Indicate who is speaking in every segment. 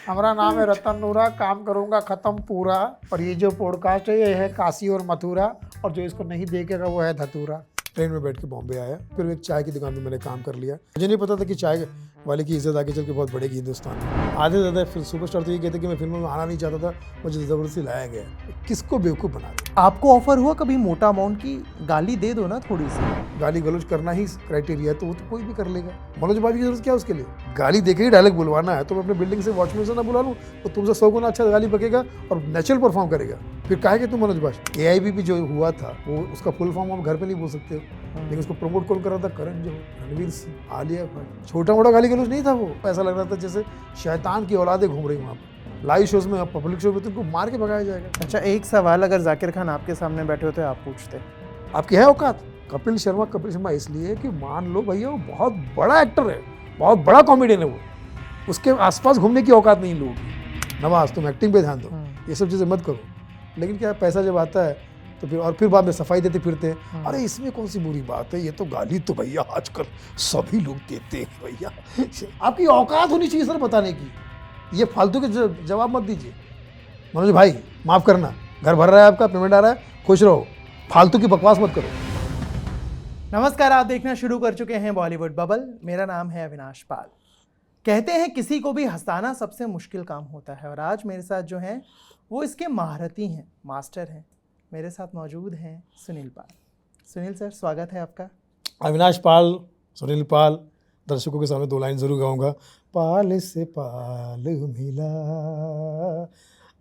Speaker 1: हमारा नाम है रतन नूरा, काम करूंगा खत्म पूरा। और ये जो पॉडकास्ट है ये है काशी और मथुरा, और जो इसको नहीं देखेगा वो है धतूरा। ट्रेन में बैठ के बॉम्बे आया, फिर एक चाय की दुकान में मैंने काम कर लिया। मुझे नहीं पता था कि चाय वाले की इज्जत आगे चल के बहुत बढ़ेगी हिंदुस्तान में। आधे ज़्यादा फिर सुपरस्टार तो ये कहते कि मैं फिल्मों में आना नहीं चाहता था, मुझे ज़बरदस्ती लाया गया। किसको बेवकूफ़ बना दे।
Speaker 2: आपको ऑफर हुआ कभी मोटा अमाउंट की गाली दे दो ना थोड़ी सी?
Speaker 1: गाली गलौज करना ही क्राइटेरिया है तो वो तो कोई भी कर लेगा। मनोज बाबू की जरूरत क्या है उसके लिए? गाली देके ही डायलॉग बुलवाना है तो मैं अपने बिल्डिंग से वॉचमैन से ना बुला लूँ, वो तुमसे 100 गुना अच्छा गाली बकेगा और नेचुरल परफॉर्म करेगा। फिर काहे कि तुम मनोज बाबू AIB जो हुआ था वो उसका फुल फॉर्म हम घर पे नहीं बोल सकते, लेकिन उसको प्रमोट कौन कर रहा था? करण जौहर, रणवीर सिंह, आलिया भट्ट। छोटा मोटा गाली गलौज नहीं था वो। ऐसा लग रहा था जैसे शैतान की औलादें घूम रही वहाँ पर। लाइव शोज में, पब्लिक शो में तुमको मार के भगाया जाएगा।
Speaker 2: अच्छा, एक सवाल अगर जाकिर खान आपके सामने बैठे होते आप पूछते?
Speaker 1: आपकी है औकात? कपिल शर्मा इसलिए कि मान लो भैया वो बहुत बड़ा एक्टर है, बहुत बड़ा कॉमेडियन है, वो उसके आसपास घूमने की औकात नहीं लोगों की। नवाज तुम एक्टिंग पे ध्यान दो, ये सब चीज़ें मत करो। लेकिन क्या पैसा जब आता है तो फिर बाद में सफाई देते फिरते हैं, अरे इसमें कौन सी बुरी बात है, ये तो गाली तो भैया आजकल सभी लोग देते हैं भैया। आपकी औकात होनी चाहिए सर बताने की। ये फालतू के जवाब मत दीजिए। मनोज भाई माफ़ करना, घर भर रहा है आपका, पेमेंट आ रहा है, खुश रहो, फालतू की बकवास मत करो।
Speaker 2: नमस्कार, आप देखना शुरू कर चुके हैं बॉलीवुड बबल। मेरा नाम है अविनाश पाल। कहते हैं किसी को भी हंसाना सबसे मुश्किल काम होता है, और आज मेरे साथ जो हैं वो इसके महारथी हैं, मास्टर हैं। मेरे साथ मौजूद हैं सुनील पाल। सुनील सर, स्वागत है आपका।
Speaker 1: अविनाश पाल, सुनील पाल, दर्शकों के सामने 2 लाइन जरूर गाऊंगा। पाल से पाल मिला,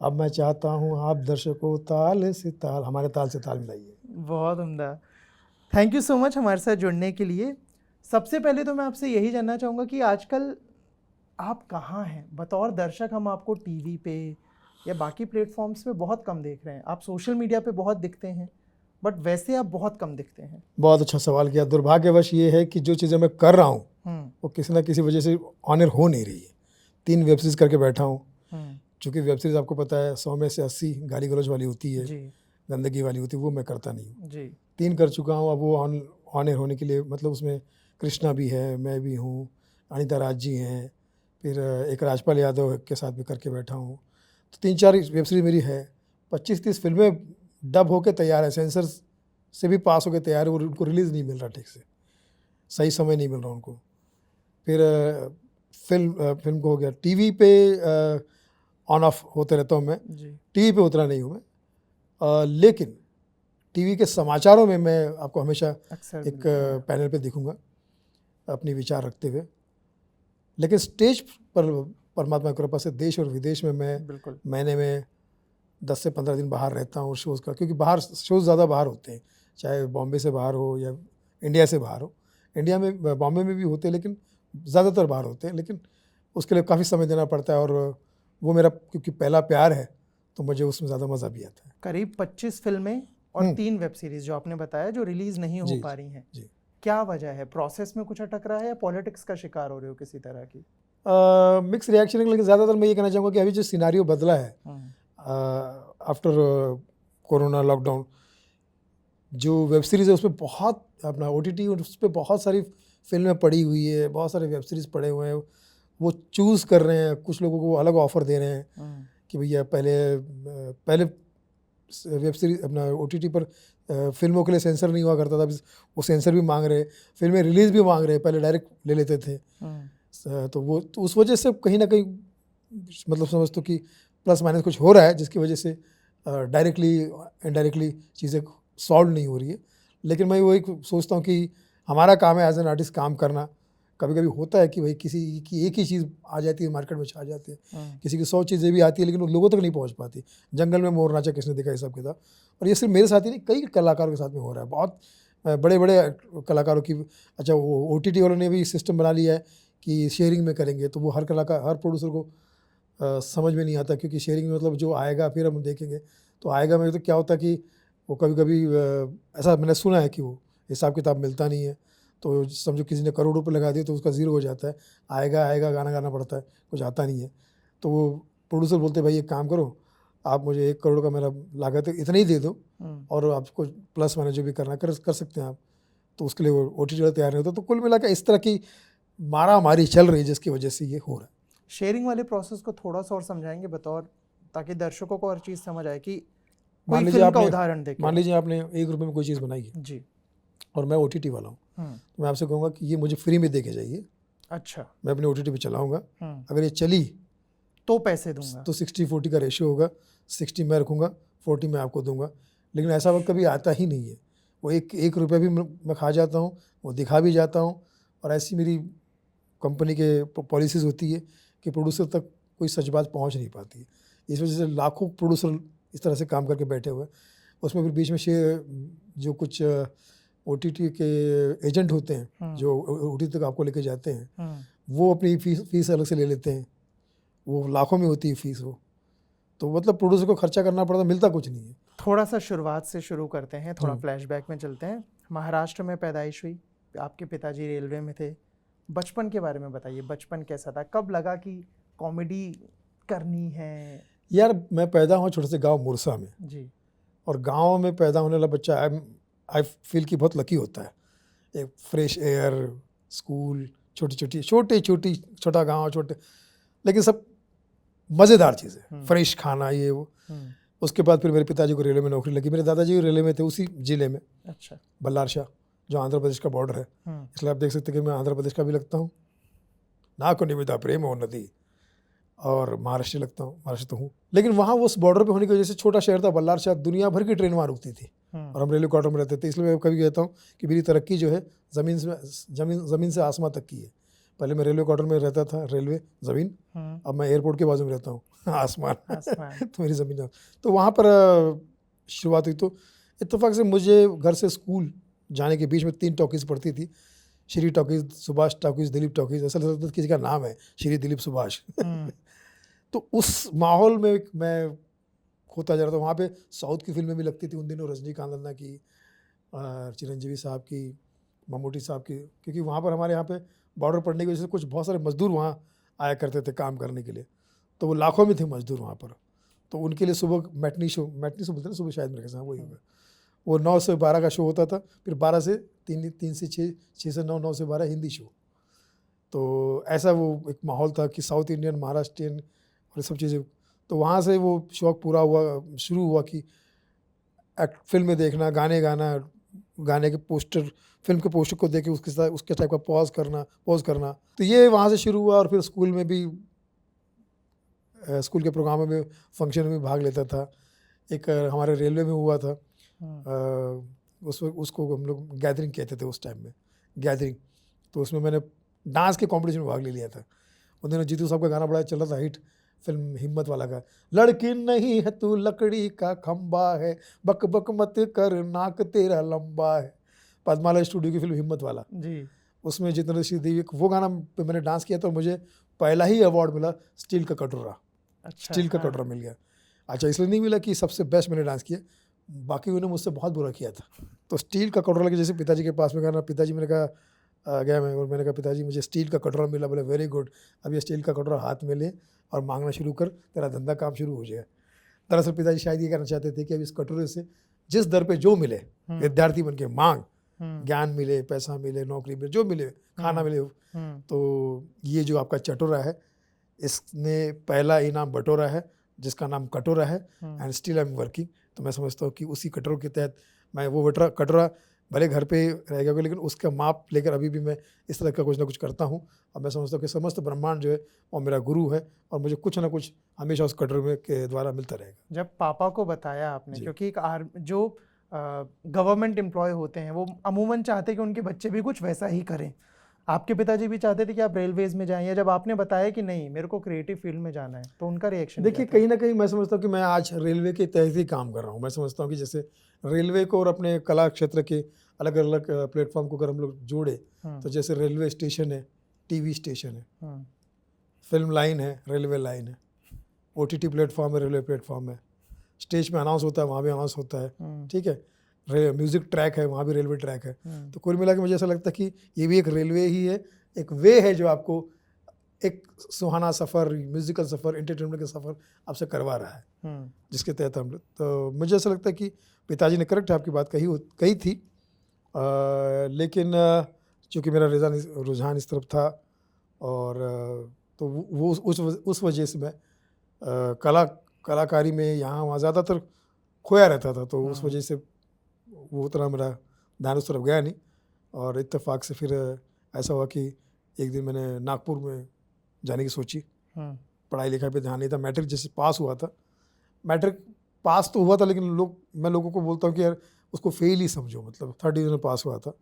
Speaker 1: अब मैं चाहता हूँ आप दर्शकों ताल से ताल, हमारे ताल से ताल मिलाइए।
Speaker 2: बहुत उम्दा। थैंक यू सो मच हमारे साथ जुड़ने के लिए। सबसे पहले तो मैं आपसे यही जानना चाहूँगा कि आजकल आप कहाँ हैं? बतौर दर्शक हम आपको टीवी पे या बाकी प्लेटफॉर्म्स पे बहुत कम देख रहे हैं। आप सोशल मीडिया पे बहुत दिखते हैं, बट वैसे आप बहुत कम दिखते हैं।
Speaker 1: बहुत अच्छा सवाल किया। दुर्भाग्यवश ये है कि जो चीज़ें मैं कर रहा हूँ वो किसी ना किसी वजह से ऑनर हो नहीं रही है। 3 वेब सीरीज़ करके बैठा हूँ, चूँकि वेब सीरीज़ आपको पता है 100 में से 80 गाली गलौज वाली होती है, गंदगी वाली होती है, वो मैं करता नहीं हूँ जी। 3 कर चुका हूँ, अब वो ऑनर होने के लिए मतलब उसमें कृष्णा भी है, मैं भी हूँ, अनीता राज जी हैं, फिर एक राजपाल यादव के साथ भी करके बैठा हूँ। तो 3-4 वेब सीरीज़ मेरी है। 25-30 फिल्में डब होके तैयार है, सेंसर से भी पास होके तैयार है, और उनको रिलीज़ नहीं मिल रहा ठीक से, सही समय नहीं मिल रहा उनको। फिर फिल्म को हो गया, टीवी पे ऑन ऑफ होते रहता हूँ मैं, टीवी पे उतना नहीं हूँ मैं, लेकिन टीवी के समाचारों में मैं आपको हमेशा एक पैनल पे दिखूंगा अपनी विचार रखते हुए। लेकिन स्टेज पर परमात्मा की कृपा से देश और विदेश में मैं महीने में 10 से 15 दिन बाहर रहता हूँ शोज़ का, क्योंकि बाहर शोज़ ज़्यादा बाहर होते हैं, चाहे बॉम्बे से बाहर हो या इंडिया से बाहर हो। इंडिया में बॉम्बे में भी होते हैं लेकिन ज़्यादातर बाहर होते हैं, लेकिन उसके लिए काफ़ी समय देना पड़ता है, और वो मेरा क्योंकि पहला प्यार है तो मुझे उसमें ज़्यादा मज़ा भी आता है।
Speaker 2: करीब 25 फिल्में और 3 वेब सीरीज़ जो आपने बताया जो रिलीज़ नहीं हो पा रही हैं, क्या वजह है? प्रोसेस में कुछ अटक रहा है या पॉलिटिक्स का शिकार हो रहे हो किसी तरह की?
Speaker 1: मिक्स रिएक्शन है, लेकिन ज़्यादातर मैं ये कहना चाहूँगा कि अभी जो सिनारियो बदला है आफ्टर कोरोना लॉकडाउन, जो वेब सीरीज़ है उसमें बहुत अपना OTT उस पर बहुत सारी फिल्में पड़ी हुई है, बहुत सारे वेब सीरीज़ पड़े हुए हैं, वो चूज़ कर रहे हैं। कुछ लोगों को अलग ऑफ़र दे रहे हैं कि भैया पहले वेब सीरीज़ अपना OTT पर फिल्मों के लिए सेंसर नहीं हुआ करता था, वो सेंसर भी मांग रहे, फिल्में रिलीज़ भी मांग रहे, पहले डायरेक्ट ले लेते थे। तो वो तो उस वजह से कहीं ना कहीं मतलब समझ तो कि प्लस माइनस कुछ हो रहा है, जिसकी वजह से डायरेक्टली इनडायरेक्टली चीज़ें सॉल्व नहीं हो रही है। लेकिन मैं वही सोचता हूँ कि हमारा काम है एज एन आर्टिस्ट काम करना। कभी कभी होता है कि भाई किसी की एक ही चीज़ आ जाती है, मार्केट में छा जाती है, किसी की 100 चीज़ें भी आती है लेकिन लोगों तक नहीं पहुंच पाती। जंगल में मोर नाचा किसने देखा, हिसाब किताब। और ये सिर्फ मेरे साथ ही नहीं, कई कलाकारों के साथ में हो रहा है, बहुत बड़े बड़े कलाकारों की। अच्छा, वो OTT वालों ने भी सिस्टम बना लिया है कि शेयरिंग में करेंगे, तो वो हर कलाकार, हर प्रोड्यूसर को समझ में नहीं आता, क्योंकि शेयरिंग में मतलब जो आएगा फिर हम देखेंगे, तो आएगा में तो क्या होता है कि वो कभी कभी ऐसा मैंने सुना है कि वो हिसाब किताब मिलता नहीं है, तो समझो किसी ने करोड़ रुपये लगा दिए तो उसका ज़ीरो हो जाता है, आएगा गाना गाना पड़ता है, कुछ आता नहीं है। तो वो प्रोड्यूसर बोलते भाई एक काम करो, आप मुझे 1 करोड़ का मेरा लागत है इतना ही दे दो, और आपको प्लस माइनस जो भी करना कर सकते हैं आप। तो उसके लिए वो OTT तैयार नहीं होता। तो कुल मिलाकर इस तरह की मारा मारी चल रही है, जिसकी वजह से ये हो रहा है।
Speaker 2: शेयरिंग वाले प्रोसेस को थोड़ा सा और समझाएंगे बतौर, ताकि दर्शकों को हर चीज़ समझ आए कि
Speaker 1: मान
Speaker 2: कोई
Speaker 1: लीजिए
Speaker 2: फिल्म का
Speaker 1: आपने
Speaker 2: उदाहरण देके।
Speaker 1: मान लीजिए आपने 1 रुपये में कोई चीज़ बनाई है
Speaker 2: जी।
Speaker 1: और मैं OTT वाला हूँ, तो मैं आपसे कहूँगा कि ये मुझे फ्री में दे के जाइए,
Speaker 2: अच्छा।
Speaker 1: मैं अपने OTT पे चलाऊँगा, अगर ये चली
Speaker 2: तो पैसे दूंगा।
Speaker 1: तो 60-40 का रेशियो होगा, 60 मैं रखूँगा, 40 मैं आपको दूंगा। लेकिन ऐसा वक्त कभी आता ही नहीं है। वो एक रुपया भी मैं खा जाता हूँ, वो दिखा भी जाता हूँ, और ऐसी मेरी कंपनी के पॉलिसीज़ होती है कि प्रोड्यूसर तक कोई सच बात पहुँच नहीं पाती है। इस वजह से लाखों प्रोड्यूसर इस तरह से काम करके बैठे हुए हैं। उसमें फिर बीच में जो कुछ OTT के एजेंट होते हैं जो OTT तक आपको लेके जाते हैं, वो अपनी फीस अलग से ले लेते हैं, वो लाखों में होती है फीस वो। तो मतलब प्रोड्यूसर को खर्चा करना पड़ता, मिलता कुछ नहीं है।
Speaker 2: थोड़ा सा शुरुआत से शुरू करते हैं, थोड़ा फ्लैशबैक में चलते हैं। महाराष्ट्र में पैदाइश हुई, आपके पिताजी रेलवे में थे। बचपन के बारे में बताइए, बचपन कैसा था, कब लगा कि कॉमेडी करनी है?
Speaker 1: यार मैं पैदा हुआ छोटे से गांव मुरसा में
Speaker 2: जी।
Speaker 1: और गांव में पैदा होने वाला बच्चा आई फील कि बहुत लकी होता है। एक फ्रेश एयर, स्कूल, छोटा गांव, छोटे, लेकिन सब मज़ेदार चीज़ें, फ्रेश खाना, ये वो। उसके बाद फिर मेरे पिताजी को रेलवे में नौकरी लगी। मेरे दादाजी रेलवे में थे उसी ज़िले में,
Speaker 2: अच्छा।
Speaker 1: बल्लारशाह, जो आंध्र प्रदेश का बॉर्डर है। इसलिए आप देख सकते हैं कि मैं आंध्र प्रदेश का भी लगता हूँ, नाको निमित्ता प्रेम और नदी, और महाराष्ट्र लगता हूँ, महाराष्ट्र तो हूँ। लेकिन वहाँ उस बॉर्डर पे होने की वजह से, छोटा शहर था बल्लारशाह, दुनिया भर की ट्रेन वहाँ रुकती थी और हम रेलवे क्वार्टर में रहते थे। इसलिए मैं कभी कहता हूँ कि मेरी तरक्की जो है ज़मीन से आसमां तक की है। पहले मैं रेलवे क्वार्टर में रहता था, रेलवे ज़मीन, अब मैं एयरपोर्ट के बाजू में रहता हूँ, आसमान। तो मेरी ज़मीन, तो वहाँ पर शुरुआत हुई। तो इत्तेफाक से मुझे घर से स्कूल जाने के बीच में 3 टॉकीज़ पड़ती थी, Shri talkies, Subhash talkies, Dilip talkies. ऐसा लगता था किसी का नाम है श्री दिलीप सुभाष। तो उस माहौल में मैं खोता जा रहा था। वहाँ पे साउथ की फिल्में भी लगती थी उन दिनों, रजनीकांत की, चिरंजीवी साहब की, मम्मूटी साहब की, क्योंकि वहाँ पर हमारे यहाँ पे बॉर्डर पड़ने की वजह से कुछ बहुत सारे मजदूर वहाँ आया करते थे काम करने के लिए। तो वो लाखों में थे मजदूर वहाँ पर। तो उनके लिए सुबह मैटनी शो बोलते हैं, सुबह शायद मेरे ख्याल से वही होगा, वो 9 से 12 का शो होता था, फिर 12 से 3 से 6, 6 से 9, 9 से 12 हिंदी शो। तो ऐसा वो एक माहौल था कि साउथ इंडियन, महाराष्ट्रियन और सब चीज़ें। तो वहाँ से वो शौक़ पूरा हुआ, शुरू हुआ कि फिल्में देखना, गाने गाना, गाने के पोस्टर, फिल्म के पोस्टर को देख के उसके साथ उसके टाइप का पॉज करना। तो ये वहाँ से शुरू हुआ। और फिर स्कूल में भी, स्कूल के प्रोग्रामों में, फंक्शन में भाग लेता था। एक हमारे रेलवे में हुआ था, उसको हम लोग गैदरिंग कहते थे उस टाइम में, गैदरिंग। तो उसमें मैंने डांस के कंपटीशन में भाग ले लिया था। उन दिनों जीतू साहब का गाना बड़ा चल रहा था, हिट फिल्म हिम्मत वाला का, लड़की नहीं है तू लकड़ी का खंबा है, बक बक मत कर नाक तेरा लंबा है। पद्माला स्टूडियो की फिल्म हिम्मत वाला
Speaker 2: जी।
Speaker 1: उसमें जितेंद्र सिंह देवी, वो गाना पे मैंने डांस किया था और मुझे पहला ही अवार्ड मिला, स्टील का कटोरा।
Speaker 2: अच्छा,
Speaker 1: स्टील का कटोरा मिल गया। अच्छा, इसलिए नहीं मिला कि सबसे बेस्ट मैंने डांस किया, बाकी उन्होंने मुझसे बहुत बुरा किया था। तो स्टील का कटोरा लेके जैसे पिताजी के पास में गया ना, पिताजी, मैंने कहा गया मैं, और मैंने कहा पिताजी मुझे स्टील का कटोरा मिला। बोले वेरी गुड, अब ये स्टील का कटोरा हाथ में ले और मांगना शुरू कर, तेरा धंधा काम शुरू हो जाए। दरअसल पिताजी शायद ये कहना चाहते थे कि अब इस कटोरे से जिस दर पे जो मिले, विद्यार्थी बन के मांग, ज्ञान मिले, पैसा मिले, नौकरी मिले, जो मिले, खाना मिले। तो ये जो आपका चटोरा है, इसने पहला इनाम बटोरा है जिसका नाम कटोरा है, and still I am working. तो मैं समझता हूँ कि उसी कटोरे के तहत मैं वो कटोरा भले घर पे रह गया, लेकिन उसका माप लेकर अभी भी मैं इस तरह का कुछ ना कुछ करता हूँ। और मैं समझता हूँ कि समस्त ब्रह्मांड जो है वो मेरा गुरु है और मुझे कुछ ना कुछ हमेशा उस कटोरे में के द्वारा मिलता रहेगा।
Speaker 2: जब पापा को बताया आपने, क्योंकि एक जो गवर्नमेंट एम्प्लॉय होते हैं वो अमूमन चाहते हैं कि उनके बच्चे भी कुछ वैसा ही करें, आपके पिताजी भी चाहते थे कि आप रेलवेज में जाएं, या जब आपने बताया कि नहीं मेरे को क्रिएटिव फील्ड में जाना है, तो उनका रिएक्शन?
Speaker 1: देखिए, कहीं ना कहीं मैं समझता हूँ कि मैं आज रेलवे के तहत ही काम कर रहा हूँ। मैं समझता हूँ कि जैसे रेलवे को और अपने कला क्षेत्र के अलग अलग प्लेटफॉर्म को अगर हम लोग जोड़े, तो जैसे रेलवे स्टेशन है, टीवी स्टेशन है, फिल्म लाइन है, रेलवे लाइन है, OTT प्लेटफॉर्म है, रेलवे प्लेटफॉर्म है, स्टेज में अनाउंस होता है वहाँ भी अनाउंस होता है, ठीक है, म्यूज़िक ट्रैक है वहाँ भी रेलवे ट्रैक है। तो कुल मिला के मुझे ऐसा लगता है कि ये भी एक रेलवे ही है, एक वे है जो आपको एक सुहाना सफ़र, म्यूज़िकल सफ़र, एंटरटेनमेंट का सफ़र आपसे करवा रहा है, जिसके तहत हम लोग। तो मुझे ऐसा लगता है कि पिताजी ने करेक्ट आपकी बात कही थी, लेकिन चूँकि मेरा रुझान इस तरफ था और तो वो उस वजह से मैं कलाकारी में यहाँ वहाँ ज़्यादातर खोया रहता था, तो उस वजह से वो उतना मेरा ध्यान उस तरफ गया नहीं। और इत्तेफाक से फिर ऐसा हुआ कि एक दिन मैंने नागपुर में जाने की सोची। पढ़ाई लिखाई पे ध्यान नहीं था। मैट्रिक जैसे पास हुआ था, मैट्रिक पास तो हुआ था, लेकिन मैं लोगों को बोलता हूँ कि यार उसको फेल ही समझो, मतलब 3rd डिवीज़न पास हुआ था।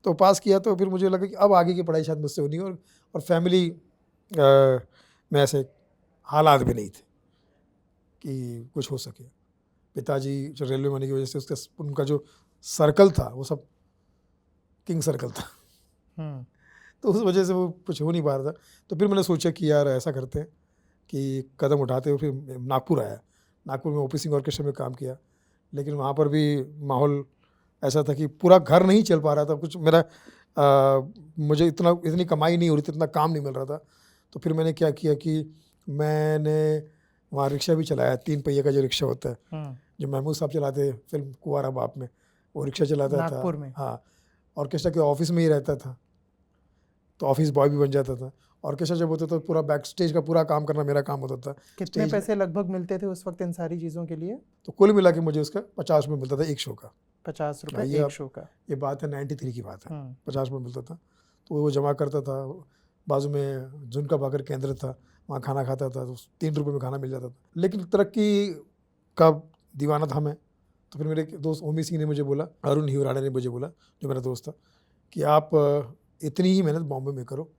Speaker 1: तो पास किया, तो फिर मुझे लगा कि अब आगे की पढ़ाई शायद मुझसे होनी, और फैमिली में ऐसे हालात भी नहीं थे कि कुछ हो सके। पिताजी जो रेलवे में होने की वजह से उनका जो सर्कल था वो सब किंग सर्कल था, तो उस वजह से वो कुछ हो नहीं पा रहा था। तो फिर मैंने सोचा कि यार ऐसा करते हैं कि कदम उठाते हुए फिर नागपुर आया। नागपुर में ओपी सिंह ऑर्केस्ट्रा में काम किया, लेकिन वहाँ पर भी माहौल ऐसा था कि पूरा घर नहीं चल पा रहा था। कुछ मेरा मुझे इतनी कमाई नहीं हो रही थी, इतना काम नहीं मिल रहा था। तो फिर मैंने क्या किया कि मैंने वहाँ रिक्शा भी चलाया, 3 पहिए का जो रिक्शा होता है, जो महमूद साहब चलाते फिल्म कुंवारा बाप में, वो रिक्शा चलाता था
Speaker 2: नागपुर में।
Speaker 1: हाँ, ऑर्केस्ट्रा के ऑफिस में ही रहता था, तो ऑफिस बॉय भी बन जाता था। ऑर्केस्ट्रा जब होता था तो पूरा बैक स्टेज का पूरा काम करना मेरा काम होता था।
Speaker 2: कितने पैसे लगभग मिलते थे उस वक्त इन सारी चीज़ों के लिए?
Speaker 1: तो कुल मिला के मुझे उसका 50 रुपये मिलता था एक शो का।
Speaker 2: 50 रुपये एक शो का? ये
Speaker 1: बात है 93 की बात है। 50 रुपये मिलता था, तो वो जमा करता था। बाजू में झुनका भाकर केंद्र था, वहाँ खाना खाता था, तो 3 रुपये में खाना मिल जाता था। लेकिन तरक्की का दीवाना था मैं। तो फिर मेरे दोस्त ओमी सिंह ने मुझे बोला, अरुण हिवराड़े ने मुझे बोला, जो मेरा दोस्त था, कि आप इतनी ही मेहनत बॉम्बे में करो।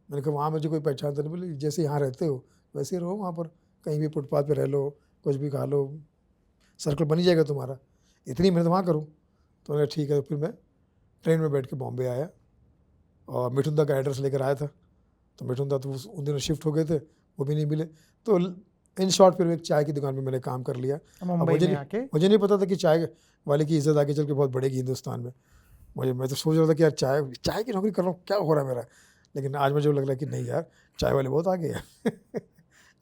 Speaker 1: मैंने कहा वहाँ मुझे कोई पहचानता नहीं। बोले जैसे यहाँ रहते हो वैसे ही रहो, वहाँ पर कहीं भी फुटपाथ पे रह लो, कुछ भी खा लो, सर्कल बन ही जाएगा तुम्हारा, इतनी मेहनत वहाँ करूँ। तो मैंने ठीक है। फिर मैं ट्रेन में बैठ के बॉम्बे आया, और मिठुंदा का एड्रेस लेकर आया था। तो मिठुंदा तो उन दिनों शिफ्ट हो गए थे, वो भी नहीं मिले। तो इन शॉर्ट फिर एक चाय की दुकान में मैंने काम कर लिया। मुझे नहीं पता था कि चाय वाले की इज्जत आगे चल के बहुत बढ़ेगी हिंदुस्तान में। मैं तो सोच रहा था कि यार चाय की नौकरी कर रहा हूँ, क्या हो रहा है मेरा। लेकिन आज मुझे लग रहा है कि नहीं यार, चाय वाले बहुत आगे हैं।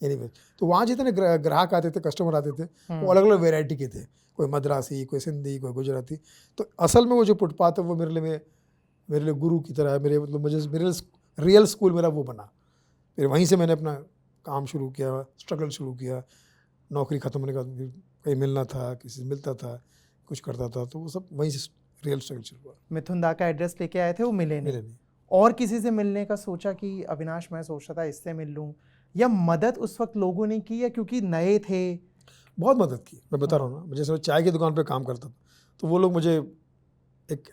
Speaker 1: एनीवे, तो वहाँ जितने ग्राहक आते थे, कस्टमर आते थे, वो अलग अलग वेराइटी के थे। कोई मद्रासी, कोई सिंधी, कोई गुजराती। तो असल में वो जो फुटपाथ है वो मेरे लिए गुरु की तरह है। मेरे रियल स्कूल मेरा वो बना। फिर वहीं से मैंने अपना काम शुरू किया, स्ट्रगल शुरू किया। नौकरी ख़त्म होने का कहीं मिलना था, किसी से मिलता था, कुछ करता था, तो वो सब वहीं से रियल स्ट्रगल शुरू हुआ।
Speaker 2: मिथुन दा का एड्रेस लेके आए थे, वो मिले नहीं। और किसी से मिलने का सोचा कि अविनाश मैं सोच रहा था इससे मिल लूँ, या मदद उस वक्त लोगों ने की, या क्योंकि नए थे?
Speaker 1: बहुत मदद की, मैं बता रहा हूँ ना। जैसे मैं चाय की दुकान पे काम करता था, तो वो लोग मुझे एक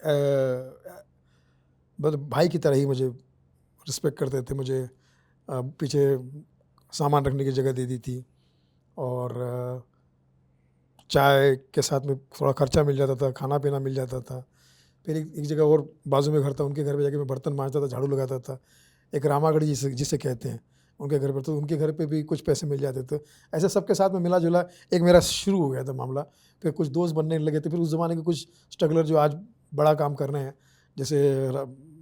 Speaker 1: मतलब भाई की तरह ही मुझे रिस्पेक्ट करते थे। मुझे पीछे सामान रखने की जगह दे दी थी, और चाय के साथ में थोड़ा खर्चा मिल जाता था, खाना पीना मिल जाता था। फिर एक जगह और बाजू में घर था, उनके घर पे जाके मैं बर्तन मांजता था, झाड़ू लगाता था। एक रामागढ़ी जिसे कहते हैं, उनके घर पर, तो उनके घर पे भी कुछ पैसे मिल जाते थे। ऐसे सबके साथ में मिला जुला एक मेरा शुरू हो गया था मामला। फिर कुछ दोस्त बनने लगे थे। फिर उस ज़माने के कुछ स्ट्रगलर जो आज बड़ा काम कर रहे हैं, जैसे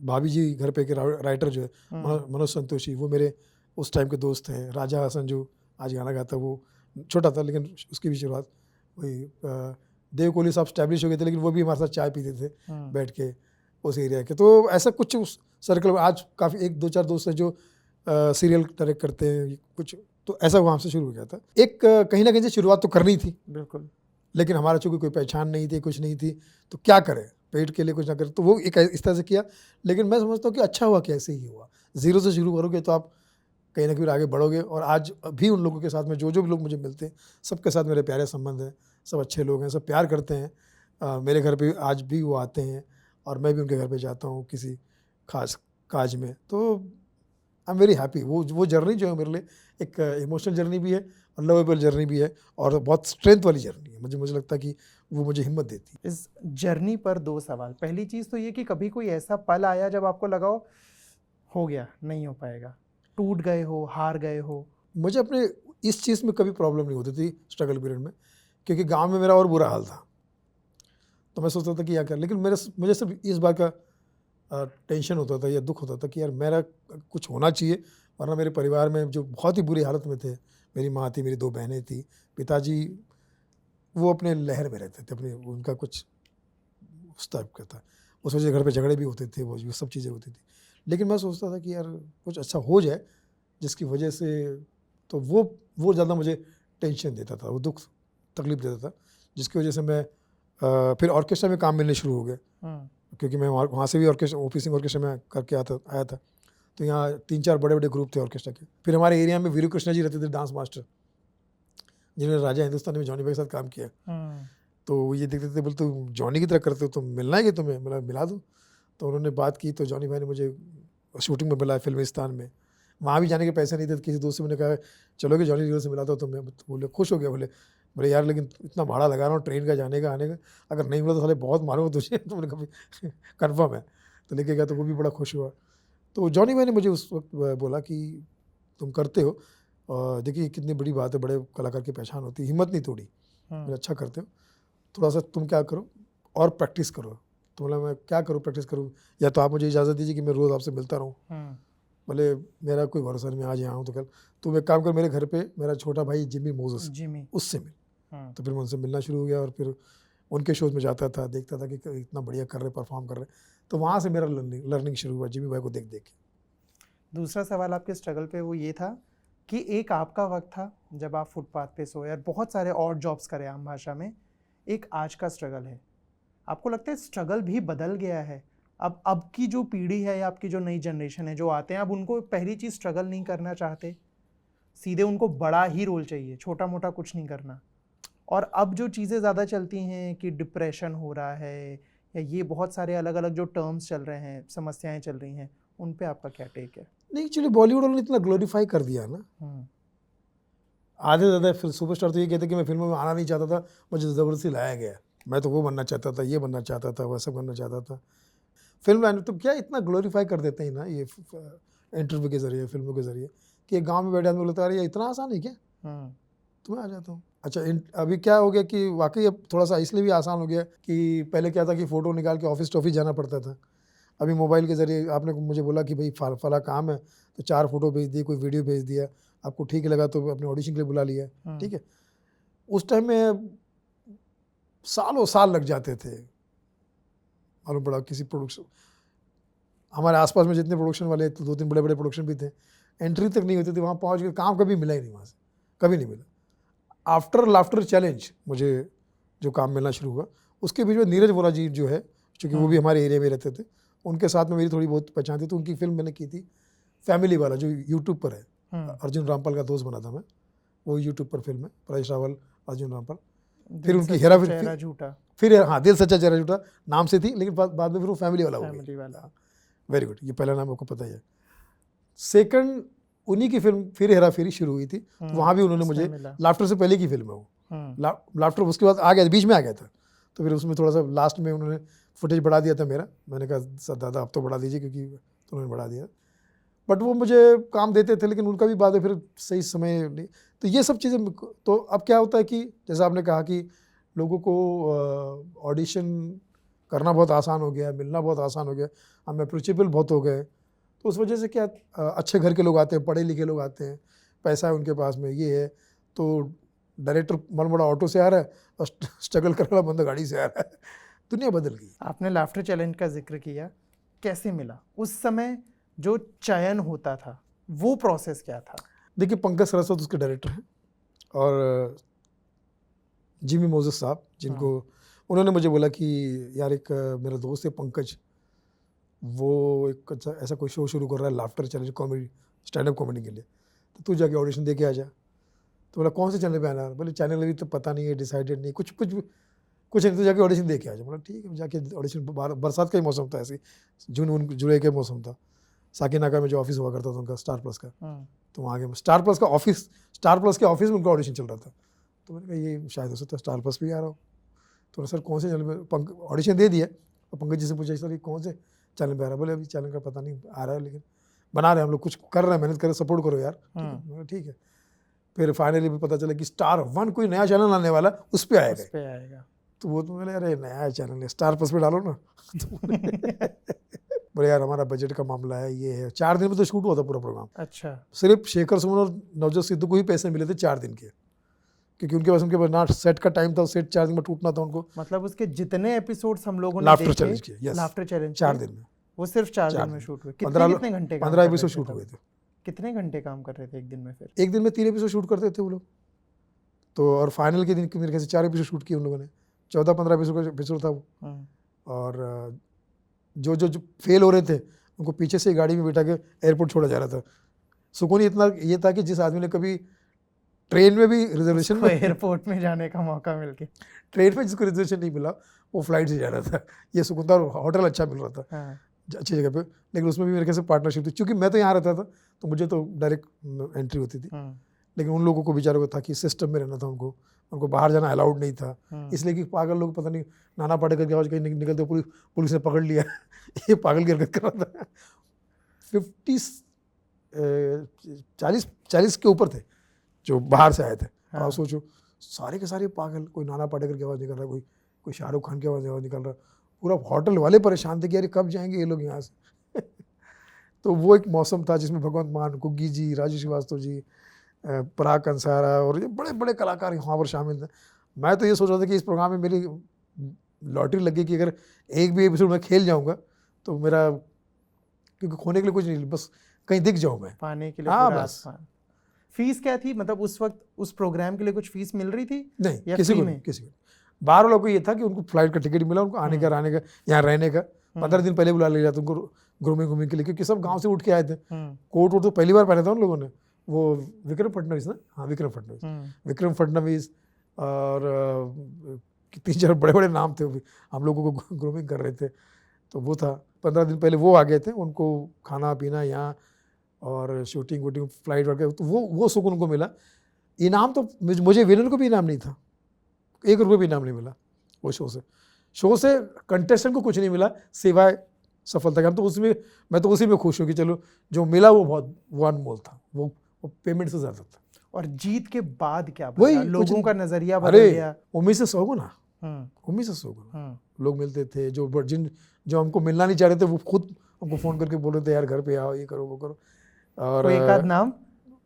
Speaker 1: भाभी जी घर पे के राइटर जो है मनोज संतोषी, वो मेरे उस टाइम के दोस्त हैं। राजा हसन जो आज गाना गाता, वो छोटा था लेकिन उसकी भी शुरुआत वही। देव कोहली साहब स्टैब्लिश हो गए थे, लेकिन वो भी हमारे साथ चाय पीते थे बैठ के उस एरिया के। तो ऐसा कुछ उस सर्कल में आज काफ़ी 1-2-4 दोस्त हैं जो सीरियल डायरेक्ट करते हैं कुछ, तो ऐसा वहाँ से शुरू हो गया था। एक कहीं ना कहीं से शुरुआत तो करनी थी, बिल्कुल, लेकिन हमारा चूँकि कोई पहचान नहीं थी, कुछ नहीं थी, तो क्या करें, पेट के लिए कुछ ना करें। तो वो एक इस तरह से किया। लेकिन मैं समझता हूँ कि अच्छा हुआ कि ऐसे ही हुआ। ज़ीरो से शुरू करोगे तो आप कहीं ना कहीं आगे बढ़ोगे। और आज भी उन लोगों के साथ में जो भी लोग मुझे मिलते हैं, सबके साथ मेरे प्यारे संबंध हैं, सब अच्छे लोग हैं, सब प्यार करते हैं। मेरे घर पे आज भी वो आते हैं, और मैं भी उनके घर पे जाता हूँ किसी खास काज में। तो आई एम वेरी हैप्पी। वो जर्नी जो है मेरे लिए एक इमोशनल जर्नी भी है, और लवेबल जर्नी भी है, और बहुत स्ट्रेंथ वाली जर्नी है। मुझे लगता है कि वो मुझे हिम्मत देती है।
Speaker 2: इस जर्नी पर 2 सवाल। पहली चीज़ तो ये कि कभी कोई ऐसा पल आया जब आपको लगा हो गया, नहीं हो पाएगा, टूट गए हो, हार गए हो?
Speaker 1: मुझे अपने इस चीज़ में कभी प्रॉब्लम नहीं होती थी स्ट्रगल पीरियड में, क्योंकि गांव में मेरा और बुरा हाल था। तो मैं सोचता था कि क्या कर, लेकिन मुझे सिर्फ इस बात का टेंशन होता था या दुख होता था कि यार मेरा कुछ होना चाहिए, वरना मेरे परिवार में जो बहुत ही बुरी हालत में थे, मेरी माँ थी, मेरी 2 बहनें थी, पिताजी वो अपने लहर में रहते थे, अपने उनका कुछ उस टाइप का था। उस वजह से घर पे झगड़े भी होते थे, वो सब चीज़ें होती थी। लेकिन मैं सोचता था कि यार कुछ अच्छा हो जाए, जिसकी वजह से तो वो ज़्यादा मुझे टेंशन देता था, वो दुख तकलीफ देता था, जिसकी वजह से मैं फिर ऑर्केस्ट्रा में काम मिलने शुरू हो गए, क्योंकि मैं वहाँ से भी ऑर्केस्ट्रा ओपीसिंग ऑर्केस्ट्रा में करके आया था। तो यहाँ 3-4 बड़े ग्रुप थे ऑर्केस्ट्रा के। फिर हमारे एरिया में वीरू कृष्णा जी रहते थे, डांस मास्टर, जिन्होंने राजा हिंदुस्तानी में जॉनी भाई के साथ काम किया। तो वो ये देखते थे, बोले तुम जॉनी की तरह करते हो, तुम मिलना है कि तुम्हें, मतलब मिला दूँ। तो उन्होंने बात की, तो जॉनी भाई ने मुझे शूटिंग में मिला फिल्मिस्तान में। वहाँ भी जाने के पैसे नहीं थे, किसी दोस्त से मैंने कहा चलोगे जॉनी लीवर से मिला था, तो मैं बोले खुश हो गया। बोले यार लेकिन इतना भाड़ा लगा रहा हूँ ट्रेन का जाने का आने का, अगर नहीं मिला तो साले बहुत मारूंगा तुझे। तो मैंने कहा कन्फर्म है, तो लेके गया, तो वो भी बड़ा खुश हुआ। तो जॉनी भाई ने मुझे उस वक्त बोला कि तुम करते हो, देखिए कितनी बड़ी बात है, बड़े कलाकार की पहचान होती है, हिम्मत नहीं तोड़ी, अच्छा करते हो, थोड़ा सा तुम क्या करो और प्रैक्टिस करो। तो बोला मैं क्या करूँ, प्रैक्टिस करूँ, या तो आप मुझे इजाज़त दीजिए कि मैं रोज़ आपसे मिलता रहूँ। बोले मेरा कोई भरोसा नहीं, मैं आज यहाँ हूँ तो कल तुम एक काम कर, मेरे घर पे मेरा छोटा भाई जिमी मोजेस, उससे मिल। तो फिर मैं उनसे मिलना शुरू हो गया और फिर उनके शोज में जाता था, देखता था कि इतना बढ़िया कर रहे, परफॉर्म कर रहे। तो वहाँ से मेरा लर्निंग शुरू हुआ जिमी भाई को देख देख के।
Speaker 2: दूसरा सवाल आपके स्ट्रगल पे वो ये था कि एक आपका वक्त था जब आप फुटपाथ पे सोए और बहुत सारे और जॉब्स करे आम भाषा में, एक आज का स्ट्रगल है। आपको लगता है स्ट्रगल भी बदल गया है? अब की जो पीढ़ी है या आपकी जो नई जनरेशन है जो आते हैं, अब उनको पहली चीज़ स्ट्रगल नहीं करना चाहते, सीधे उनको बड़ा ही रोल चाहिए, छोटा मोटा कुछ नहीं करना। और अब जो चीज़ें ज़्यादा चलती हैं कि डिप्रेशन हो रहा है या ये बहुत सारे अलग अलग जो टर्म्स चल रहे हैं, समस्याएं चल रही हैं, उन पे आपका क्या टेक है?
Speaker 1: नहीं, एक्चुअली बॉलीवुड वालों ने इतना ग्लोरीफाई कर दिया ना, आधे ज़्यादा फिर सुपरस्टार तो ये कहते कि मैं फिल्मों में आना नहीं चाहता था, मुझे ज़बरदस्ती लाया गया, मैं तो वो बनना चाहता था, ये बनना चाहता था, वैसा बनना चाहता था। फिल्म लाइन तो क्या इतना ग्लोरीफाई कर देते हैं ना ये इंटरव्यू के ज़रिए, फिल्मों के ज़रिए, कि एक गाँव में बैठे आदमी बोलता है ये इतना आसान है क्या, तो मैं आ जाता हूँ। अच्छा अभी क्या हो गया कि वाकई अब थोड़ा सा इसलिए भी आसान हो गया कि पहले क्या था कि फ़ोटो निकाल के ऑफिस टॉफिस जाना पड़ता था। अभी मोबाइल के ज़रिए आपने मुझे बोला कि भाई फला काम है, तो 4 फोटो भेज दिए, कोई वीडियो भेज दिया, आपको ठीक लगा तो अपने ऑडिशन के लिए बुला लिया, ठीक है। उस टाइम में सालों साल लग जाते थे, मालूम पड़ा किसी प्रोडक्शन, हमारे आसपास में जितने प्रोडक्शन वाले तो 2-3 बड़े प्रोडक्शन भी थे, एंट्री तक नहीं होती थी, वहाँ पहुँच के काम कभी मिला ही नहीं, वहाँ से कभी नहीं मिला। आफ्टर लाफ्टर चैलेंज मुझे जो काम मिलना शुरू हुआ, उसके बीच में नीरज वोरा जी जो है, क्योंकि वो भी हमारे एरिया में रहते थे, उनके साथ में मेरी थोड़ी बहुत पहचान थी, तो उनकी फिल्म मैंने की थी फैमिली वाला, जो यूट्यूब पर है। अर्जुन रामपाल का दोस्त बना था मैं, वो यूट्यूब पर फिल्म है, परेश रावल, अर्जुन रामपाल। फिर उनकी हेरा फिर हाँ, दिल सच्चा चेहरा झूठा नाम से थी, लेकिन बाद में फिर वो फैमिली वाला हो गया। वेरी गुड, ये पहला नाम आपको पता ही है। सेकंड उन्हीं की फिल्म फिर हेरा फेरी शुरू हुई थी, तो वहाँ भी उन्होंने मुझे, लाफ्टर से पहले की फिल्म है वो, लाफ्टर उसके बाद आ गया, बीच में आ गया था, तो फिर उसमें थोड़ा सा लास्ट में उन्होंने फुटेज बढ़ा दिया था मेरा, मैंने कहा दादा अब तो बढ़ा दीजिए, क्योंकि तो उन्होंने बढ़ा दिया। बट वो मुझे काम देते थे, लेकिन उनका भी बाद में फिर सही समय नहीं। तो ये सब चीज़ें, तो अब क्या होता है कि जैसा आपने कहा कि लोगों को ऑडिशन करना बहुत आसान हो गया, मिलना बहुत आसान हो गया, हम अप्रोचेबल बहुत हो गए, तो उस वजह से क्या अच्छे घर के लोग आते हैं, पढ़े लिखे लोग आते हैं, पैसा है उनके पास में, ये है, तो डायरेक्टर मन बड़ा ऑटो से आ रहा है और स्ट्रगल करने वाला बंदा गाड़ी से आ रहा है, दुनिया बदल गई।
Speaker 2: आपने लाफ्टर चैलेंज का जिक्र किया, कैसे मिला उस समय जो चयन होता था, वो प्रोसेस क्या था?
Speaker 1: देखिए पंकज सरस्वत उसके डायरेक्टर हैं और जिमी मोजेस साहब, जिनको उन्होंने मुझे बोला कि यार एक मेरा दोस्त है पंकज, वो एक अच्छा ऐसा कोई शो शुरू कर रहा है laughter challenge, comedy stand up comedy के लिए, तो तू जाके ऑडिशन दे के आ जा। तो बोला कौन से चैनल पे आना है? बोले चैनल अभी तो पता नहीं है, डिसाइडेड नहीं, कुछ नहीं, तो जाके ऑडिशन दे के आ जा। बोला ठीक है, जाके ऑडिशन, बरसात का ही मौसम था, ऐसे जून जुलाई का मौसम था, साकिनाका में जो ऑफिस हुआ करता था उनका स्टार प्लस का, तो वहाँ गए। स्टार प्लस के ऑफिस में उनका ऑडिशन चल रहा था, तो मैंने कहा ये शायद हो सकता है स्टार प्लस भी आ रहा हो। तो सर कौन से चैनल में? ऑडिशन दे दिया और पंकज जी से पूछा सर ये कौन से चैनल पे आ रहा है? बोले अभी चैनल का पता नहीं आ रहा है, लेकिन बना रहे हैं हम लोग, कुछ कर रहे हैं, मेहनत करें, सपोर्ट करो यार। ठीक है। फिर फाइनली भी पता चला कि स्टार 1 कोई नया चैनल आने वाला, उस पर आएगा। तो वो तो मैंने अरे नया चैनल है, स्टार प्लस पे डालो ना। बोले यार हमारा बजट का मामला है, ये है। 4 दिन में तो शूट हुआ था पूरा प्रोग्राम।
Speaker 2: अच्छा।
Speaker 1: सिर्फ शेखर सुमन और नवजोत सिद्धू को ही पैसे मिले थे 4 दिन के, क्योंकि उनके पास ना सेट का टाइम था, सेट 4 दिन में टूटना था उनको।
Speaker 2: मतलब उसके जितने एपिसोड्स हम लोगों ने
Speaker 1: लाफ्टर चैलेंज किए,
Speaker 2: लाफ्टर चैलेंज
Speaker 1: 4 दिन में,
Speaker 2: वो सिर्फ 4 दिन में शूट हुए। कितने घंटे का?
Speaker 1: 15 एपिसोड शूट हुए थे।
Speaker 2: कितने घंटे काम कर रहे थे एक दिन में फिर?
Speaker 1: एक दिन में 3 एपिसोड शूट करते थे वो लोग। तो और फाइनल के दिन मेरे ख्याल से 4 एपिसोड शूट किए उन लोगों ने। 14-15 एपिसोड का एपिसोड था वो। और जो फेल हो रहे थे उनको पीछे से गाड़ी में बिठा के एयरपोर्ट छोड़ा जा रहा था। सुकून इतना ये था कि जिस आदमी ने कभी ट्रेन में भी रिजर्वेशन में
Speaker 2: एयरपोर्ट में जाने का मौका मिल के,
Speaker 1: ट्रेन में जिसको रिजर्वेशन नहीं मिला वो फ्लाइट से जा रहा था। ये सुकून था, और होटल अच्छा मिल रहा था।
Speaker 2: हाँ,
Speaker 1: अच्छी जगह पे। लेकिन उसमें भी मेरे ख्याल से पार्टनरशिप थी, क्योंकि मैं तो यहाँ रहता था तो मुझे तो डायरेक्ट एंट्री होती थी। लेकिन उन लोगों को बेचारों को था कि सिस्टम में रहना था, उनको बाहर जाना अलाउड नहीं था। इसलिए कि पागल लोग पता नहीं नाना पाटेकर की आवाज़ कहीं निकलते पुलिस ने पकड़ लिया ये पागल की हरकत कर रहा था। 40 के ऊपर थे जो बाहर से आए थे।
Speaker 2: हाँ।
Speaker 1: और सोचो सारे के सारे पागल, कोई नाना पाटेकर की आवाज़ निकल रहा है, कोई शाहरुख खान की आवाज़ निकल रहा है। पूरा होटल वाले परेशान थे कि अरे कब जाएंगे ये लोग यहाँ से। तो वो एक मौसम था जिसमें भगवंत मान, गुग्गी जी, राजू श्रीवास्तव जी, पराग कंसारा और ये बड़े बड़े कलाकार वहाँ पर शामिल थे। मैं तो ये सोच रहा था कि इस प्रोग्राम में मेरी लॉटरी लगी कि अगर एक भी एपिसोड में खेल जाऊँगा तो मेरा, क्योंकि खोने के लिए कुछ नहीं, बस कहीं दिख जाऊँ मैं,
Speaker 2: पाने के लिए
Speaker 1: हाँ
Speaker 2: पूरा
Speaker 1: बस।
Speaker 2: आसमान। फीस क्या थी, मतलब उस वक्त उस प्रोग्राम के लिए कुछ फीस मिल रही थी?
Speaker 1: नहीं,
Speaker 2: या
Speaker 1: किसी
Speaker 2: फ्री
Speaker 1: को
Speaker 2: में?
Speaker 1: नहीं, किसी को। बाहर वालों को ये था कि उनको फ्लाइट का टिकट मिला, उनको आने का, रहने का, यहाँ रहने का 15 दिन पहले बुला लिया जाता उनको ग्रूमिंग के लिए, क्योंकि सब गाँव से उठ के आए थे। कोट वोट तो पहली बार पहने था उन लोगों ने। वो विक्रम फडणवीस ना, हाँ विक्रम फडणवीस और 3-4 बड़े बड़े नाम थे, वो भी हम लोगों को ग्रूमिंग कर रहे थे। तो वो था 15 दिन पहले वो आ गए थे, उनको खाना पीना यहाँ और शूटिंग वूटिंग फ्लाइट वगैरह, तो वो सुकून उनको मिला। इनाम तो मुझे विनर को भी इनाम नहीं था, 1 रुपये भी इनाम नहीं मिला वो शो से कंटेस्टेंट को कुछ नहीं मिला सिवाय सफलता का। तो उसमें मैं तो उसी में खुश हूँ कि चलो जो मिला वो बहुत वो अनमोल था, वो पेमेंट से ज़्यादा था।
Speaker 2: और जीत के बाद क्या
Speaker 1: वही
Speaker 2: बदला? लोगों का नजरिया बदल
Speaker 1: अरे
Speaker 2: गया।
Speaker 1: उम्मीद से 100 गुना, उम्मीद से 100 गुना लोग मिलते थे। जो हमको मिलना नहीं चाह रहे थे वो खुद हमको फ़ोन करके बोल रहे थे यार घर पे आओ, ये करो वो करो। और
Speaker 2: कोई एक आध नाम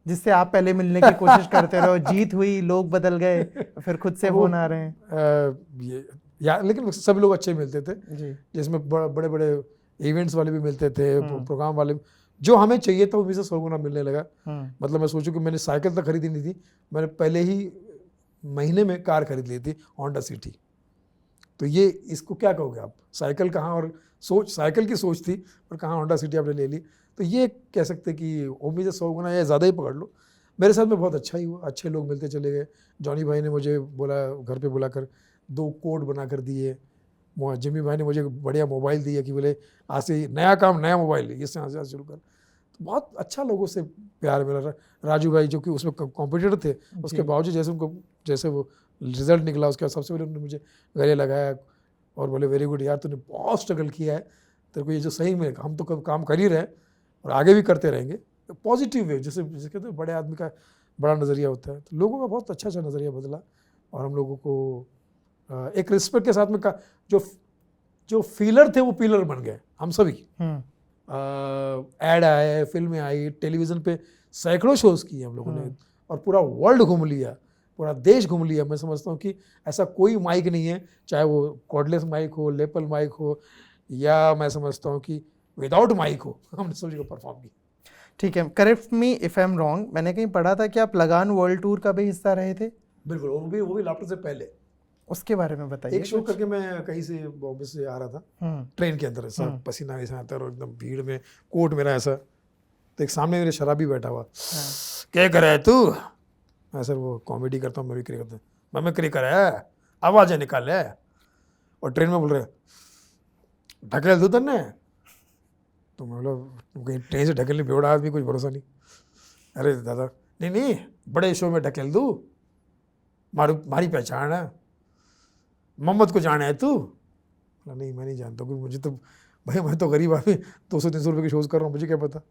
Speaker 2: जिससे आप पहले मिलने की कोशिश करते रहो, जीत हुई, लोग बदल गए, फिर खुद से फोन आ रहे हैं?
Speaker 1: लेकिन सब लोग अच्छे मिलते थे
Speaker 2: जी।
Speaker 1: जिसमें बड़े बड़े इवेंट्स वाले भी मिलते थे, प्रोग्राम वाले, जो हमें चाहिए था उम्मीद से 100 गुना मिलने लगा। मतलब मैं सोचूं कि मैंने साइकिल तक खरीदी नहीं थी, मैंने पहले ही महीने में कार खरीद ली थी, होंडा सिटी। तो ये इसको क्या कहोगे आप, साइकिल कहाँ, और साइकिल की सोच थी और कहाँ होंडा सिटी आपने ले ली। तो ये कह सकते कि उम्मीद से 100 गुना या ज़्यादा ही पकड़ लो। मेरे साथ में बहुत अच्छा ही हुआ, अच्छे लोग मिलते चले गए। जॉनी भाई ने मुझे बोला, घर पे बुलाकर 2 कोड बना कर दिए। जिम्मी भाई ने मुझे बढ़िया मोबाइल दिया कि बोले आज से नया काम, नया मोबाइल, ये से आज शुरू कर। तो बहुत अच्छा लोगों से प्यार मिला। राजू भाई जो कि उसमें कॉम्पिटिटर थे, उसके बावजूद जैसे वो रिजल्ट निकला उसके बाद सबसे पहले उन्होंने मुझे गले लगाया और बोले वेरी गुड यार, तूने बहुत स्ट्रगल किया है, तेरे को ये जो सही में हम तो काम कर ही रहे हैं और आगे भी करते रहेंगे। पॉजिटिव वे, जैसे कहते हैं बड़े आदमी का बड़ा नज़रिया होता है। तो लोगों का बहुत अच्छा नज़रिया बदला और हम लोगों को एक रिस्पेक्ट के साथ में जो फीलर थे वो पिलर बन गए हम सभी। ऐड आए, फिल्में आई, टेलीविज़न पे सैकड़ों शोज़ किए हम लोगों ने और पूरा वर्ल्ड घूम लिया, पूरा देश घूम लिया। मैं समझता हूँ कि ऐसा कोई माइक नहीं है, चाहे वो कॉर्डलेस माइक हो, लेपल माइक हो, या मैं समझता हूँ कि विदाउट माइक हो, हमने सभी को परफॉर्म किया।
Speaker 2: ठीक है, correct me if I am wrong, मैंने कहीं पढ़ा था कि आप लगान वर्ल्ड टूर का भी हिस्सा रहे थे?
Speaker 1: बिल्कुल, वो भी लाफ्टर से पहले।
Speaker 2: उसके बारे में बताइए।
Speaker 1: एक शो करके मैं कहीं से बॉम्बे से आ रहा था, ट्रेन के अंदर ऐसा पसीना ऐसा आता और एकदम भीड़ में, कोट मेरा ऐसा, तो एक सामने मेरे शराबी बैठा हुआ, क्या कर रहा है तू? मैं सर वो कॉमेडी करता हूँ, मिमिक्री करता हूँ। मिमिक्री कर रहा है, आवाज़ें निकाल है, और ट्रेन में बोल रहे ढकेल दो तन्ने। तो मतलब कहीं ट्रेन से ढकेलने बेवड़ा आदमी, कुछ भरोसा नहीं। अरे दादा नहीं बड़े शो में ढकेल दूँ, मारी पहचान है, मोहम्मद को जाना है तू? नहीं मैं नहीं जानता, क्योंकि मुझे तो भाई मैं तो गरीब आदमी 200-300 रुपये के शोज़ कर रहा हूँ, मुझे क्या पता।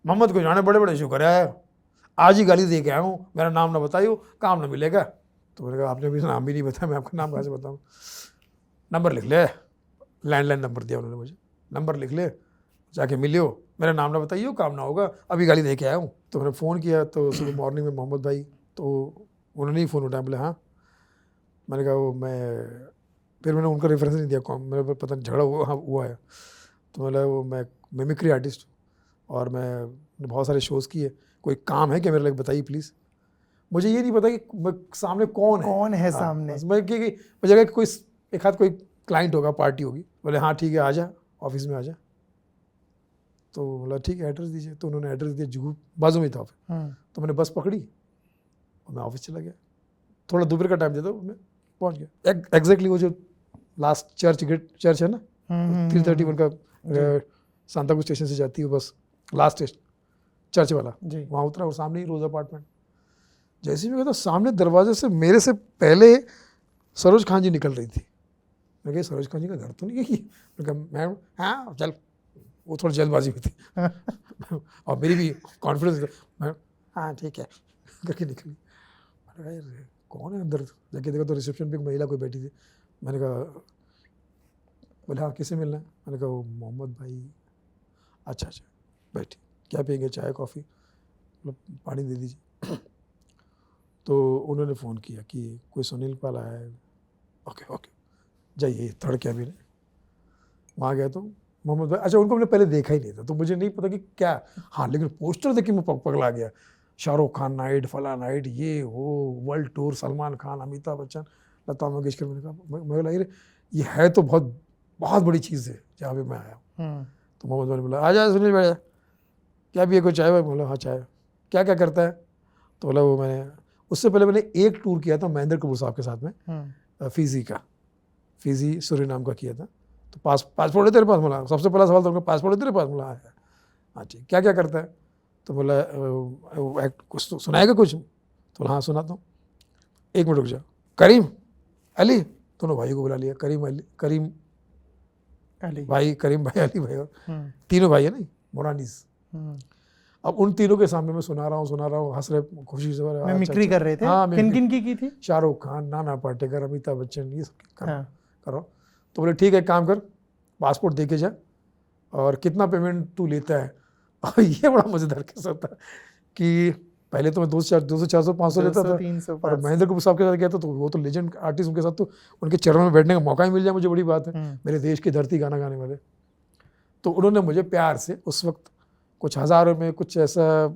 Speaker 1: मोहम्मद को जाना, बड़े बड़े शो कर रहा है, आज ही गाली दे के आया हूँ, मेरा नाम ना बताइयो, काम ना मिलेगा। तो मैंने कहा आपने भी नाम भी नहीं बताया, मैं आपका नाम कहाँ से बताऊँ? नंबर लिख ले, लैंडलाइन नंबर दिया उन्होंने मुझे, नंबर लिख ले, जाके मिलियो, मेरा नाम ना बताइयो, काम ना होगा, अभी गाली दे के आया हूँ। तो मैंने फ़ोन किया, तो सुबह मॉर्निंग में मोहम्मद भाई, तो उन्होंने ही फ़ोन उठाया, बोले हाँ। मैंने कहा फिर मैंने उनका रेफरेंस नहीं दिया, मेरे पता नहीं झगड़ा हुआ है। तो मैं मिमिक्री आर्टिस्ट और मैं मैंने बहुत सारे शोज़ किए, कोई काम है क्या मेरे लिए बताइए प्लीज़। मुझे ये नहीं पता कि मैं सामने कौन है।
Speaker 2: है
Speaker 1: हाँ,
Speaker 2: सामने।
Speaker 1: बस मैं कि मुझे लगा कि कोई एक हाथ कोई क्लाइंट होगा, पार्टी होगी। बोले हाँ ठीक है, आ जा ऑफिस में आ जा। तो बोला ठीक है एड्रेस दीजिए। तो उन्होंने एड्रेस दिया, जुहू बाजू में था ऑफिस। तो मैंने बस पकड़ी और मैं ऑफिस चला गया। थोड़ा दोपहर का टाइम देता मैं पहुंच गया एग्जैक्टली वो जो लास्ट चर्च है ना, 331 का सांताक्रूज स्टेशन से जाती है बस, लास्ट स्टेशन चर्च वाला, वहाँ उतरा और सामने ही रोज अपार्टमेंट। जैसे ही मैं कहता सामने दरवाजे से मेरे से पहले सरोज खान जी निकल रही थी। मैं कहा सरोज खान जी का घर तो नहीं है ये? मैं कहा मैम हाँ चल, वो थोड़ी जल्दबाजी में थी और मेरी भी कॉन्फिडेंस था। मैं हाँ ठीक है करके निकली। मैंने कहा यार कौन है अंदर? जाके देखा तो रिसेप्शन पे एक महिला कोई बैठी थी। मैंने कहा, बोले हाँ किसे मिलना है? मैंने कहा वो मोहम्मद भाई। अच्छा अच्छा बैठी, क्या पियेंगे, चाय कॉफ़ी? मतलब पानी दे दीजिए। तो उन्होंने फ़ोन किया कि कोई सुनील पाल आया है। ओके ओके जाइए थर्ड कैबिन है। वहाँ गया तो मोहम्मद भाई, अच्छा उनको मैंने पहले देखा ही नहीं था तो मुझे नहीं पता कि क्या। हाँ लेकिन पोस्टर देख के मैं पगला गया, शाहरुख खान नाइट, फला नाइट, ये वो वर्ल्ड टूर, सलमान खान, अमिताभ बच्चन, लता मंगेशकर। मैंने कहा मैं बोला ये है तो बहुत बहुत बड़ी चीज़ है जहाँ पे मैं आया हूँ। तो मोहम्मद भाई ने बोला आ जाए सुनील भाई, क्या भी है कोई चाय भाई? बोला हाँ चाय। क्या क्या करता है? तो बोला वो मैंने उससे पहले मैंने एक टूर किया था महेंद्र कपूर साहब के साथ में, फिजी का, फिजी सूरीनाम का किया था। तो पासपोर्ट है तेरे पास? बोला सबसे पहला सवाल तो उनका पासपोर्ट है तेरे पास? बोला हाँ ठीक। क्या क्या करता है? तो बोला कुछ तो सुनाएगा कुछ? तो बोला हाँ सुनाता हूँ। 1 मिनट रुक जाओ। करीम अली, दोनों भाइयों को बुला लिया, करीम अली, करीम
Speaker 2: अली
Speaker 1: भाई, करीम भाई, अली भाई, और तीनों भाई है ना मोरानीस। अब उन तीनों के सामने मैं सुना रहा हूँ, हंस रहे खुशी से।
Speaker 2: मिमिक्री कर रहे थे।
Speaker 1: हाँ
Speaker 2: किन किन की थी?
Speaker 1: शाहरुख खान, नाना पाटेकर, अमिताभ बच्चन, ये सब करो। तो बोले ठीक है काम कर, पासपोर्ट दे के जा और कितना पेमेंट तू लेता है। और ये बड़ा मज़ेदार किस्सा था कि पहले तो मैं 200 400 500 लेता था,
Speaker 2: 300
Speaker 1: और महेंद्र कपूर साहब के साथ गया था तो वो तो लेजेंड आर्टिस्ट, उनके साथ तो उनके चरणों में बैठने का मौका ही मिल जाए मुझे बड़ी बात है, मेरे देश की धरती गाना गाने वाले। तो उन्होंने मुझे प्यार से उस वक्त कुछ हज़ारों में कुछ ऐसा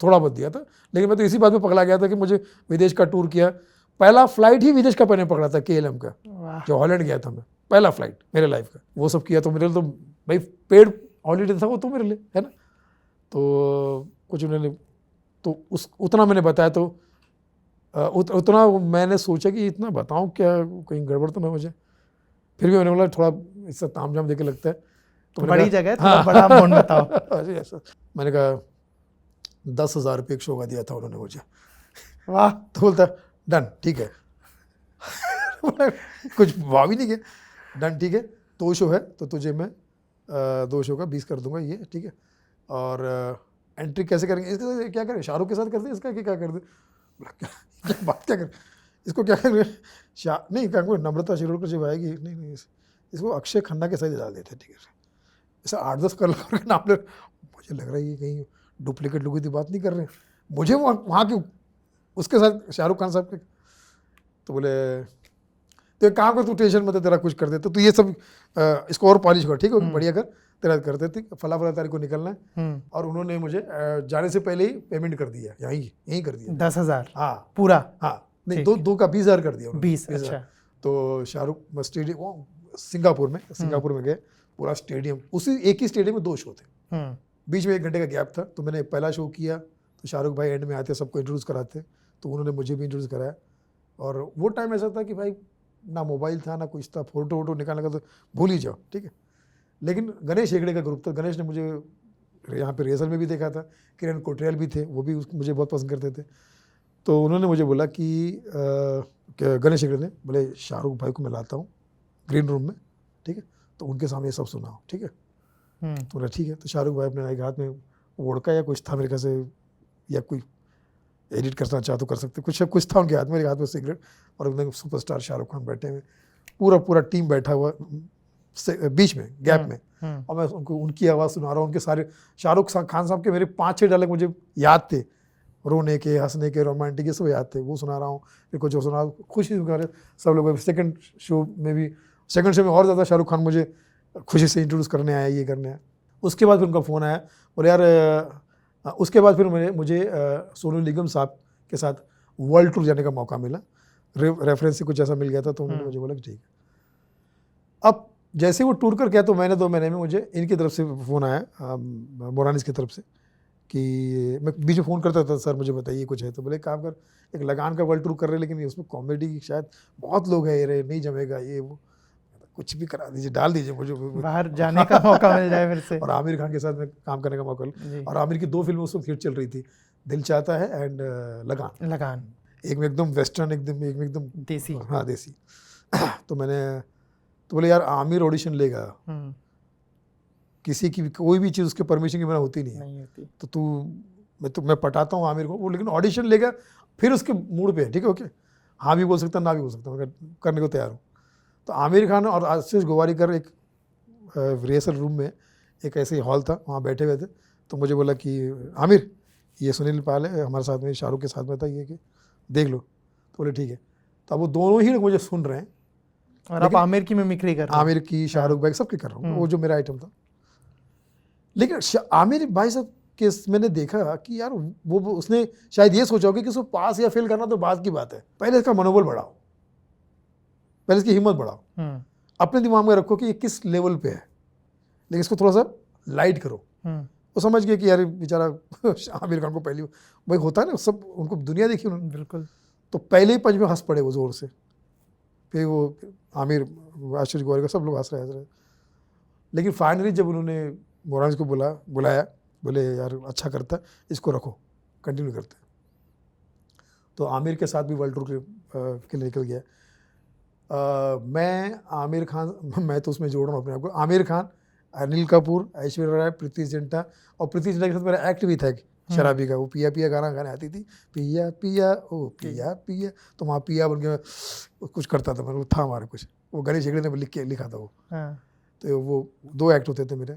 Speaker 1: थोड़ा बहुत दिया था, लेकिन मैं तो इसी बात में पकड़ा गया था कि मुझे विदेश का टूर किया। पहला फ्लाइट ही विदेश का मैंने पकड़ा था, KLM का, जो हॉलैंड गया था मैं, पहला फ्लाइट मेरे लाइफ का। वो सब किया तो मेरे लिए तो भाई पेड हॉलीडे था वो तो मेरे लिए, है ना। तो कुछ उन्होंने तो उतना मैंने बताया तो उतना मैंने सोचा कि इतना बताऊं क्या, कहीं गड़बड़ तो ना हो जाए। फिर भी मैंने बोला थोड़ा इससे ताम झाम देके लगता है तो
Speaker 2: बड़ी जगह थोड़ा बड़ा अमाउंट बताओ।
Speaker 1: ऐसा मैंने कहा 10,000 रुपये एक शो का दिया था उन्होंने मुझे।
Speaker 2: वाह।
Speaker 1: तो बोलता डन ठीक है। कुछ भाव ही नहीं किया, डन ठीक है 2 शो है तो तुझे मैं 2 शो का 20 कर दूंगा, ये ठीक है। और एंट्री कैसे करेंगे, इसके क्या करें, शाहरुख के साथ कर दे, इसका क्या कर दे? क्या बात क्या कर, इसको क्या करें? नहीं क्या नम्रता शिरोडकर जब आएगी, नहीं इसको अक्षय खन्ना के साथ डाल देते, ठीक है। ऐसा 8-10 कलाकार के नाम ले, मुझे लग रहा है ये कहीं डुप्लीकेट लोगों की बात नहीं कर रहे हैं, मुझे वहाँ के उसके साथ शाहरुख खान साहब के। तो बोले तो एक काम कर, तू टेंशन मत, तेरा कुछ कर देते तो ये सब इसको और पॉलिश कर, ठीक है बढ़िया कर, तेरा कर देते, फला तारीख को निकलना है। और उन्होंने मुझे जाने से पहले ही पेमेंट कर दिया, यहीं कर दिया
Speaker 2: 10,000
Speaker 1: हाँ
Speaker 2: पूरा।
Speaker 1: हाँ नहीं दो का 20,000 कर दिया
Speaker 2: 20। अच्छा।
Speaker 1: तो शाहरुख स्टेडियम सिंगापुर में गए, पूरा स्टेडियम, उसी एक ही स्टेडियम में 2 शो थे, बीच में 1 घंटे का गैप था। तो मैंने पहला शो किया तो शाहरुख भाई एंड में आते, सबको इंट्रोड्यूस कराते, तो उन्होंने मुझे भी इंट्रोड्यूस कराया। और वो टाइम ऐसा था कि भाई ना मोबाइल था ना कुछ था, फोटो वोटो निकालने का तो भूल ही जाओ, ठीक है। लेकिन गणेश हेगड़े का ग्रुप था, गणेश ने मुझे यहाँ पे रिहर्सल में भी देखा था, किरण कोटरियाल भी थे, वो भी मुझे बहुत पसंद करते थे। तो उन्होंने मुझे बोला कि गणेश हेगड़े ने बोले शाहरुख भाई को मैं लाता हूँ ग्रीन रूम में, ठीक है, तो उनके सामने ये सब सुनाओ, ठीक है। तो बोला ठीक है। तो शाहरुख भाई अपने एक हाथ में वोडका या कुछ था मेरे ख्याल से, या कोई एडिट करना चाह तो कर सकते, कुछ था उनके हाथ में, मेरे हाथ में सिगरेट, और एकदम सुपरस्टार शाहरुख खान बैठे हुए, पूरा टीम बैठा हुआ बीच में गैप में, और मैं उनको उनकी आवाज़ सुना रहा हूँ। उनके सारे शाहरुख खान साहब के मेरे 5-6 डायलॉग मुझे याद थे, रोने के, हंसने के, रोमांटिक, ये सब याद थे, वो सुना रहा हूँ। फिर कुछ सुना, खुशी सुना रहे सब लोग। सेकंड शो में और ज़्यादा शाहरुख खान मुझे खुशी से इंट्रोड्यूस करने आया, ये करने आया। उसके बाद फिर उनका फ़ोन आया, बोले यार उसके बाद फिर मुझे सोनू निगम साहब के साथ वर्ल्ड टूर जाने का मौका मिला। रेफरेंस से कुछ ऐसा मिल गया था तो उन्होंने मुझे बोला कि ठीक है। अब जैसे वो टूर कर गया तो महीने 2 महीने में मुझे इनकी तरफ से फ़ोन आया, मोरानिस की तरफ से, कि मैं बीच में फ़ोन करता था, सर मुझे बताइए कुछ है तो। बोले काम कर, एक लगान का वर्ल्ड टूर कर रहे हैं लेकिन उसमें कॉमेडी शायद बहुत लोग हैं, ये नहीं जमेगा, ये वो, कुछ भी करा दीजिए, डाल दीजिए मुझे
Speaker 2: बाहर जाने का मौका मिल जाए फिर से।
Speaker 1: और आमिर खान के साथ में काम करने का मौका
Speaker 2: जी।
Speaker 1: मिला। और आमिर की 2 फिल्में उस वक्त हिट चल रही थी, दिल चाहता है एंड लगान। एक में एकदम वेस्टर्न, एक में एकदम
Speaker 2: देसी।
Speaker 1: हाँ देसी। तो बोले यार आमिर ऑडिशन लेगा, किसी की कोई भी चीज़ उसके परमिशन के बिना होती नहीं होती, तो मैं पटाता हूँ आमिर को, वो लेकिन ऑडिशन लेगा, फिर उसके मूड पे है, ठीक है ओके, हाँ भी बोल सकता ना भी बोल सकता, मैं करने को तैयार हूँ। तो आमिर खान और आशीष गोवारीकर एक रिहर्सल रूम में, एक ऐसे ही हॉल था, वहाँ बैठे हुए थे। तो मुझे बोला कि आमिर ये सुनील पाल है, हमारे साथ में शाहरुख के साथ में था, ये कि देख लो। तो बोले ठीक है। तो अब वो दोनों ही लोग मुझे सुन रहे हैं
Speaker 2: और आप आमिर की मिमिक्री कर रहे हैं।
Speaker 1: आमिर की, शाहरुख भाई सबकी कर रहा हूँ, वो जो मेरा आइटम था। लेकिन आमिर भाई साहब के मैंने देखा कि यार वो उसने शायद ये सोचा होगा कि उसको पास या फेल करना तो बात की बात है, पहले इसका मनोबल बढ़ाओ, पहले इसकी हिम्मत बढ़ाओ, अपने दिमाग में रखो कि ये किस लेवल पे है, लेकिन इसको थोड़ा सा लाइट करो। वो समझ गए कि यार बेचारा आमिर खान को पहली भाई होता है ना, सब उनको दुनिया देखी उन्होंने, बिल्कुल। तो पहले ही पंच में हंस पड़े वो जोर से, फिर वो आमिर, आशीष गोवारीकर सब लोग हंस रहे। लेकिन फाइनली जब उन्होंने मोरानिस को बुलाया, बोले यार अच्छा करता है, इसको रखो, कंटिन्यू करते हैं। तो आमिर के साथ भी वर्ल्ड टूर के लिए निकल गया। मैं आमिर खान, मैं तो उसमें जोड़ रहा हूँ अपने आप को, आमिर खान, अनिल कपूर, ऐश्वर्या राय, प्रीति जिंटा, और प्रीति जिंटा के साथ मेरा एक्ट भी था शराबी का, वो पिया पिया गाना गाने आती थी, पिया पिया ओ पिया पिया, तो वहाँ पिया बन के कुछ करता था, मतलब था हमारे कुछ, वो गणेश हेगड़े ने लिखा था वो। तो वो 2 एक्ट होते थे मेरे,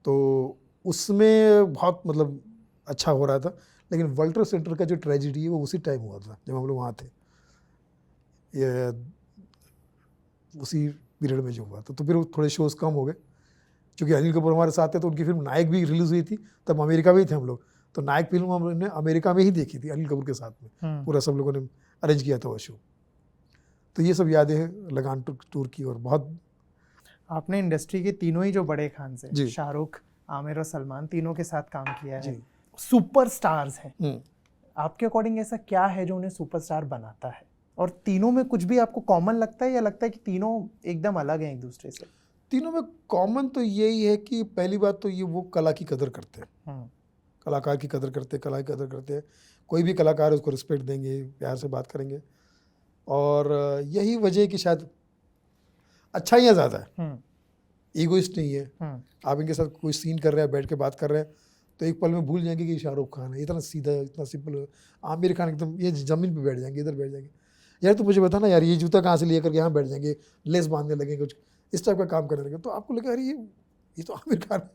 Speaker 1: तो उसमें बहुत मतलब अच्छा हो रहा था। लेकिन वर्ल्ड ट्रेड सेंटर का जो ट्रेजिडी है वो उसी टाइम हुआ था जब हम लोग वहाँ थे, ये उसी पीरियड में जो हुआ था। तो फिर थोड़े शोज़ कम हो गए, क्योंकि अनिल कपूर हमारे साथ थे, तो उनकी फिल्म नायक भी रिलीज़ हुई थी, तब अमेरिका में ही थे हम लोग, तो नायक फिल्म हमने अमेरिका में ही देखी थी अनिल कपूर के साथ में, पूरा सब लोगों ने अरेंज किया था वो शो। तो ये सब यादें हैं लगान टूर की। और बहुत
Speaker 2: आपने इंडस्ट्री के तीनों ही जो बड़े खान से, शाहरुख, आमिर और सलमान, तीनों के साथ काम किया है, सुपर स्टार्स हैं। आपके अकॉर्डिंग ऐसा क्या है जो उन्हें सुपरस्टार बनाता है? और तीनों में कुछ भी आपको कॉमन लगता है या लगता है कि तीनों एकदम अलग हैं एक दूसरे से?
Speaker 1: तीनों में कॉमन तो यही है कि पहली बात तो ये वो कला की कदर करते हैं, कलाकार की कदर करते हैं, कला की कदर करते हैं। कोई भी कलाकार है उसको रिस्पेक्ट देंगे, प्यार से बात करेंगे, और यही वजह है कि शायद अच्छाइयाँ ज़्यादा है, ईगोइस्ट नहीं है। आप इनके साथ कोई सीन कर रहे हैं, बैठ के बात कर रहे हैं, तो एक पल में भूल जाएंगे कि शाहरुख खान है, इतना सीधा, इतना सिंपल। आमिर खान एकदम ये ज़मीन पे बैठ जाएंगे, इधर बैठ जाएंगे, यार तो मुझे बता ना यार ये जूता कहाँ से लिया करके यहाँ बैठ जाएंगे, लेस बांधने लगेंगे, कुछ इस टाइप का काम करने लगे, तो आपको लगे अरे ये तो आमिर खान है।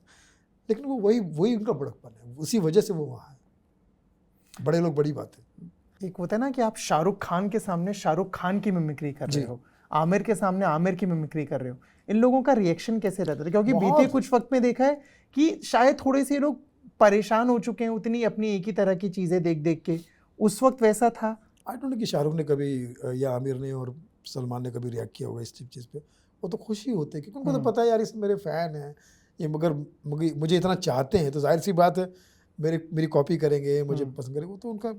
Speaker 1: लेकिन वो वही उनका बड़कपन है, उसी वजह से वो वहाँ है। बड़े लोग बड़ी बात है।
Speaker 2: एक होता है ना कि आप शाहरुख खान के सामने शाहरुख खान की मिमिक्री कर रहे हो, आमिर के सामने आमिर की मिमिक्री कर रहे हो, इन लोगों का रिएक्शन कैसे रहता था? क्योंकि बीते कुछ वक्त में देखा है कि शायद थोड़े से लोग परेशान हो चुके हैं उतनी अपनी एक ही तरह की चीज़ें देख देख के, उस वक्त वैसा था?
Speaker 1: आई डोंट नो कि शाहरुख ने कभी या आमिर ने और सलमान ने कभी रिएक्ट किया होगा इस चीज़ पे। वो तो खुशी होते हैं क्योंकि उनको तो पता है यार इस मेरे फ़ैन हैं ये, मगर मुझे इतना चाहते हैं, तो जाहिर सी बात है मेरी कॉपी करेंगे, मुझे पसंद करेंगे, वो तो उनका,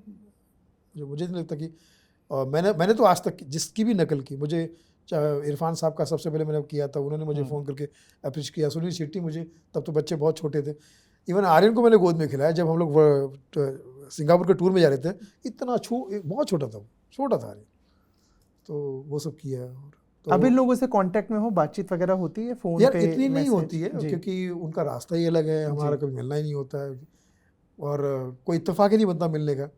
Speaker 1: मुझे नहीं लगता कि मैंने तो आज तक जिसकी भी नकल की, मुझे इरफान साहब का सबसे पहले मैंने किया था, उन्होंने मुझे फ़ोन करके अप्रिशिएट किया। सुनील शेट्टी, मुझे तब तो बच्चे बहुत छोटे थे, इवन आर्यन को मैंने गोद में खिलाया जब हम लोग सिंगापुर के टूर में जा रहे थे, इतना बहुत छोटा था आर्यन, तो वो सब किया।
Speaker 2: तो अब इन लोगों से कांटेक्ट में हो, बातचीत वगैरह होती है फ़ोन
Speaker 1: यार
Speaker 2: पे?
Speaker 1: इतनी नहीं होती है क्योंकि उनका रास्ता ही अलग है, हमारा कभी मिलना ही नहीं होता है, और कोई इत्तेफाक ही नहीं बनता मिलने का।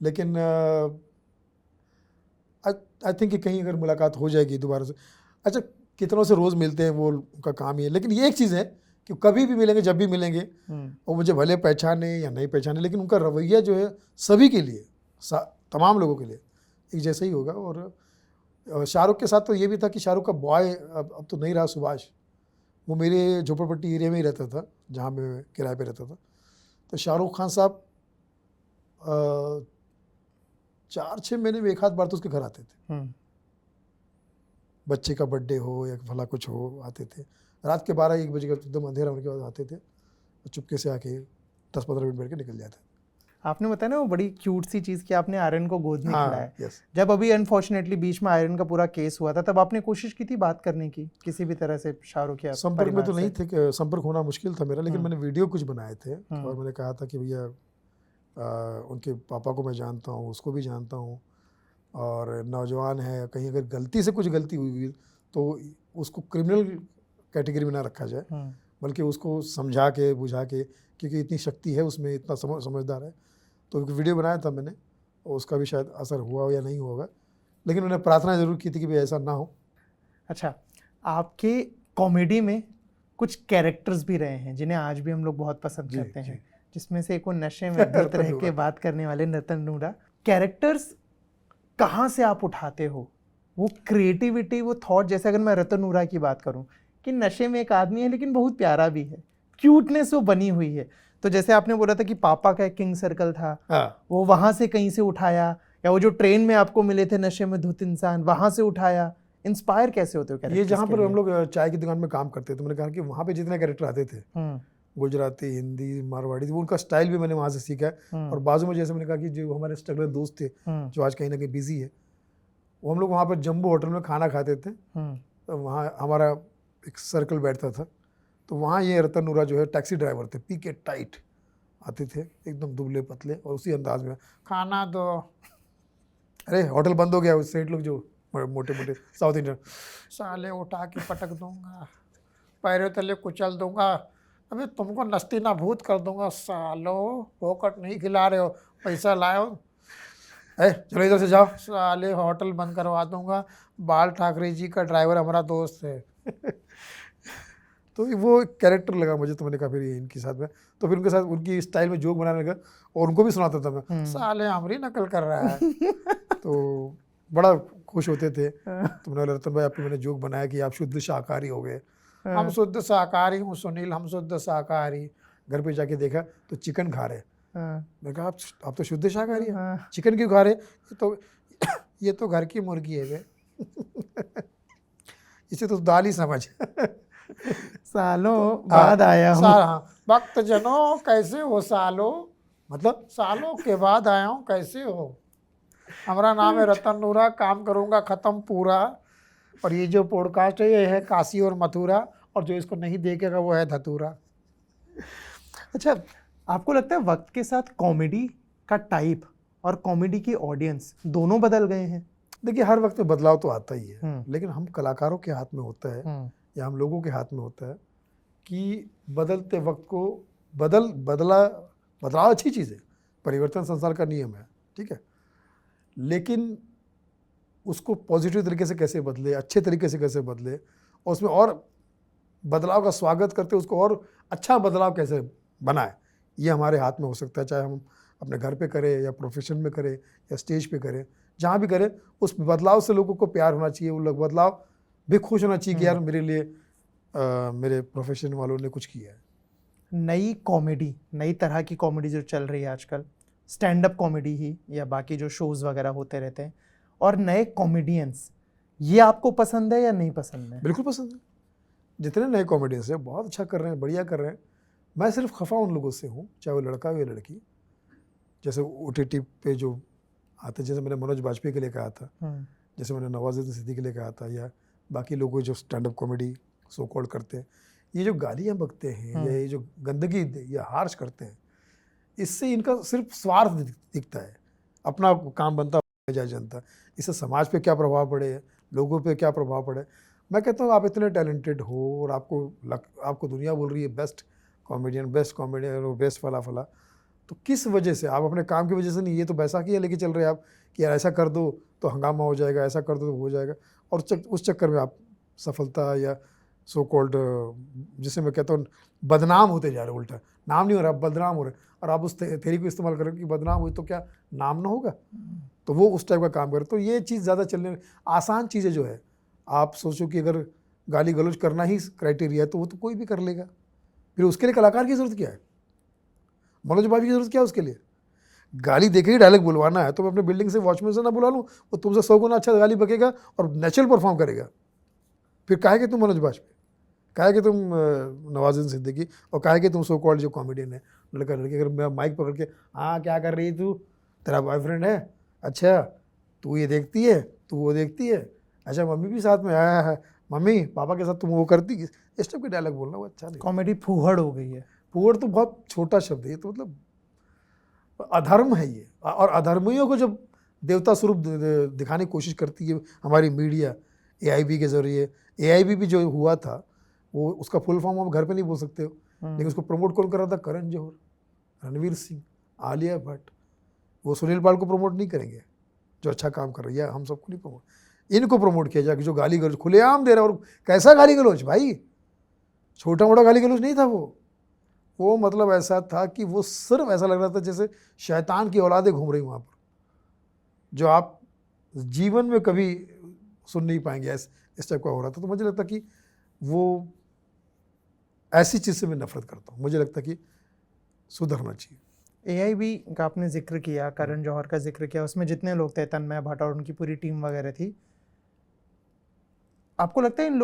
Speaker 1: लेकिन आई थिंक कि कहीं अगर मुलाकात हो जाएगी दोबारा से, अच्छा कितनों से रोज़ मिलते हैं वो उनका काम ही है, लेकिन ये एक चीज़ है कि कभी भी मिलेंगे, जब भी मिलेंगे, और मुझे भले पहचाने या नहीं पहचाने, लेकिन उनका रवैया जो है सभी के लिए, तमाम लोगों के लिए एक जैसा ही होगा। और शाहरुख के साथ तो ये भी था कि शाहरुख का बॉय अब तो नहीं रहा सुभाष, वो मेरे झोपड़पट्टी एरिया में ही रहता था, जहाँ मैं किराए पे रहता था। तो शाहरुख खान साहब 4-6 महीने में एक आध बार तो उसके घर आते थे। बच्चे का बर्थडे हो या भला कुछ हो, आते थे। रात के 12-1 बजे का एकदम अंधेरा होने के बाद आते थे, और चुपके से आके 10-15 मिनट बैठ के निकल जाते।
Speaker 2: आपने बताया ना वो बड़ी क्यूट सी चीज़ कि आपने आर्यन को गोद में खिलाया।
Speaker 1: यस।
Speaker 2: जब अभी अनफॉर्चुनेटली बीच में आर्यन का पूरा केस हुआ था, तब आपने कोशिश की थी बात करने की किसी भी तरह से शाहरुख या
Speaker 1: संपर्क में तो
Speaker 2: परिवार
Speaker 1: नहीं
Speaker 2: से?
Speaker 1: थे, संपर्क होना मुश्किल था मेरा, लेकिन मैंने वीडियो कुछ बनाए थे और मैंने कहा था कि भैया उनके पापा को मैं जानता हूँ, उसको भी जानता हूँ, और नौजवान है, कहीं अगर गलती से कुछ गलती हुई तो उसको क्रिमिनल कैटेगरी में ना रखा जाए, बल्कि उसको समझा के बुझा के, क्योंकि इतनी शक्ति है उसमें, इतना समझदार है। तो एक वीडियो बनाया था मैंने, और उसका भी शायद असर हुआ या नहीं होगा, लेकिन मैंने प्रार्थना ज़रूर की थी कि भाई ऐसा ना हो।
Speaker 2: अच्छा, आपके कॉमेडी में कुछ कैरेक्टर्स भी रहे हैं जिन्हें आज भी हम लोग बहुत पसंद करते हैं, जिसमें से एक वो नशे में धुत रह के बात करने वाले रतन नूरा। कैरेक्टर्स कहाँ से आप उठाते हो? वो क्रिएटिविटी, वो थॉट, जैसे अगर मैं रतन नूरा की बात करूं कि नशे में एक आदमी है लेकिन बहुत प्यारा भी है, क्यूटनेस वो बनी हुई है। तो जैसे आपने बोला था कि पापा का एक किंग सर्कल था, वो वहां से कहीं से उठाया, या वो जो ट्रेन में आपको मिले थे नशे में धुत इंसान, वहां से उठाया। इंस्पायर कैसे होते हो कैरेक्टर्स?
Speaker 1: ये जहाँ पर हम लोग चाय की दुकान में काम करते थे, मैंने कहा कि वहाँ पे जितने कैरेक्टर आते थे, गुजराती, हिंदी, मारवाड़ी, वो उनका स्टाइल भी मैंने वहाँ से सीखा है। और बाजू में जैसे मैंने कहा कि जो हमारे स्ट्रगलर दोस्त थे, जो आज कहीं ना कहीं बिजी है, वो हम लोग वहाँ पर जम्बो होटल में खाना खाते थे, तो वहाँ हमारा एक सर्कल बैठता था। तो वहाँ ये रतन नूरा जो है टैक्सी ड्राइवर थे, पी के टाइट आते थे, एकदम दुबले पतले, और उसी अंदाज में खाना दो। अरे होटल बंद हो गया, उस सेठ लोग जो मोटे मोटे साउथ इंडियन, साले उठा के पटक दूंगा, पैरों तले कुचल दूंगा, अबे तुमको नस्ती ना भूत कर दूंगा, सालो फोकट नहीं खिला रहे हो, पैसा लाओ, चलो इधर से जाओ, साले होटल बंद करवा दूंगा, बाल ठाकरे जी का ड्राइवर हमारा दोस्त है। तो वो कैरेक्टर लगा मुझे, तो मैंने कहा फिर इनके साथ में, तो फिर उनके साथ उनकी स्टाइल में जोक बनाने लगा, और उनको भी सुनाता था मैं, साले हमारी नकल कर रहा है। तो बड़ा खुश होते थे। तो मैंने बोला रतन भाई आपको मैंने जोक बनाया कि आप शुद्ध शाकाहारी हो गए। हम शुद्ध शाकाहारी हूँ सुनील, हम शुद्ध शाकाहारी। घर पे जाके देखा तो चिकन खा रहे। मैंने कहा आप तो शुद्ध शाकाहारी हैं, चिकन क्यों खा रहे? ये तो घर की मुर्गी है वे। इसे तो दाल ही समझ।
Speaker 2: सालों बाद आया हूँ।
Speaker 1: भक्त जनों कैसे हो सालो, मतलब सालों के बाद आया हूँ, कैसे हो? हमारा नाम है रतन नूरा, काम करूँगा ख़त्म पूरा, और ये जो पॉडकास्ट है ये है काशी और मथुरा, और जो इसको नहीं देखेगा वो है धतूरा।
Speaker 2: अच्छा, आपको लगता है वक्त के साथ कॉमेडी का टाइप और कॉमेडी की ऑडियंस दोनों बदल गए हैं?
Speaker 1: देखिए हर वक्त में बदलाव तो आता ही है, लेकिन हम कलाकारों के हाथ में होता है या हम लोगों के हाथ में होता है कि बदलते वक्त को बदलाव अच्छी चीज़ है, परिवर्तन संसार का नियम है, ठीक है, लेकिन उसको पॉजिटिव तरीके से कैसे बदले, अच्छे तरीके से कैसे बदले, और उसमें और बदलाव का स्वागत करते उसको और अच्छा बदलाव कैसे बनाए, ये हमारे हाथ में हो सकता है। चाहे हम अपने घर पे करें या प्रोफेशन में करें या स्टेज पे करें, जहाँ भी करें, उस बदलाव से लोगों को प्यार होना चाहिए, वो लोग बदलाव भी खुश होना चाहिए कि यार मेरे लिए मेरे प्रोफेशन वालों ने कुछ किया है।
Speaker 2: नई कॉमेडी, नई तरह की कॉमेडी जो चल रही है आजकल, स्टैंड अप कॉमेडी ही या बाकी जो शोज़ वगैरह होते रहते हैं, और नए कॉमेडियंस, ये आपको पसंद है या नहीं पसंद है?
Speaker 1: बिल्कुल पसंद है। जितने नए कॉमेडियंस हैं बहुत अच्छा कर रहे हैं, बढ़िया कर रहे हैं। मैं सिर्फ खफा उन लोगों से हूँ, चाहे वो लड़का हो या लड़की। जैसे OTT पे जो आते हैं, जैसे मैंने मनोज बाजपेयी के लिए कहा था, जैसे मैंने नवाजुद्दीन सिद्दीकी के लिए कहा था, या बाकी लोग जो stand up comedy so called करते हैं, ये जो गालियाँ बकते हैं या ये जो गंदगी या हार्श करते हैं, इससे इनका सिर्फ स्वार्थ दिखता है, अपना काम बनता जाए जनता। इससे समाज पे क्या प्रभाव पड़े, लोगों पे क्या प्रभाव पड़े। मैं कहता हूँ आप इतने टैलेंटेड हो और आपको दुनिया बोल रही है बेस्ट कॉमेडियन और बेस्ट फला, तो किस वजह से आप अपने काम की वजह से नहीं, ये तो बैसाखी है लेके चल रहे हैं आप कि यार ऐसा कर दो तो हंगामा हो जाएगा, ऐसा कर दो तो हो जाएगा, और उस चक्कर में आप सफलता या सो कॉल्ड, जिसे मैं कहता हूँ बदनाम होते जा रहे, उल्टा नाम नहीं हो रहा, बदनाम हो रहे, और आप उस थ्योरी को इस्तेमाल करें कि बदनाम हुई तो क्या नाम ना होगा, तो वो उस टाइप का काम करे। तो ये चीज़ ज़्यादा चलने, आसान चीज़ें जो है, आप सोचो कि अगर गाली गलौज करना ही क्राइटेरिया है तो वो तो कोई भी कर लेगा। फिर उसके लिए कलाकार की ज़रूरत क्या है, मनोज बाबू की ज़रूरत क्या है उसके लिए? गाली देके ही डायलॉग बुलवाना है तो मैं अपने बिल्डिंग से वॉचमैन से ना बुला लूँ, वो तुमसे 100 गुना अच्छा गाली बकेगा और नेचुरल परफॉर्म करेगा। फिर काहे कि तुम मनोज बाजपेयी, काहे कि तुम नवाजुद्दीन सिद्दीकी और काहे कि तुम सो कॉल्ड जो कॉमेडियन है लड़का लड़की, अगर मैं माइक पकड़ के हाँ क्या कर रही तू, तेरा बॉयफ्रेंड है, अच्छा तू ये देखती है, तू वो देखती है, अच्छा मम्मी भी साथ में आया है, मम्मी पापा के साथ तुम वो करती, इस टाइप के डायलॉग बोलना वो अच्छा नहीं।
Speaker 2: कॉमेडी फूहड़ हो गई है।
Speaker 1: पुअर तो बहुत छोटा शब्द है, ये तो मतलब अधर्म है ये। और अधर्मियों को जब देवता स्वरूप दिखाने की कोशिश करती है हमारी मीडिया एआईबी के जरिए, एआईबी भी जो हुआ था वो उसका फुल फॉर्म आप घर पे नहीं बोल सकते हो, लेकिन उसको प्रमोट कौन कर रहा था? करण जौहर, रणवीर सिंह, आलिया भट्ट। वो सुनील पाल को प्रमोट नहीं करेंगे जो अच्छा काम कर रही है, हम सबको नहीं प्रमोट, इनको प्रमोट किया जाए जो गाली गलौज खुलेआम दे रहा है। और कैसा गाली गलौज भाई, छोटा मोटा गाली गलौज नहीं था वो मतलब ऐसा था कि वो सिर्फ ऐसा लग रहा था जैसे शैतान की औलादें घूम रही वहाँ पर, जो आप जीवन में कभी सुन नहीं पाएंगे। इस टाइप का हो रहा था। तो मुझे लगता कि वो ऐसी चीज़ से मैं नफरत करता हूँ, मुझे लगता कि सुधरना चाहिए।
Speaker 2: एआईबी का आपने जिक्र किया, करण जौहर का जिक्र किया, उसमें जितने लोग थे, तन्मय भट्ट और उनकी पूरी टीम वगैरह थी, आपको लगता है इन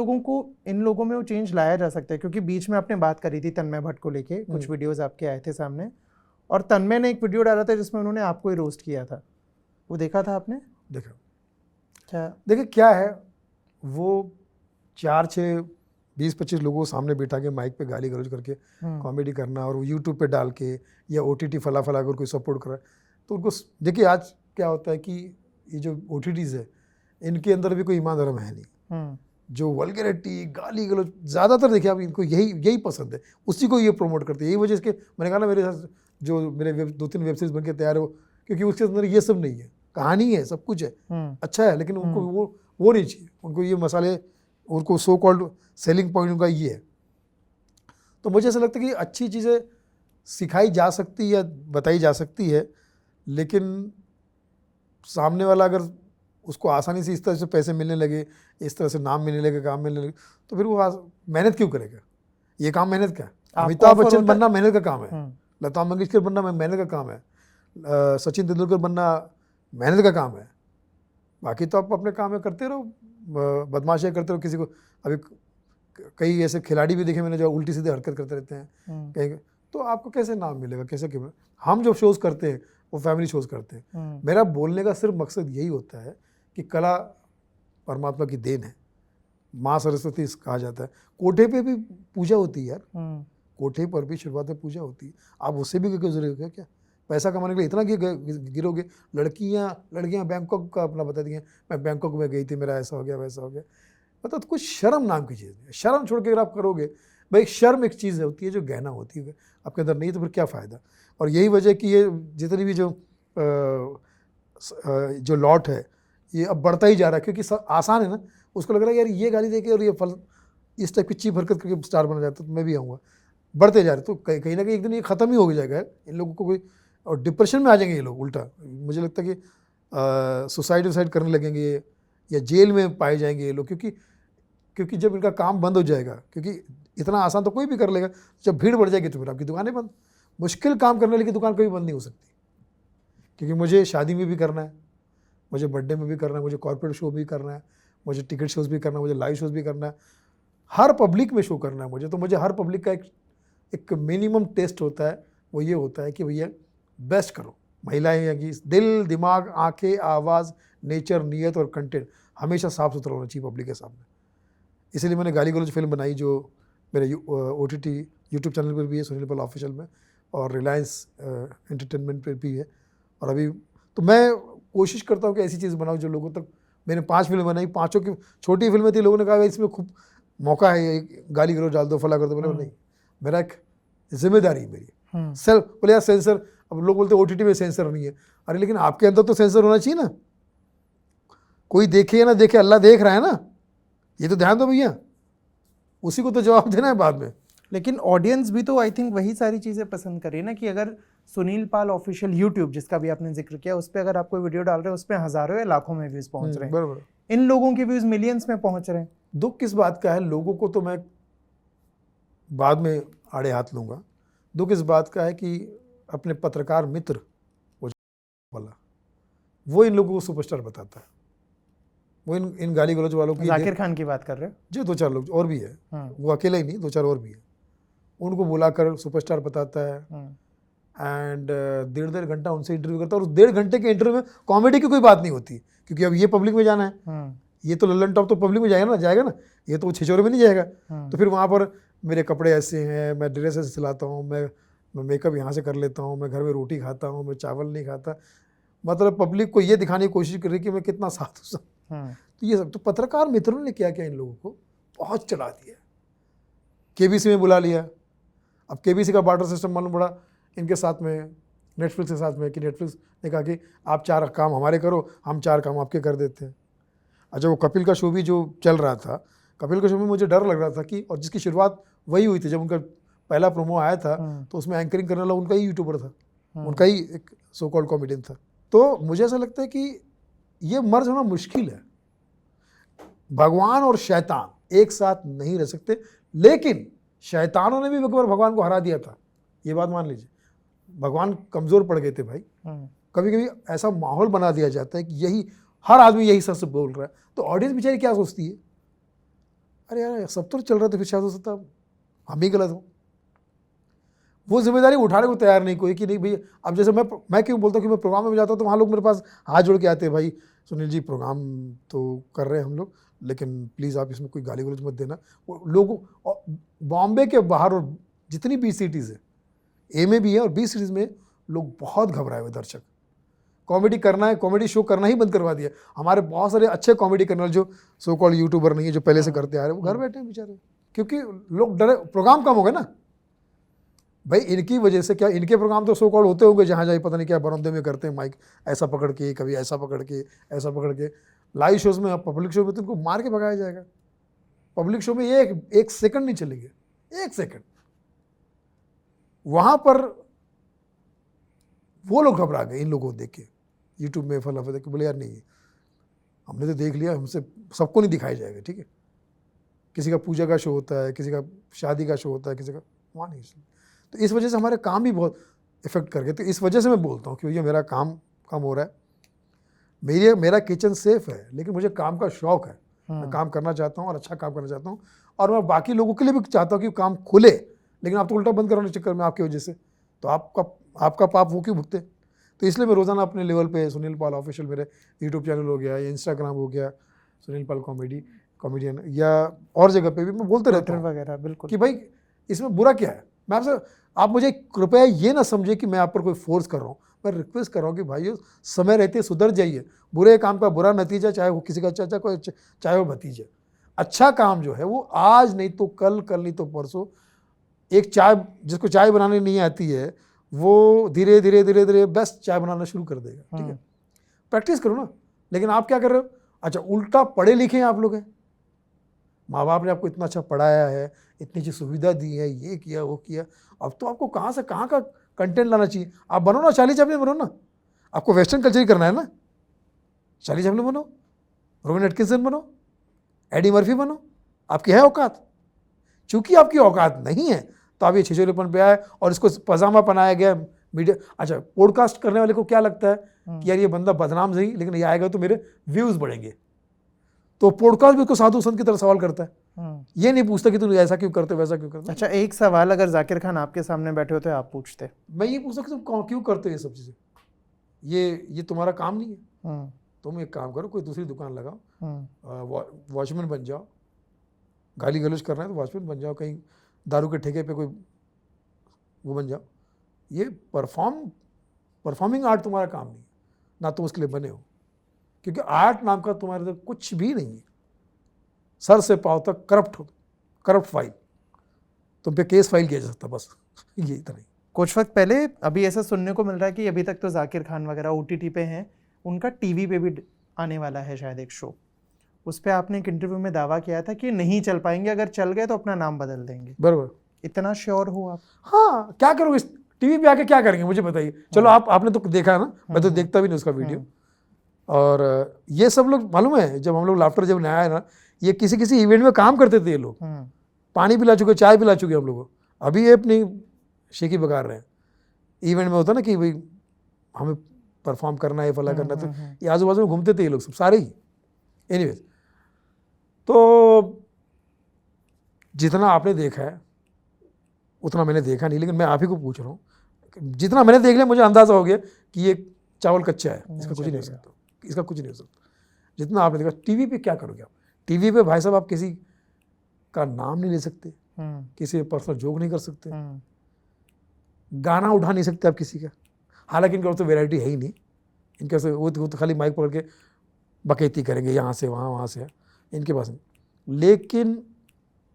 Speaker 2: लोगों में वो चेंज लाया जा सकता है? क्योंकि बीच में आपने बात करी थी तन्मय भट्ट को लेके, कुछ वीडियोस आपके आए थे सामने, और तन्मय ने एक वीडियो डाला था जिसमें उन्होंने आपको ही रोस्ट किया था, वो देखा था आपने?
Speaker 1: देखा।
Speaker 2: क्या
Speaker 1: देखिए क्या है, वो 4-6 20-25 लोगों को सामने बैठा के माइक पे गाली गलौज करके कॉमेडी करना और वो यूट्यूब पे डाल के या ओटीटी फला अगर कोई सपोर्ट कर रहा है तो उनको देखिए आज क्या होता है कि ये जो ओटीटीज़ है इनके अंदर भी कोई ईमान धर्म है नहीं। जो वल्गैरिटी गाली गलौज ज़्यादातर देखिए आप, इनको यही पसंद है, उसी को ये प्रमोट करते हैं। यही वजह इसके मैंने कहा ना मेरे साथ जो मेरे 2-3 वेब सीरीज बन के तैयार हो, क्योंकि उसके अंदर ये सब नहीं है, कहानी है, सब कुछ है, अच्छा है, लेकिन उनको वो नहीं चाहिए, उनको ये मसाले, उनको सो कॉल्ड सेलिंग पॉइंट उनका ये है। तो मुझे ऐसा लगता है कि अच्छी चीज़ें सिखाई जा सकती है या बताई जा सकती है, लेकिन सामने वाला अगर उसको आसानी से इस तरह से पैसे मिलने लगे, इस तरह से नाम मिलने लगे, काम मिलने लगे, तो फिर वो मेहनत क्यों करेगा? ये काम मेहनत का है। अमिताभ बच्चन बनना मेहनत का काम है, लता मंगेशकर बनना मेहनत का काम है, सचिन तेंदुलकर बनना मेहनत का काम है। बाकी तो आप अपने काम में करते रहो, बदमाशियाँ करते रहो। किसी को अभी कई ऐसे खिलाड़ी भी देखे मैंने जो उल्टी सीधी हरकत करते रहते हैं कहीं, तो आपको कैसे नाम मिलेगा, कैसे क्यों? हम जो शोज़ करते हैं वो फैमिली शोज़ करते हैं। मेरा बोलने का सिर्फ मकसद यही होता है कि कला परमात्मा की देन है, माँ सरस्वती कहा जाता है। कोठे पे भी पूजा होती है यार, कोठे पर भी शुरुआत में पूजा होती है। आप उससे भी गुजरेगे क्या? पैसा कमाने के लिए इतना गिरोगे? लड़कियां बैंकॉक का अपना बता दी, मैं बैंकॉक में गई थी, मेरा ऐसा हो गया वैसा हो गया। मतलब तो कुछ शर्म नाम की चीज़ है, शर्म छोड़ के अगर आप करोगे, भाई शर्म एक चीज़ होती है जो गहना होती है, आपके अंदर नहीं तो फिर क्या फ़ायदा। और यही वजह कि ये जितनी भी जो लॉट है ये अब बढ़ता ही जा रहा है, क्योंकि आसान है ना, उसको लग रहा है यार ये गाली देके और ये फल इस टाइप की चीप हरकत करके स्टार बना जाता तो मैं भी आऊँगा, बढ़ते जा रहे। तो कहीं ना कहीं एक दिन ये ख़त्म ही हो जाएगा इन लोगों को, कोई और डिप्रेशन में आ जाएंगे ये लोग। उल्टा मुझे लगता है कि सुसाइड करने लगेंगे या जेल में पाए जाएंगे ये लोग, क्योंकि जब इनका काम बंद हो जाएगा, क्योंकि इतना आसान तो कोई भी कर लेगा, जब भीड़ बढ़ जाएगी तो फिर आपकी दुकानें बंद। मुश्किल काम करने वाली की दुकान कभी बंद नहीं हो सकती, क्योंकि मुझे शादी में भी करना है, मुझे बर्थडे में भी करना है, मुझे कॉर्पोरेट शो भी करना है, मुझे टिकट शोज़ भी करना है, मुझे लाइव शोज़ भी करना है, हर पब्लिक में शो करना है मुझे। तो मुझे हर पब्लिक का एक मिनिमम टेस्ट होता है, वो ये होता है कि भैया बेस्ट करो। महिलाएं की दिल, दिमाग, आंखें, आवाज़, नेचर, नीयत और कंटेंट हमेशा साफ़ सुथरा होना चाहिए पब्लिक के सामने। इसलिए मैंने गाली गलौज फिल्म बनाई जो मेरे OTT यूट्यूब चैनल पर भी है, सुनील पाल ऑफिशियल में, और रिलायंस एंटरटेनमेंट पर भी है। और अभी तो मैं कोशिश करता हूँ कि ऐसी चीज़ बनाऊँ जो लोगों तक। मैंने 5 फिल्में बनाई, 5 की छोटी फिल्में थी, लोगों ने कहा इसमें खूब मौका है, गाली गलौज डाल दो, फला कर दो। बोले नहीं, मेरा एक जिम्मेदारी मेरी सेल्फ। बोले यार सेंसर, अब लोग बोलते OTT में सेंसर नहीं है, अरे लेकिन आपके अंदर तो सेंसर होना चाहिए ना, कोई देखे या ना देखे, अल्लाह देख रहा है ना, ये तो ध्यान दो भैया, उसी को तो जवाब देना है बाद में।
Speaker 2: लेकिन ऑडियंस भी तो आई थिंक वही सारी चीज़ें पसंद करे ना, कि अगर सुनील पाल ऑफिशियल यूट्यूब, जिसका भी आपने जिक्र किया, उस पर अगर आप कोई वीडियो डाल रहे हो उस पर हजारों या लाखों में व्यूज पहुंच रहे हैं।
Speaker 1: बराबर।
Speaker 2: इन लोगों के व्यूज मिलियंस में पहुंच रहे हैं।
Speaker 1: दुख किस बात का है, लोगों को तो मैं बाद में आड़े हाथ लूंगा। दुख इस बात का है कि अपने पत्रकार मित्र वाला वो इन लोगों को सुपरस्टार बताता है। वो इन गाली गलौज वालों की,
Speaker 2: जाकिर खान की बात कर रहे हो?
Speaker 1: जो 2-4 लोग और भी है, वो अकेले ही नहीं, 2-4 और भी है, उनको बुलाकर सुपरस्टार बताता है। एंड 1.5 घंटा उनसे इंटरव्यू करता है, और 1.5 घंटे के इंटरव्यू में कॉमेडी की कोई बात नहीं होती, क्योंकि अब ये पब्लिक में जाना है। ये तो लल्लन टॉप तो पब्लिक में जाएगा ना, ये तो छिछोरे में नहीं जाएगा। तो फिर वहाँ पर मेरे कपड़े ऐसे हैं, मैं ड्रेस ऐसे सिलाता हूँ, मैं मेकअप यहाँ से कर लेता हूँ, मैं घर में रोटी खाता हूँ, मैं चावल नहीं खाता। मतलब पब्लिक को ये दिखाने की कोशिश कर रही है कि मैं कितना साधु हूँ। तो ये सब तो पत्रकार मित्रों ने क्या किया, इन लोगों को बहुत चढ़ा दिया। केबीसी में बुला लिया। अब केबीसी का बार्टर सिस्टम मालूम पड़ा इनके साथ में, नेटफ्लिक्स के साथ में, कि नेटफ्लिक्स ने कहा कि आप 4 काम हमारे करो, हम 4 काम आपके कर देते हैं। अच्छा, वो कपिल का शो भी जो चल रहा था, कपिल का शो में मुझे डर लग रहा था कि, और जिसकी शुरुआत वही हुई थी, जब उनका पहला प्रोमो आया था तो उसमें एंकरिंग करने वाला उनका ही यूट्यूबर था, उनका ही एक सो कॉल्ड कॉमेडियन था। तो मुझे ऐसा लगता है कि ये मर्ज होना मुश्किल है। भगवान और शैतान एक साथ नहीं रह सकते, लेकिन शैतानों ने भी एक बार भगवान को हरा दिया था, ये बात मान लीजिए। भगवान कमज़ोर पड़ गए थे भाई। कभी कभी ऐसा माहौल बना दिया जाता है कि यही हर आदमी यही सच बोल रहा है, तो ऑडियंस बेचारी क्या सोचती है, अरे यार सब तो चल रहा था, फिर शायद हो सकता हम ही गलत हो। वो जिम्मेदारी उठाने को तैयार नहीं कोई, कि नहीं भाई। अब जैसे मैं क्यों बोलता हूँ कि मैं प्रोग्राम में जाता हूँ तो वहाँ लोग मेरे पास हाथ जोड़ के आते हैं, भाई सुनील जी प्रोग्राम तो कर रहे हैं हम लोग, लेकिन प्लीज़ आप इसमें कोई गाली गलौज मत देना। वो लोगों, बॉम्बे के बाहर और जितनी भी सिटीज़ है, ए में भी है और बी सिटीज़ में, लोग बहुत घबराए हुए दर्शक। कॉमेडी करना है, कॉमेडी शो करना ही बंद करवा दिया। हमारे बहुत सारे अच्छे कॉमेडी करने वाले जो सो कॉल्ड यूट्यूबर नहीं है, जो पहले से करते आ रहे हैं, वो घर बैठे हैं बेचारे, क्योंकि लोग डरे, प्रोग्राम कम हो गए ना भाई। इनकी वजह से क्या, इनके प्रोग्राम तो सो कॉल्ड होते होंगे जहाँ जाए पता नहीं क्या बरौंदे में करते हैं, माइक ऐसा पकड़ के, कभी ऐसा पकड़ के, ऐसा पकड़ के। लाइव शोज़ में, पब्लिक शो में तो इनको मार के भगाया जाएगा। पब्लिक शो में एक सेकंड नहीं चलेंगे, 1 सेकंड। वहाँ पर वो लोग घबरा गए इन लोगों को देख के, यूट्यूब में फला देख के, बोले यार नहीं, हमने तो देख लिया, हमसे सबको नहीं दिखाया जाएगा, ठीक है। किसी का पूजा का शो होता है, किसी का शादी का शो होता है, किसी का वहाँ नहीं। तो इस वजह से हमारे काम भी बहुत इफेक्ट कर गए। तो इस वजह से मैं बोलता हूँ कि भैया मेरा काम कम हो रहा है। मेरा किचन सेफ है, लेकिन मुझे काम का शौक है। मैं काम करना चाहता हूँ और अच्छा काम करना चाहता हूँ, और मैं बाकी लोगों के लिए भी चाहता हूँ कि काम खुले, लेकिन आप तो उल्टा बंद कराने के चक्कर में आपकी वजह से, तो आपका पाप वो क्यों भुगते। तो इसलिए मैं रोज़ाना अपने लेवल पे सुनील पाल ऑफिशियल, मेरे यूट्यूब चैनल हो गया या इंस्टाग्राम हो गया, सुनील पाल कॉमेडियन, या और जगह पे भी मैं बोलते रहता हूँ
Speaker 2: वगैरह, बिल्कुल, कि
Speaker 1: भाई इसमें बुरा क्या है। मैं आपसे, आप मुझे कृपया ये ना समझे कि मैं आप पर कोई फोर्स कर रहा हूँ। मैं रिक्वेस्ट कर रहा हूँ कि भाइयों समय रहते सुधर जाइए। बुरे काम का बुरा नतीजा, चाहे वो किसी का चाचा को, चाहे वो भतीजा, अच्छा काम जो है वो आज नहीं तो कल, कल नहीं तो परसों, एक चाय, जिसको चाय बनाने नहीं आती है वो धीरे धीरे बेस्ट चाय बनाना शुरू कर देगा, ठीक है। प्रैक्टिस करो ना। लेकिन आप क्या कर रहे हो, अच्छा उल्टा पढ़े लिखे हैं आप लोग हैं, माँ बाप ने आपको इतना अच्छा पढ़ाया है, इतनी अच्छी सुविधा दी है, ये किया वो किया, अब तो आपको कहाँ से कहाँ का कंटेंट लाना चाहिए। आप बनो ना, चार्ली चैपलिन बनो ना। आपको वेस्टर्न कल्चर ही करना है ना, चार्ली चैपलिन बनो, रोवन एटकिंसन बनो, एडी मर्फी बनो। आपकी है औकात। चूंकि आपकी औकात नहीं है तो आप ये छिछोरेपन पे आए और इसको पजामा पहनाया गया मीडिया। अच्छा, पॉडकास्ट करने वाले को क्या लगता है कि यार ये बंदा बदनाम सही, लेकिन ये आएगा तो मेरे व्यूज़ बढ़ेंगे, तो पॉडकास्ट भी उसको साधु संत की तरह सवाल करता है। ये नहीं पूछता कि तुम ऐसा क्यों करते, वैसा क्यों करते।
Speaker 2: अच्छा, एक सवाल अगर जाकिर खान आपके सामने बैठे होते आप पूछते?
Speaker 1: मैं ये पूछता कि तुम क्यों करते हो ये सब चीज़ें, ये तुम्हारा काम नहीं है। तुम एक काम करो, कोई दूसरी दुकान लगाओ, वॉचमैन बन जाओ। गाली गलौज करना है तो वॉचमैन बन जाओ, कहीं दारू के ठेके पे कोई वो बन जाओ। ये परफॉर्मिंग आर्ट तुम्हारा काम नहीं है, ना तुम उसके लिए बने हो, क्योंकि आर्ट नाम का तुम्हारे अंदर कुछ भी नहीं है। सर से पांव तक करप्ट फाइल, तुम पे केस फाइल किया जा सकता, बस ये इतना ही।
Speaker 2: कुछ वक्त पहले अभी ऐसा सुनने को मिल रहा है कि अभी तक तो जाकिर खान वगैरह OTT पे हैं, उनका टीवी पे भी आने वाला है शायद एक शो। उस पर आपने एक इंटरव्यू में दावा किया था कि नहीं चल पाएंगे, अगर चल गए तो अपना नाम बदल देंगे।
Speaker 1: बराबर।
Speaker 2: इतना श्योर हो आप?
Speaker 1: हाँ, क्या करोगे, टीवी पे आके क्या करेंगे मुझे बताइए। चलो आपने तो देखा ना, मैं तो देखता भी नहीं उसका वीडियो। और ये सब लोग मालूम है, जब हम लोग लाफ्टर जब नया है ना, ये किसी किसी इवेंट में काम करते थे ये लोग, पानी पिला चुके, चाय पिला चुके हम लोगों को, अभी ये अपनी शेखी बकार रहे हैं। इवेंट में होता ना कि भाई हमें परफॉर्म करना है, फला करना, तो ये आजू बाजू में घूमते थे ये लोग सब सारे ही। एनीवेज, तो जितना आपने देखा है उतना मैंने देखा नहीं, लेकिन मैं आप ही को पूछ रहा हूँ, जितना मैंने देख लिया मुझे अंदाजा हो गया कि ये चावल कच्चा है, इसका कुछ नहीं हो सकता, इसका कुछ नहीं हो सकता। जितना आपने देखा, टीवी पे क्या करोगे आप? टीवी पे भाई साहब आप किसी का नाम नहीं ले सकते, किसी पे पर्सनल जोक नहीं कर सकते, गाना उठा नहीं सकते आप किसी का। हालांकि इनके पास तो वैरायटी है ही नहीं, इनके पास वो तो खाली माइक पकड़ के बकैती करेंगे, यहाँ से वहाँ, वहाँ से इनके पास नहीं। लेकिन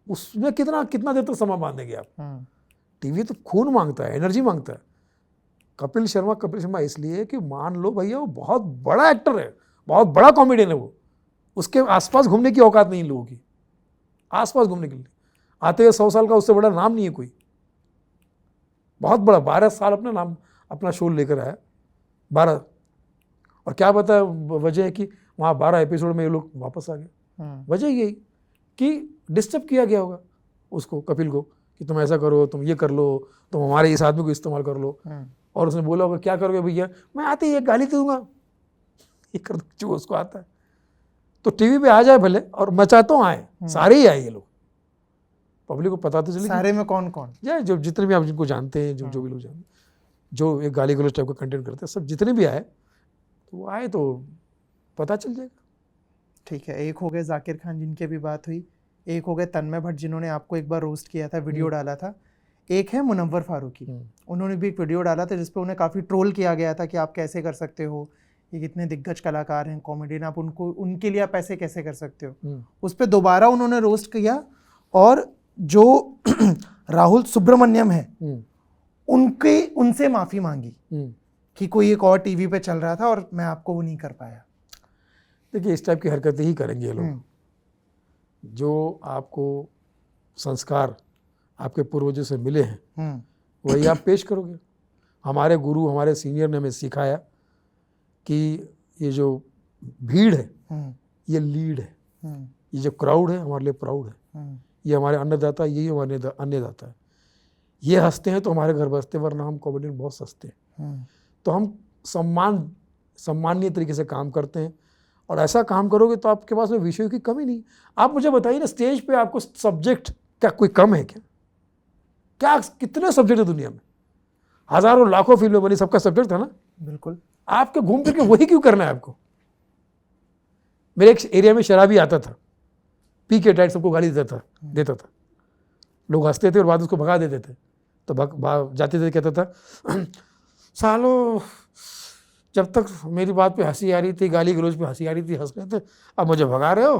Speaker 1: उसमें कितना देर तक समा बांधेंगे आप? टीवी तो खून मांगता है, एनर्जी मांगता है। कपिल शर्मा इसलिए कि मान लो भैया वो बहुत बड़ा एक्टर है, बहुत बड़ा कॉमेडियन है, वो उसके आसपास घूमने की औकात नहीं लोगों की, आसपास घूमने के लिए आते हुए 100 साल का उससे बड़ा नाम नहीं है कोई, बहुत बड़ा, 12 साल अपना शो लेकर आया, 12। और क्या पता है वजह है कि वहाँ 12 एपिसोड में ये लोग वापस आ गए। वजह यही कि डिस्टर्ब किया गया होगा उसको, कपिल को, कि तुम ऐसा करो, तुम ये कर लो, तुम हमारे इस आदमी को इस्तेमाल कर लो। और उसने बोला होगा क्या करोगे भैया, मैं आते ही एक गाली दूंगा, ये कर दो, जो उसको आता है। तो टीवी पे आ जाए भले, और मैं चाहता हूँ आए, सारे ही आए ये लोग, पब्लिक को पता तो चले।
Speaker 2: सारे में कौन कौन
Speaker 1: जाए, जो जितने भी आप जिनको जानते हैं, जो भी लोग जानते हैं, जो एक गाली गलौज टाइप का कंटेंट करते हैं, सब जितने भी आए, तो वो आए तो पता चल जाएगा।
Speaker 2: ठीक है, एक हो गए जाकिर खान जिनकी भी बात हुई, एक हो गए तन्मय भट्ट जिन्होंने आपको एक बार रोस्ट किया था, वीडियो डाला था, एक है मुनव्वर फारूकी, उन्होंने भी एक वीडियो डाला था जिसपे उन्हें काफ़ी ट्रोल किया गया था कि आप कैसे कर सकते हो, ये कितने दिग्गज कलाकार हैं, कॉमेडियन, आप उनके लिए आप ऐसे कैसे कर सकते हो। उस पर दोबारा उन्होंने रोस्ट किया, और जो राहुल सुब्रमण्यम है उनसे माफ़ी मांगी कि कोई एक और टीवी पे चल रहा था और मैं आपको वो नहीं कर पाया।
Speaker 1: देखिए, इस टाइप की हरकतें ही करेंगे ये लोग, जो आपको संस्कार आपके पूर्वजों से मिले हैं वही आप पेश करोगे। हमारे गुरु, हमारे सीनियर ने हमें सिखाया कि ये जो भीड़ है ये लीड है, ये जो क्राउड है हमारे लिए प्राउड है, ये हमारे अन्नदाता, यही हमारे अन्नदाता है। ये हंसते हैं तो हमारे घर बसते, वरना हम कॉमेडियन बहुत सस्ते हैं। तो हम सम्माननीय तरीके से काम करते हैं, और ऐसा काम करोगे तो आपके पास में विषयों की कमी नहीं। आप मुझे बताइए ना, स्टेज पे आपको सब्जेक्ट क्या कोई कम है क्या? कितने सब्जेक्ट है दुनिया में, हजारों लाखों फिल्में बनी, सबका सब्जेक्ट था ना।
Speaker 2: बिल्कुल।
Speaker 1: आपके घूम फिर के वही क्यों करना है आपको? मेरे एक एरिया में शराबी आता था, पी के डाइट सबको गाली देता था, लोग हंसते थे और बाद उसको भगा देते थे। तो जाते थे, कहता था सालों जब तक मेरी बात पे हंसी आ रही थी, गाली गलौज पे हंसी आ रही थी, हंस रहे थे, अब मुझे भगा रहे हो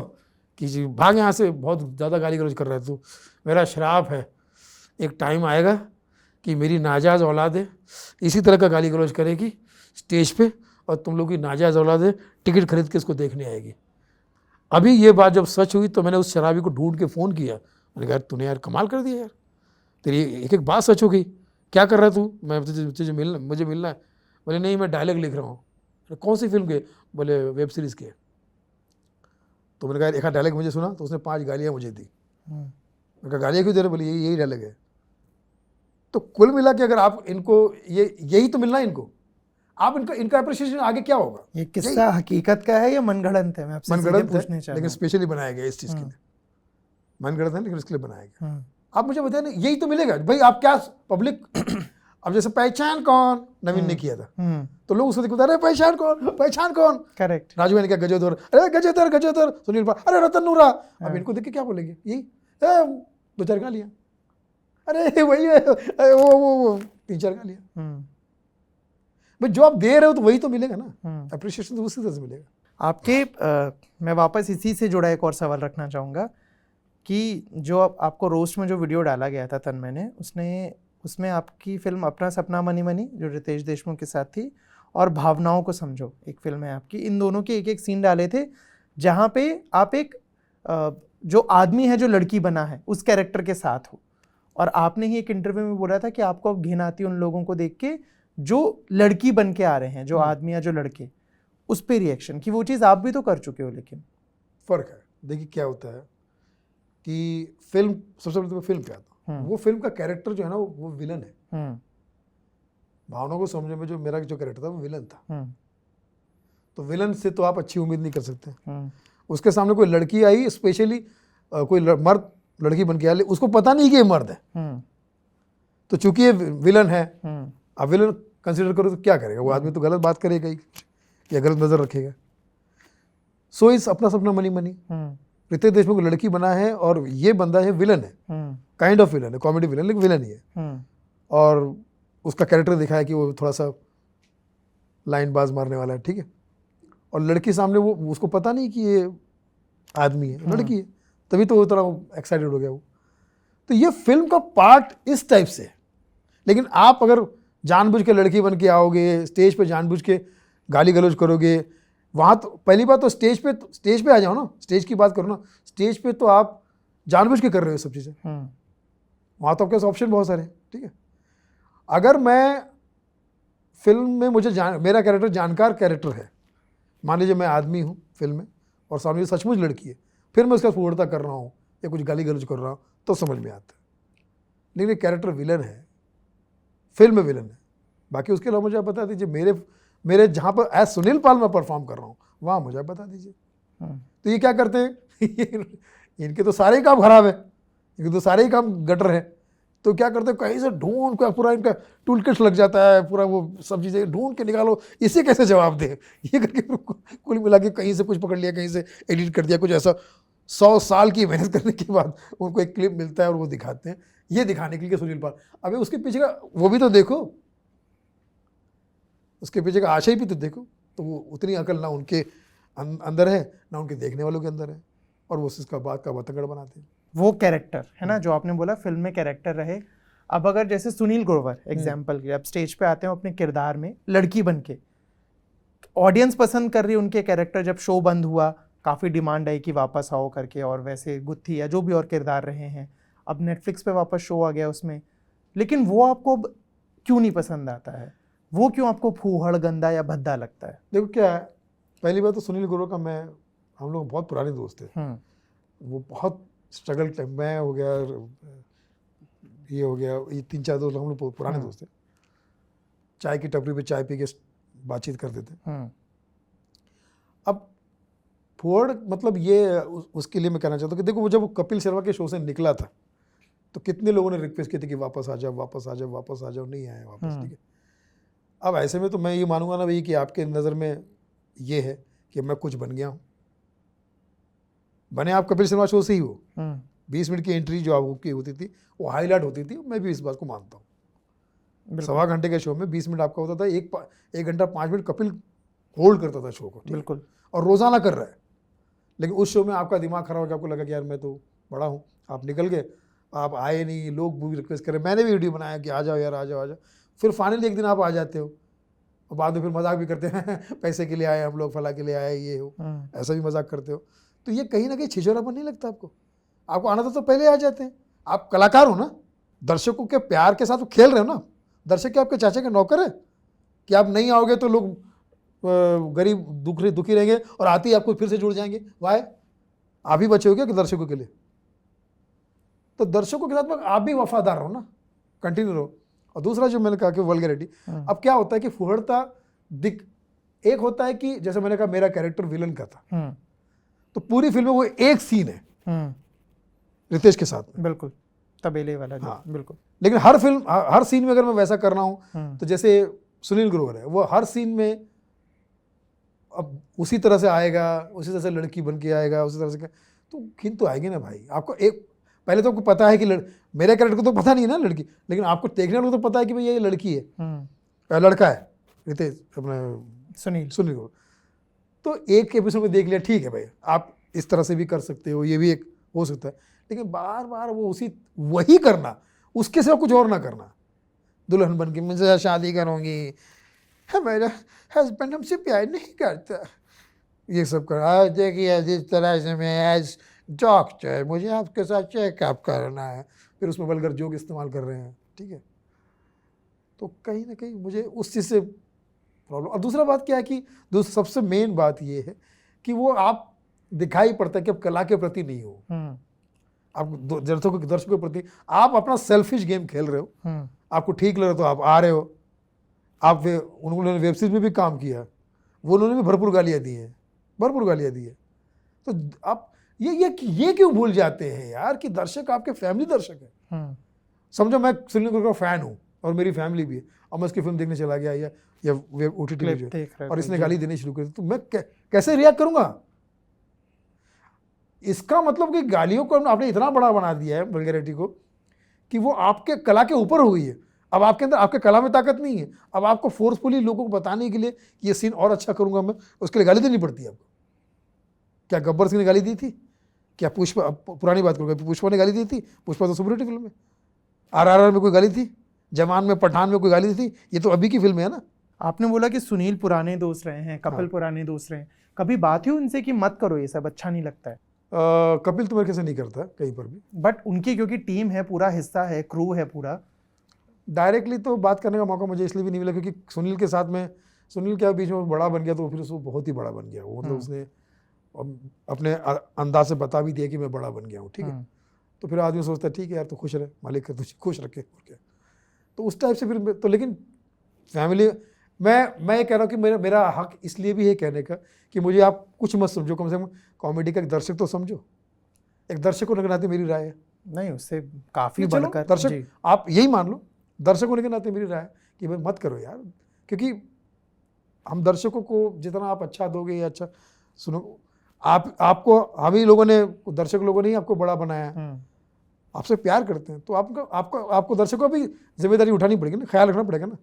Speaker 1: कि जी भाग यहाँ से, बहुत ज़्यादा गाली गलौज कर रहे तू। मेरा श्राप है, एक टाइम आएगा कि मेरी नाजायज़ औलादें इसी तरह का गाली गलौज करेगी स्टेज पे, और तुम लोग की नाजायज़ औलादें टिकट खरीद के इसको देखने आएगी। अभी ये बात जब सच हुई तो मैंने उस शराबी को ढूंढ के फ़ोन किया, मैंने कहा तूने यार कमाल कर दिया यार, तेरी एक एक बात सच हो गई, क्या कर रहा है तू? मैं मुझे मिलना है। बोले नहीं, मैं डायलॉग लिख रहा हूँ। कौन सी फिल्म के? बोले वेब सीरीज़ के। तो मैंने कहा एक डायलॉग मुझे सुना, तो उसने 5 गालियाँ मुझे दी। मैंने कहा गालियाँ क्यों दे रहे? बोले यही डायलॉग है। तो कुल मिला के अगर आप इनको यही तो मिलना है इनको, आप इनका अप्रिशिएशन आगे क्या होगा?
Speaker 2: ये किस्सा हकीकत का है या मनगढ़ंत है? मैं आपसे
Speaker 1: मनगढ़ंत
Speaker 2: पूछना
Speaker 1: है,
Speaker 2: चाहता हूं।
Speaker 1: लेकिन स्पेशली बनाया गया इस चीज़ के लिए। मनगढ़ंत है लेकिन इसके लिए बनाया गया। आप मुझे बताए ना, यही तो मिलेगा भाई। आप क्या पब्लिक अब जैसे पहचान कौन नवीन ने किया था, तो लोग उसको देखते, अरे पहचान कौन।
Speaker 2: करेक्ट।
Speaker 1: राजू ने क्या गजोदर, अरे गजोदर सुनील पा, अरे रतन नूरा। अब इनको देख के क्या बोलेंगे? यही 2-4 गालियाँ, अरे वही है, वो 3-4 गालियाँ। भाई जो आप दे रहे हो तो वही तो मिलेगा ना, अप्रिशिएशन तो उसी तरह से मिलेगा
Speaker 2: आपके। मैं वापस इसी से जुड़ा एक और सवाल रखना चाहूँगा कि जो आपको रोस्ट में जो वीडियो डाला गया था तन्मय ने, उसमें आपकी फिल्म अपना सपना मनी मनी जो रितेश देशमुख के साथ थी, और भावनाओं को समझो एक फिल्म है आपकी, इन दोनों के एक सीन डाले थे जहाँ पे आप एक जो आदमी है जो लड़की बना है उस कैरेक्टर के साथ हो, और आपने ही एक इंटरव्यू में बोला था कि आपको अब घिन आती है उन लोगों को देख के जो लड़की बन के आ रहे हैं, जो आदमी या जो लड़के, उस पे रिएक्शन कि वो चीज़ आप भी तो कर चुके हो। लेकिन
Speaker 1: फ़र्क है। देखिए क्या होता है कि फिल्म, सबसे पहले तो मैं फिल्म पे आता हूँ। वो फिल्म का कैरेक्टर जो है ना वो विलन है। भावनाओं को समझने में जो मेरा जो कैरेक्टर था वो विलन था। तो विलन से तो आप अच्छी उम्मीद नहीं कर सकते। उसके सामने कोई लड़की आई, स्पेशली कोई मर्द लड़की बन के आया, उसको पता नहीं कि ये मर्द है। तो चूंकि ये विलन है, अब विलन कंसिडर करो तो क्या करेगा वो आदमी? तो गलत बात करेगा ही या गलत नजर रखेगा। सो इस अपना सपना मनी मनी, रितेश देशमुख को लड़की बना है और ये बंदा है विलन है, काइंड ऑफ विलन है, कॉमेडी विलन, लेकिन विलन ही है। और उसका कैरेक्टर दिखाया कि वो थोड़ा सा लाइन बाज मारने वाला है, ठीक है। और लड़की सामने वो, उसको पता नहीं कि ये आदमी है, लड़की है, तभी तो वो थोड़ा एक्साइटेड हो गया वो। तो ये फिल्म का पार्ट इस टाइप से है। लेकिन आप अगर जानबूझ के लड़की बन के आओगे, स्टेज पे जानबूझ के गाली गलौज करोगे, वहाँ तो पहली बात तो स्टेज पे आ जाओ ना, स्टेज की बात करो ना। स्टेज पे तो आप जानबूझ के कर रहे हो सब चीज़ें, वहाँ तो आपके पास ऑप्शन बहुत सारे हैं, ठीक है। अगर मैं फिल्म में मेरा कैरेक्टर जानकार कैरेक्टर है, मान लीजिए मैं आदमी हूँ फिल्म में और सामने सचमुच लड़की है, फिर मैं उसका फूड़ता कर रहा हूँ या कुछ गाली गलौज कर रहा हूँ तो समझ में आता है। लेकिन कैरेक्टर विलन है, फिल्म में विलन है। बाकी उसके अलावा मुझे आप बता दीजिए, मेरे जहाँ पर एज सुनील पाल मैं परफॉर्म कर रहा हूँ वहाँ मुझे आप बता दीजिए। तो ये क्या करते हैं इनके तो सारे ही काम खराब है, इनके तो सारे ही काम गटर हैं। तो क्या करते हैं, कहीं से ढूंढ कर पूरा इनका टूल किट लग जाता है, पूरा वो सब चीज़ें ढूंढ के निकालो, इसे कैसे जवाब दें, ये करके कुल मिला के कहीं से कुछ पकड़ लिया, कहीं से एडिट कर दिया, कुछ ऐसा। 100 साल की मेहनत करने के बाद उनको एक क्लिप मिलता है और वो दिखाते हैं। ये दिखाने के लिए सुनील पाल, अबे उसके पीछे का वो भी तो देखो, उसके पीछे का आशय भी तो देखो। तो वो उतनी अकल ना उनके अंदर है ना उनके देखने वालों के अंदर है, और वो उसका बात का बतंगड़ बनाते हैं।
Speaker 2: वो कैरेक्टर है ना जो आपने बोला फिल्म में कैरेक्टर रहे। अब अगर जैसे सुनील ग्रोवर एग्जाम्पल के, अब स्टेज पे आते हैं अपने किरदार में लड़की बन के, ऑडियंस पसंद कर रही है उनके कैरेक्टर। जब शो बंद हुआ काफ़ी डिमांड आई कि वापस आओ करके, और वैसे गुत्थी या जो भी और किरदार रहे हैं, अब नेटफ्लिक्स पे वापस शो आ गया उसमें, लेकिन वो आपको अब क्यों नहीं पसंद आता है? वो क्यों आपको फूहड़, गंदा या भद्दा लगता है?
Speaker 1: देखो क्या है, पहली बात तो सुनील ग्रोवर का हम लोग बहुत पुराने दोस्त थे। वो बहुत स्ट्रगल टाइम, मैं हो गया, ये हो गया, ये 3-4 दोस्त हम लोग पुराने दोस्त थे। चाय की टपरी पे चाय पी के बातचीत करते थे। अब फूहड़ मतलब ये उसके लिए मैं कहना चाहता हूँ कि देखो, वो जब वो कपिल शर्मा के शो से निकला था तो कितने लोगों ने रिक्वेस्ट की थी कि वापस आ जाओ, वापस आ जाओ, वापस आ जाओ, नहीं आए वापस, ठीक है। अब ऐसे में तो मैं ये मानूंगा ना भाई कि आपके नज़र में ये है कि मैं कुछ बन गया हूँ। बने आप कपिल शर्मा शो से ही हो, 20 मिनट की एंट्री जो आपकी होती थी वो हाईलाइट होती थी, मैं भी इस बात को मानता हूँ। 1.25 घंटे के शो में 20 मिनट आपका होता था, 1 घंटा 5 मिनट कपिल होल्ड करता था शो को,
Speaker 2: बिल्कुल,
Speaker 1: और रोज़ाना कर रहा है। लेकिन उस शो में आपका दिमाग खराब हो गया, आपको लगा कि यार मैं तो बड़ा हूँ, आप निकल गए, आप आए नहीं, लोग भी रिक्वेस्ट करें, मैंने भी वीडियो बनाया कि आ जाओ यार, आ जाओ, आ जाओ। फिर फाइनली एक दिन आप आ जाते हो और बाद में फिर मजाक भी करते हैं पैसे के लिए आए हम लोग, फला के लिए आए, ये हो, ऐसा भी मजाक करते हो। तो ये कहीं ना कहीं छिछोरापन नहीं लगता आपको? आपको आना था तो पहले आ जाते हैं। आप कलाकार हो ना, दर्शकों के प्यार के साथ खेल रहे हो ना। दर्शक के आपके चाचा के नौकर है कि आप नहीं आओगे तो लोग गरीब दुखी रहेंगे और आते ही आपको फिर से जुड़ जाएंगे? वाई आप ही बचे हो क्या कि दर्शकों के लिए? तो दर्शकों के साथ में आप भी वफादार रहो ना, कंटिन्यू रहो। और दूसरा जो मैंने कहा कि वल्गैरिटी, अब क्या होता है कि फुहड़ता एक होता है कि जैसे मैंने कहा मेरा कैरेक्टर विलन का था, तो पूरी फिल्म में वो एक सीन है रितेश के साथ में,
Speaker 2: बिल्कुल तबेले वाला।
Speaker 1: हाँ,
Speaker 2: बिल्कुल।
Speaker 1: लेकिन हर सीन में अगर मैं वैसा कर रहा हूँ तो जैसे सुनील ग्रोवर है, वो हर सीन में अब उसी तरह से आएगा, उसी तरह से लड़की बन के आएगा, उसी तरह से, तो घिन तो आएगी ना भाई। आपको पहले तो आपको पता है कि मेरे कैरेक्टर को तो पता नहीं है ना लड़की, लेकिन आपको देखने वालों को तो पता है कि भाई ये लड़की है, लड़का है रितेश अपना सुनील ग्रोवर। तो एक एपिसोड में देख लिया, ठीक है भाई, आप इस तरह से भी कर सकते हो, ये भी एक हो सकता है, लेकिन बार बार वो वही करना, उसके सिवा कुछ और ना करना। दुल्हन बन के मुझे शादी करूँगी, मेरा हस्बैंड हमसे प्यार नहीं करता, ये सब कर। देखिए जिस तरह से मैं एज जॉक चाहे मुझे आपके साथ चेकअप करना है, फिर उसमें वल्गर जोक इस्तेमाल कर रहे हैं, ठीक है। तो कहीं ना कहीं मुझे उस चीज़ से प्रॉब्लम। और दूसरा बात क्या है कि सबसे मेन बात ये है कि वो आप दिखाई पड़ता है कि आप कला के प्रति नहीं हो, आप दर्शकों के प्रति आप अपना सेल्फिश गेम खेल रहे हो। आपको ठीक लग रहा है तो आप आ रहे हो। आप उन्होंने वेब सीरीज में भी काम किया, वो उन्होंने भी भरपूर गालियाँ दी हैं, भरपूर गालियाँ दी है। तो आप ये क्यों भूल जाते हैं यार कि दर्शक आपके फैमिली दर्शक है। समझो मैं सुनील कपूर का फैन हूँ और मेरी फैमिली भी है, और मैं उसकी फिल्म देखने चला गया या OTT पे और इसने गाली देनी शुरू कर दी, तो मैं कैसे रिएक्ट करूंगा? इसका मतलब कि गालियों को आपने इतना बड़ा बना दिया है, वल्गैरिटी को, कि वो आपके कला के ऊपर हो गई है। अब आपके अंदर, आपके कला में ताकत नहीं है। अब आपको फोर्सफुली लोगों को बताने के लिए कि ये सीन और अच्छा करूंगा मैं, उसके लिए गाली देनी पड़ती है आपको। क्या गब्बर सिंह ने गाली दी थी? क्या पुष्पा, पुरानी बात करूँगा, पुष्पा ने गाली दी थी? पुष्पा तो सुपरहिट फिल्म है। RRR में कोई गाली थी? जवान में, पठान में कोई गाली दी थी? ये तो अभी की फिल्म है ना।
Speaker 2: आपने बोला कि सुनील पुराने दोस्त रहे हैं, कपिल पुराने दोस्त रहे हैं, कभी बात हुई उनसे कि मत करो ये सब, अच्छा नहीं लगता है?
Speaker 1: कपिल तो मेरे कैसे नहीं करता कहीं पर भी,
Speaker 2: बट उनकी क्योंकि टीम है, पूरा हिस्सा है, क्रू है पूरा।
Speaker 1: डायरेक्टली तो बात करने का मौका मुझे इसलिए भी नहीं मिला क्योंकि सुनील के साथ में, सुनील क्या बीच में बड़ा बन गया, तो फिर उसको बहुत ही बड़ा बन गया वो, मतलब उसने अपने अंदाज से बता भी दिया कि मैं बड़ा बन गया हूँ, ठीक है। तो फिर आदमी सोचता है ठीक है यार, तो खुश रहे, मालिक कर तुझे खुश रखे, और क्या। तो उस टाइप से फिर तो, लेकिन फैमिली, मैं ये कह रहा हूँ कि मेरा हक इसलिए भी है कहने का कि मुझे आप कुछ मत समझो, कम से कम कॉमेडी का एक दर्शक तो समझो। एक दर्शक होने के नाते मेरी राय है,
Speaker 2: नहीं उससे काफी
Speaker 1: चलो
Speaker 2: बढ़कर
Speaker 1: दर्शक, आप यही मान लो, दर्शक होने के नाते मेरी राय है कि भाई मत करो यार, क्योंकि हम दर्शकों को जितना आप अच्छा दोगे या अच्छा सुनो, आपको हम ही लोगों ने, दर्शक लोगों ने ही आपको बड़ा बनाया, आपसे प्यार करते हैं, तो आपको दर्शकों भी जिम्मेदारी उठानी पड़ेगी ना, ख्याल रखना पड़ेगा ना।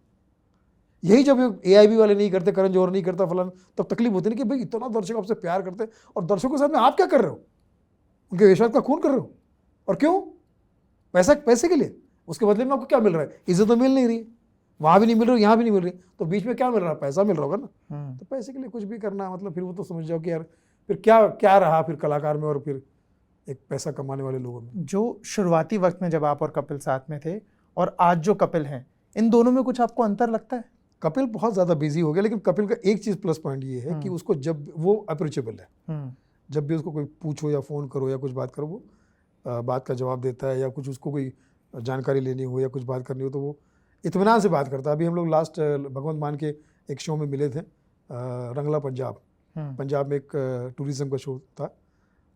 Speaker 1: यही जब AIB वाले नहीं करते, करण जौहर नहीं करता, फलान, तब तकलीफ होती है कि भाई इतना दर्शक आपसे प्यार करते हैं और दर्शकों के साथ में आप क्या कर रहे हो? उनके विश्वास का खून कर रहे हो। और क्यों? पैसे के लिए। उसके बदले में आपको क्या मिल रहा है? इज्जत तो मिल नहीं रही, वहाँ भी नहीं मिल रही, यहाँ भी नहीं मिल रही, तो बीच में क्या मिल रहा है? पैसा मिल रहा होगा ना। तो पैसे के लिए कुछ भी करना, मतलब फिर वो तो समझ जाओ कि यार फिर क्या रहा फिर कलाकार में और फिर एक पैसा कमाने वाले लोगों में।
Speaker 2: जो शुरुआती वक्त में जब आप और कपिल साथ में थे और आज जो कपिल हैं, इन दोनों में कुछ आपको अंतर लगता है?
Speaker 1: कपिल बहुत ज़्यादा बिजी हो गया, लेकिन कपिल का एक चीज़ प्लस पॉइंट ये है कि उसको जब वो अप्रोचेबल है, जब भी उसको कोई पूछो या फ़ोन करो या कुछ बात करो, वो बात का जवाब देता है, या कुछ उसको कोई जानकारी लेनी हो या कुछ बात करनी हो तो वो इत्मीनान से बात करता है। अभी हम लोग लास्ट भगवंत मान के एक शो में मिले थे, रंगला पंजाब में एक टूरिज़्म का शो था,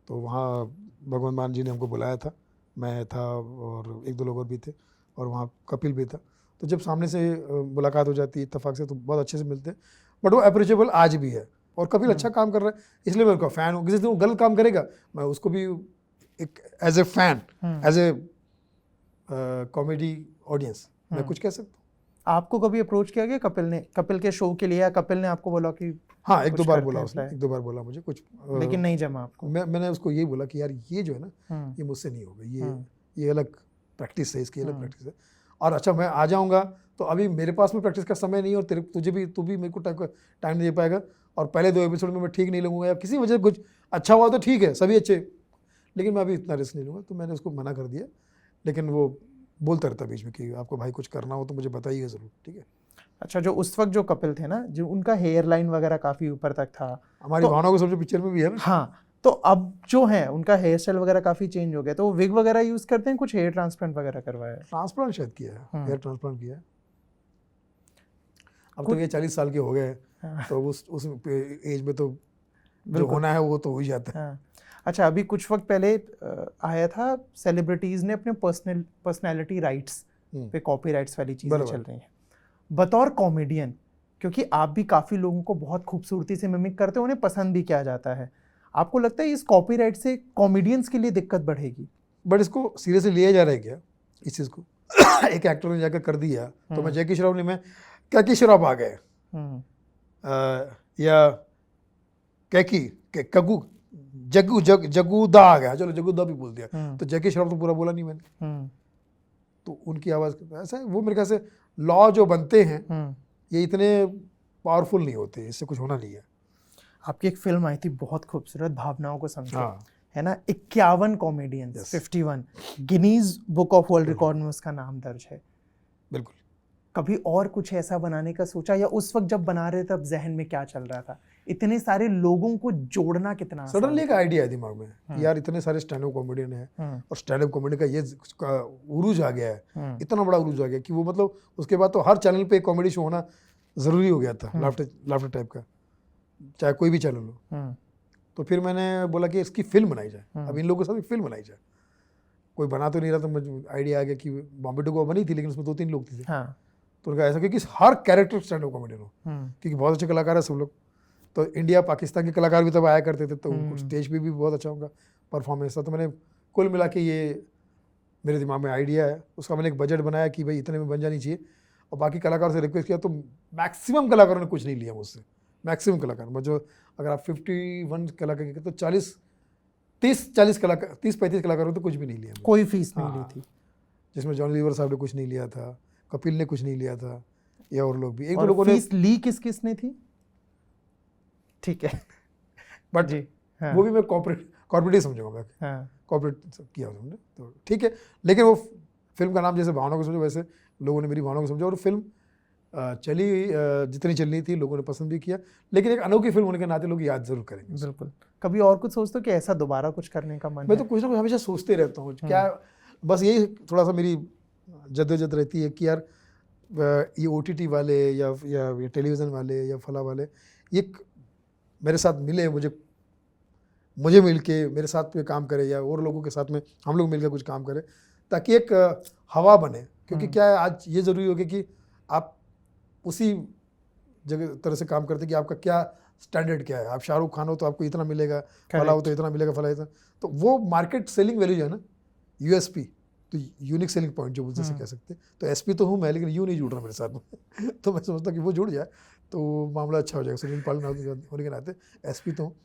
Speaker 1: तो वहाँ भगवंत मान जी ने हमको बुलाया था, मैं था और एक दो लोग और भी थे, और वहाँ कपिल भी था। तो जब सामने से मुलाकात हो जाती है इत्तेफाक से, तो बहुत अच्छे से मिलते हैं। बट वो अप्रोचेबल आज भी है, और कपिल अच्छा काम कर रहा है, इसलिए मैं उनका फ़ैन हूँ। किसी दिन वो गलत काम करेगा, मैं उसको भी एक as a fan, as a comedy audience मैं कुछ कह सकता हूँ।
Speaker 2: आपको कभी अप्रोच किया गया कपिल ने, कपिल के शो के लिए, या कपिल ने आपको बोला कि?
Speaker 1: हाँ, एक दो बार बोला उसने, एक दो बार बोला मुझे कुछ,
Speaker 2: लेकिन नहीं जमा आपको?
Speaker 1: मैंने उसको यही बोला कि यार ये जो है ना, ये मुझसे नहीं होगा, ये अलग प्रैक्टिस है, इसकी अलग प्रैक्टिस है। और अच्छा मैं आ जाऊँगा तो अभी मेरे पास में प्रैक्टिस का समय नहीं है, और तू भी मेरे को टाइम नहीं दे पाएगा, और पहले 2 एपिसोड में मैं ठीक नहीं लगूंगा, या किसी वजह से कुछ अच्छा हुआ तो ठीक है, सभी अच्छे, लेकिन मैं अभी इतना रिस्क नहीं लूँगा। तो मैंने उसको मना कर दिया, लेकिन वो बोलता रहता बीच में कि आपको भाई कुछ करना हो तो मुझे बताइए ज़रूर, ठीक है।
Speaker 2: अच्छा, जो उस वक्त जो कपिल थे ना, जो उनका हेयर लाइन वगैरह काफ़ी ऊपर तक था,
Speaker 1: हमारी भावनाओं को समझो पिक्चर में भी है ना।
Speaker 2: हाँ, तो अब जो है उनका हेयर स्टाइल वगैरह काफ़ी चेंज हो गया, तो वो विग वगैरह यूज़ करते हैं, कुछ हेयर ट्रांसप्लांट वगैरह करवाया है?
Speaker 1: ट्रांसप्लांट शायद किया है, हेयर ट्रांसप्लांट किया है। अब तो ये 40 साल के हो गए, तो उस एज में तो जो होना है वो तो हो ही जाता है।
Speaker 2: अच्छा, अभी कुछ वक्त पहले आया था, सेलिब्रिटीज़ ने अपने पर्सनैलिटी राइट्स पे कॉपीराइट्स वाली चीज़ें चल रही हैं। बतौर कॉमेडियन, क्योंकि आप भी काफ़ी लोगों को बहुत खूबसूरती से मिमिक करते हो, उन्हें पसंद भी किया जाता है, आपको लगता है इस कॉपीराइट से कॉमेडियंस के लिए दिक्कत बढ़ेगी?
Speaker 1: बट इसको सीरियसली लिया जा रहा है क्या इस चीज़ को? एक एक्टर ने जाकर कर दिया, तो मैं जैकी श्रॉफ में कैकी श्रॉफ आ गए, या कैकी कगू जगूदा आ गया, चलो जगूदा भी बोल दिया, तो जैकी श्रॉफ तो पूरा बोला नहीं मैंने, तो उनकी आवाज़ ऐसा है। वो मेरे ख्याल से लॉ जो बनते हैं ये इतने पावरफुल नहीं होते, इससे कुछ होना नहीं है।
Speaker 2: आपकी एक फिल्म आई थी बहुत खूबसूरत, भावनाओं को समझो, है ना, 51 comedians,
Speaker 1: Yes.
Speaker 2: 51 Guinness book of world record में उसका नाम दर्ज है।
Speaker 1: बिल्कुल।
Speaker 2: कभी और कुछ ऐसा बनाने का सोचा, या उस वक्त जब बना रहे तब जहन में क्या चल रहा था? इतने सारे लोगों को जोड़ना कितना आसान
Speaker 1: सडनली एक
Speaker 2: था?
Speaker 1: आइडिया है दिमाग में कि यार इतने सारे स्टैंड अप कॉमेडियन हैं और स्टैंड अप कॉमेडी का ये उरूज आ गया है, इतना बड़ा उरूज आ गया कि वो मतलब उसके बाद तो हर चैनल पे एक कॉमेडी शो होना ज़रूरी हो गया था, लाफ्टर टाइप का, चाहे कोई भी चैनल हो। तो फिर मैंने बोला कि इसकी फिल्म बनाई जाए, अब इन लोगों के साथ एक फिल्म बनाई जाए। कोई बना तो नहीं रहा, तो मुझे आइडिया आ गया कि बॉम्बे टू गोवा बनी थी लेकिन उसमें 2-3 लोग थे।
Speaker 2: हाँ।
Speaker 1: तो उनका ऐसा कि हर कैरेक्टर स्टैंड अप कॉमेडियन हो, क्योंकि बहुत अच्छे कलाकार है सब लोग। तो इंडिया पाकिस्तान के कलाकार भी तब आया करते थे, तो स्टेज पे भी बहुत अच्छा उनका परफॉर्मेंस था। तो मैंने कुल मिला के ये मेरे दिमाग में आइडिया है, उसका मैंने एक बजट बनाया कि भाई इतने में बन जानी चाहिए, और बाकी कलाकारों से रिक्वेस्ट किया तो मैक्सिमम कलाकारों ने कुछ नहीं लिया मुझसे। मैक्सिमम कलाकार मतलब अगर आप 51 कलाकार के तो 30-40 कलाकार, 30-35 कलाकारों तो कुछ भी नहीं लिया,
Speaker 2: कोई फीस नहीं ली थी,
Speaker 1: जिसमें जॉन लीवर साहब ने कुछ नहीं लिया था, कपिल ने कुछ नहीं लिया था, या और लोग भी। एक दो
Speaker 2: और
Speaker 1: लोगों ने
Speaker 2: फीस ली किस ने थी? ठीक है,
Speaker 1: बट
Speaker 2: जी। हाँ।
Speaker 1: वो भी मैं कॉर्पोरेट ही समझूंगा मैं,
Speaker 2: हाँ।
Speaker 1: कॉर्पोरेट किया हमने, तो ठीक है। लेकिन वो फिल्म का नाम जैसे भावना को समझो, वैसे लोगों ने मेरी भावना को समझा, और फिल्म चली जितनी चलनी थी, लोगों ने पसंद भी किया। लेकिन एक अनोखी फिल्म होने के नाते लोग याद जरूर करेंगे।
Speaker 2: बिल्कुल। कभी और कुछ सोचते हो कि ऐसा दोबारा कुछ करने का मन
Speaker 1: मैं
Speaker 2: है?
Speaker 1: तो कुछ ना कुछ हमेशा सोचते रहता हूँ, क्या बस यही थोड़ा सा मेरी जद्दोजहद रहती है कि यार ये OTT वाले या टेलीविज़न वाले या फला वाले ये मेरे साथ मिले, मुझे मिल के मेरे साथ में काम करे, या और लोगों के साथ में हम लोग मिलकर कुछ काम करें, ताकि एक हवा बने। क्योंकि क्या है, आज ये ज़रूरी हो गया कि आप उसी जगह तरह से काम करते कि आपका क्या स्टैंडर्ड क्या है। आप शाहरुख खान हो तो आपको इतना मिलेगा, फला हो तो इतना मिलेगा, फला इतना, तो वो मार्केट सेलिंग वैल्यू जो है ना, USP, तो यूनिक सेलिंग पॉइंट जो जैसे कह सकते हैं। तो SP तो हूँ मैं, लेकिन यू नहीं जुड़ रहा मेरे साथ में तो मैं समझता हूँ कि वो जुड़ जाए तो मामला अच्छा हो जाएगा। सुनील पाल होने के नाते SP तो हूँ,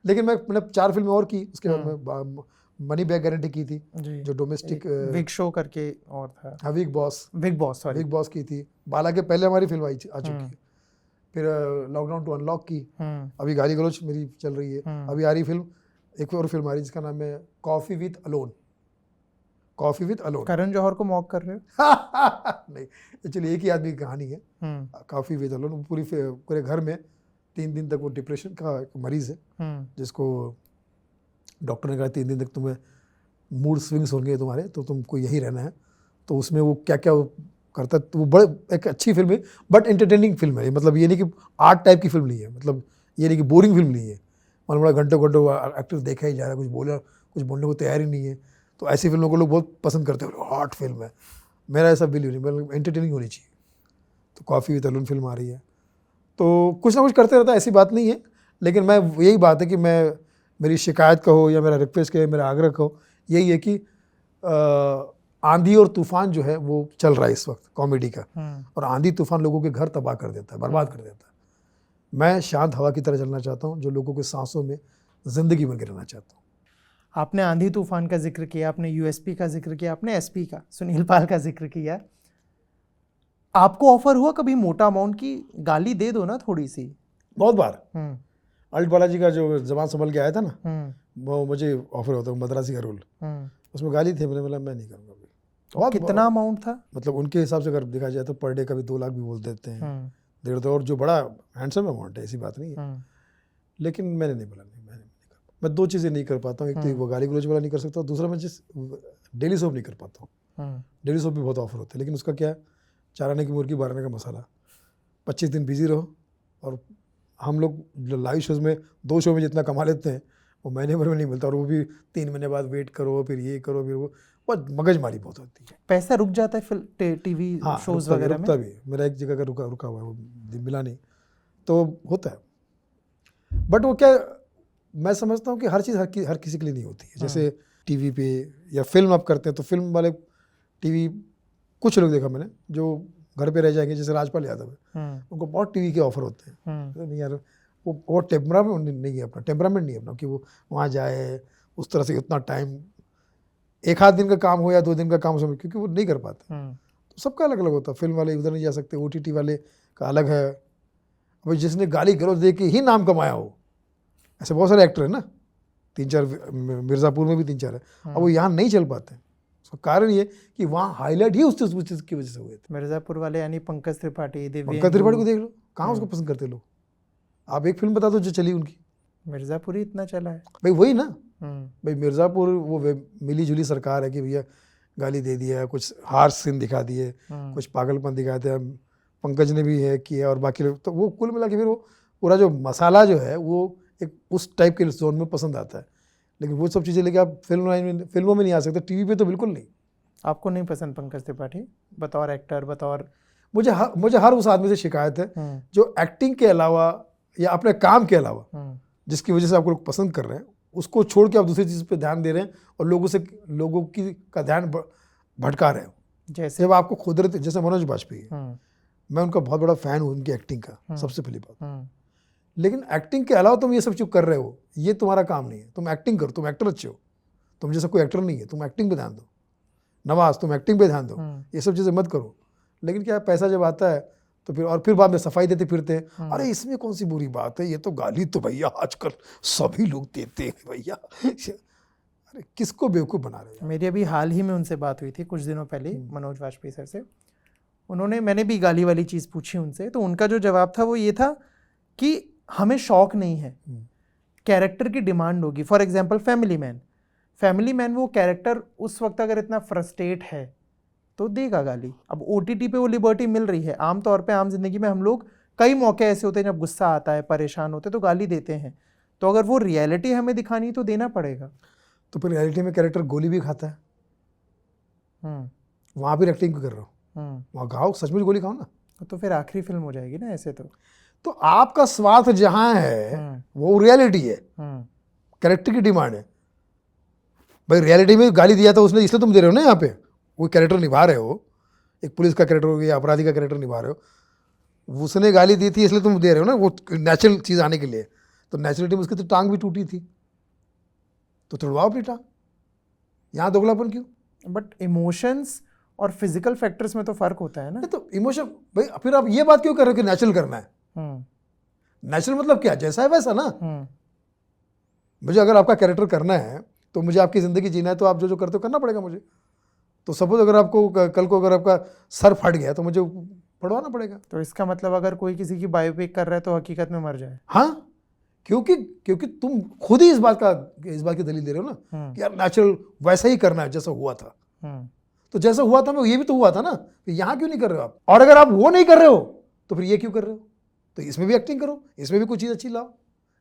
Speaker 1: लेकिन मैंने 4 फिल्में और की। उसके बाद मैं मनी बैक गारंटी की थी, जो डोमेस्टिक
Speaker 2: बिग शो करके और था,
Speaker 1: हाँ, बिग बॉस की थी। बाला के पहले हमारी फिल्म आ चुकी है। फिर लॉकडाउन टू अनलॉक की, अभी गाली गलौज मेरी चल रही है। अभी आ रही फिल्म, एक और फिल्म आ रही जिसका नाम है coffee with alone.
Speaker 2: Karan Johar को मॉक कर रहे हो?
Speaker 1: नहीं, एक्चुअली एक ही आदमी की कहानी है, कॉफी विद अलोन। पूरे घर में 3 दिन तक वो डिप्रेशन का एक मरीज है, जिसको डॉक्टर ने कहा 3 दिन तक तुम्हें मूड स्विंग्स होंगे तुम्हारे, तो तुमको यही रहना है। तो उसमें वो क्या क्या करता है, तो वो बड़े एक अच्छी फिल्म है, बट एंटरटेनिंग फिल्म है। मतलब ये नहीं कि आर्ट टाइप की फिल्म नहीं है, मतलब ये नहीं कि बोरिंग फिल्म नहीं है। मतलब बड़ा घंटों एक्टर देखा ही जा रहा है, कुछ बोलने को तैयार ही नहीं है। तो ऐसी फिल्मों को लोग बहुत पसंद करते हैं, आर्ट फिल्म है। मेरा ऐसा बिलीव नहीं, मतलब एंटरटेनिंग होनी चाहिए। तो कॉफ़ी विद अलोन फिल्म आ रही है, तो कुछ ना कुछ करते रहता है, ऐसी बात नहीं है। लेकिन मैं यही बात है कि मेरी शिकायत कहो या मेरा रिक्वेस्ट कहो, मेरा आग्रह कहो, यही है कि आंधी और तूफान जो है वो चल रहा है इस वक्त कॉमेडी का, और आंधी तूफान लोगों के घर तबाह कर देता है, बर्बाद कर देता है। मैं शांत हवा की तरह चलना चाहता हूँ, जो लोगों के सांसों में ज़िंदगी बन के रहना चाहता हूँ।
Speaker 2: आपने आंधी तूफान का जिक्र किया, आपने USP का जिक्र किया, आपने SP का, सुनील पाल का जिक्र किया। आपको ऑफर हुआ कभी मोटा अमाउंट की, गाली दे दो ना थोड़ी सी?
Speaker 1: बहुत बार। अल्ट बालाजी का जो जबान संभल के आया था ना, वो मुझे ऑफर होता है, मद्रासी का रोल, उसमें गाली थी। मैंने बोला मैं नहीं करूँगा।
Speaker 2: बहुत कितना अमाउंट था?
Speaker 1: मतलब उनके हिसाब से अगर देखा जाए तो पर डे का भी 2 लाख भी बोल देते हैं, 1.5 और जो बड़ा हैंडसम अमाउंट है, ऐसी बात नहीं है। लेकिन मैंने नहीं बोला, मैं 2 चीज़ें नहीं कर पाता हूँ। एक तो वो गाली गलौज वाला नहीं कर सकता, दूसरा मैं डेली सोप नहीं कर पाता हूँ। डेली सोप भी बहुत ऑफर होता है, लेकिन उसका क्या है, 4 आने की मुर्गी 12 आने का मसाला। 25 दिन बिजी रहो, और हम लोग जो लाइव शोज़ में 2 शो में जितना कमा लेते हैं वो महीने भर में नहीं मिलता, और वो भी 3 महीने बाद वेट करो, फिर ये करो, फिर वो बहुत मगजमारी बहुत होती है।
Speaker 2: पैसा रुक जाता है फिर TV शोज़ वगैरह में?
Speaker 1: रुकता भी, मेरा एक जगह का रुका हुआ है, वो मिला नहीं, तो होता है। बट वो क्या, मैं समझता हूँ कि हर चीज़ हर किसी के लिए नहीं होती है। जैसे TV पे या फिल्म आप करते हैं, तो फिल्म वाले TV, कुछ लोग देखा मैंने जो घर पे रह जाएंगे, जैसे राजपाल यादव है, उनको बहुत TV के ऑफर होते हैं। तो नहीं यार, वो टेम्परामेंट नहीं है अपना कि वो वहाँ जाए उस तरह से उतना टाइम, 1 आध दिन का काम हो या 2 दिन का काम हो, क्योंकि वो नहीं कर पाते। तो सबका अलग अलग होता है। फिल्म वाले उधर नहीं जा सकते, OTT वाले का अलग है। भाई जिसने गाली गलौज दे के ही नाम कमाया हो, ऐसे बहुत सारे एक्टर हैं ना, 3-4 मिर्ज़ापुर में भी 3-4 है। अब वो यहाँ नहीं चल पाते। उसका कारण ये कि वहाँ हाईलाइट ही उस चीज़ की वजह से हुए थे।
Speaker 2: मिर्ज़ापुर वाले यानी पंकज त्रिपाठी,
Speaker 1: पंकज त्रिपाठी को देख लो, कहाँ उसको पसंद करते लोग। आप एक फिल्म बता दो जो चली उनकी।
Speaker 2: मिर्ज़ापुर ही इतना चला है।
Speaker 1: भाई वही ना, भाई मिर्ज़ापुर वो मिली जुली सरकार है कि भैया गाली दे दिया, कुछ हार्श सीन दिखा दिए, कुछ पागलपन दिखा दिया, पंकज ने भी है किया और बाकी लोग, तो वो कुल मिला के फिर वो पूरा जो मसाला जो है वो एक उस टाइप के जोन में पसंद आता है। लेकिन वो सब चीज़ें लेके आप फिल्मों में नहीं आ सकते, टीवी पे तो बिल्कुल नहीं।
Speaker 2: आपको नहीं पसंद पंकज त्रिपाठी बतौर एक्टर, बतौर?
Speaker 1: मुझे हर उस आदमी से शिकायत है जो एक्टिंग के अलावा या अपने काम के अलावा जिसकी वजह से आपको लोग पसंद कर रहे हैं, उसको छोड़ के आप दूसरी चीज़ पे ध्यान दे रहे हैं और लोगों का ध्यान भटका रहे हो।
Speaker 2: जैसे
Speaker 1: जब आपको खुद, जैसे मनोज बाजपेयी, मैं उनका बहुत बड़ा फ़ैन हूँ उनकी एक्टिंग का, सबसे पहली बात। लेकिन एक्टिंग के अलावा तुम ये सब चीज़ कर रहे हो, ये तुम्हारा काम नहीं है। तुम एक्टिंग करो, तुम एक्टर अच्छे हो, तुम जैसा कोई एक्टर नहीं है, तुम एक्टिंग पे ध्यान दो। नवाज, तुम एक्टिंग पे ध्यान दो, ये सब चीज़ें मत करो। लेकिन क्या पैसा जब आता है तो फिर बाद में सफाई देते फिरते हैं, अरे इसमें कौन सी बुरी बात है, ये तो गाली तो भैया आजकल सभी लोग देते हैं भैया। अरे किसको बेवकूफ़ बना रहे हैं।
Speaker 2: मेरी अभी हाल ही में उनसे बात हुई थी कुछ दिनों पहले, मनोज वाजपेयी सर से। मैंने भी गाली वाली चीज़ पूछी उनसे, तो उनका जो जवाब था वो ये था कि हमें शौक नहीं है, कैरेक्टर की डिमांड होगी। फॉर एग्जाम्पल फैमिली मैन वो कैरेक्टर उस वक्त अगर इतना फ्रस्ट्रेट है तो देगा गाली। अब OTT पे वो लिबर्टी मिल रही है। आमतौर पे आम जिंदगी में हम लोग कई मौके ऐसे होते हैं जब गुस्सा आता है, परेशान होते हैं तो गाली देते हैं। तो अगर वो रियलिटी हमें दिखानी है तो देना पड़ेगा।
Speaker 1: तो फिर रियलिटी में कैरेक्टर गोली भी खाता है, वहाँ भी एक्टिंग कर रहा हूँ, वहाँ खाओ, सचमुच गोली खाओ ना,
Speaker 2: तो फिर आखिरी फिल्म हो जाएगी ना ऐसे।
Speaker 1: तो आपका स्वार्थ जहाँ है वो रियलिटी है, कैरेक्टर की डिमांड है। भाई रियलिटी में गाली दिया था उसने, इसलिए तुम दे रहे हो ना। यहाँ पे कोई कैरेक्टर निभा रहे हो, एक पुलिस का कैरेक्टर हो गया, अपराधी का कैरेक्टर निभा रहे हो, उसने गाली दी थी इसलिए तुम दे रहे हो ना, वो नेचुरल चीज़ आने के लिए। तो नेचुरलिटी में उसकी तो टांग भी टूटी थी, तो तुड़वाओ अपनी टांग, यहाँ दोगलापन क्यों?
Speaker 2: बट इमोशंस और फिजिकल फैक्टर्स में तो फर्क होता है ना।
Speaker 1: तो इमोशन, भाई फिर आप ये बात क्यों कर रहे हो कि नेचुरल करना है? नेचुरल मतलब क्या, जैसा है वैसा ना। मुझे अगर आपका कैरेक्टर करना है तो मुझे आपकी ज़िंदगी जीना है, तो आप जो करते हो करना पड़ेगा मुझे। तो सपोज अगर आपको कल को अगर आपका सर फट गया तो मुझे पढ़वाना पड़ेगा।
Speaker 2: तो इसका मतलब अगर कोई किसी की बायोपिक कर रहा है तो हकीकत में मर जाए।
Speaker 1: हाँ, क्योंकि तुम खुद ही इस बात की दलील दे रहे हो ना कि यार नेचुरल वैसा ही करना है जैसा हुआ था। तो जैसा हुआ था मैं ये भी तो हुआ था ना, तो यहाँ क्यों नहीं कर रहे हो आप? और अगर आप वो नहीं कर रहे हो तो फिर ये क्यों कर रहे हो? तो इसमें भी एक्टिंग करो, इसमें भी कुछ चीज़ अच्छी लाओ,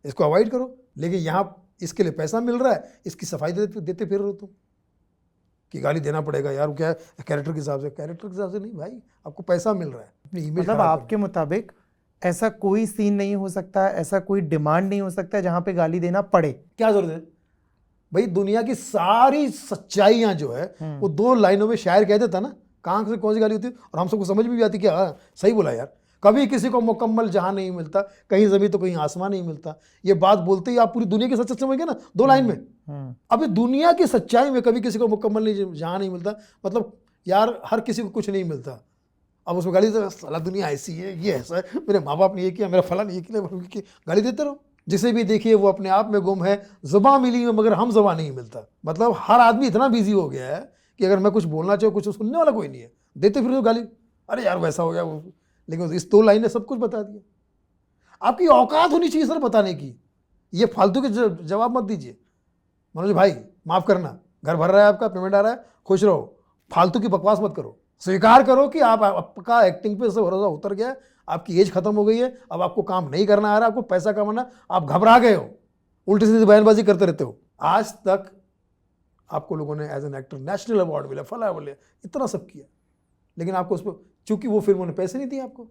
Speaker 1: इसको अवॉइड करो। लेकिन यहाँ इसके लिए पैसा मिल रहा है, इसकी सफाई देते फिर रहे हो तुम कि गाली देना पड़ेगा यार, क्या है कैरेक्टर के हिसाब से। कैरेक्टर के हिसाब से नहीं भाई, आपको पैसा मिल रहा है, अपनी इमेज।
Speaker 2: मतलब आपके मुताबिक ऐसा कोई सीन नहीं हो सकता, ऐसा कोई डिमांड नहीं हो सकता जहां पे गाली देना पड़े? क्या जरूरत है
Speaker 1: भाई? दुनिया की सारी सच्चाइयां जो है वो 2 लाइनों में शायर कह देता ना, कहाँ से कौन सी गाली होती है, और हम सबको समझ भी आती कि हाँ सही बोला यार। कभी किसी को मुकम्मल जहां नहीं मिलता, कहीं ज़मीन तो कहीं आसमान नहीं मिलता। ये बात बोलते ही आप पूरी दुनिया की सच्चाई समझ गए ना 2 लाइन में। अभी दुनिया की सच्चाई में कभी किसी को मुकम्मल नहीं जहां नहीं मिलता, मतलब यार हर किसी को कुछ नहीं मिलता। अब उसमें गाली तो साला दुनिया ऐसी है, ये ऐसा है, मेरे माँ बाप ने ये किया, मेरा फला ने ये किया, गाली देते रहो। जिसे भी देखिए वो अपने आप में गुम है, ज़ुबान मिली है मगर हम ज़ुबान नहीं मिलता। मतलब हर आदमी इतना बिजी हो गया है कि अगर मैं कुछ बोलना चाहूँ कुछ सुनने वाला कोई नहीं है, देते फिर तो गाली, अरे यार वैसा हो गया वो। लेकिन इस 2 लाइन ने सब कुछ बता दिया। आपकी औकात होनी चाहिए सर बताने की, ये फालतू के जवाब मत दीजिए। मनोज भाई माफ़ करना, घर भर रहा है आपका, पेमेंट आ रहा है, खुश रहो, फालतू की बकवास मत करो। स्वीकार करो कि आपका एक्टिंग पे से भरोसा उतर गया है, आपकी एज खत्म हो गई है, अब आपको काम नहीं करना आ रहा, आपको पैसा कमाना, आप घबरा गए हो, उल्टी सीधी बयानबाजी करते रहते हो। आज तक आपको लोगों ने as an actor national award मिला, फला बोले, इतना सब किया, लेकिन आपको उस पर, चूंकि वो फिल्मों ने पैसे नहीं दिए, आपको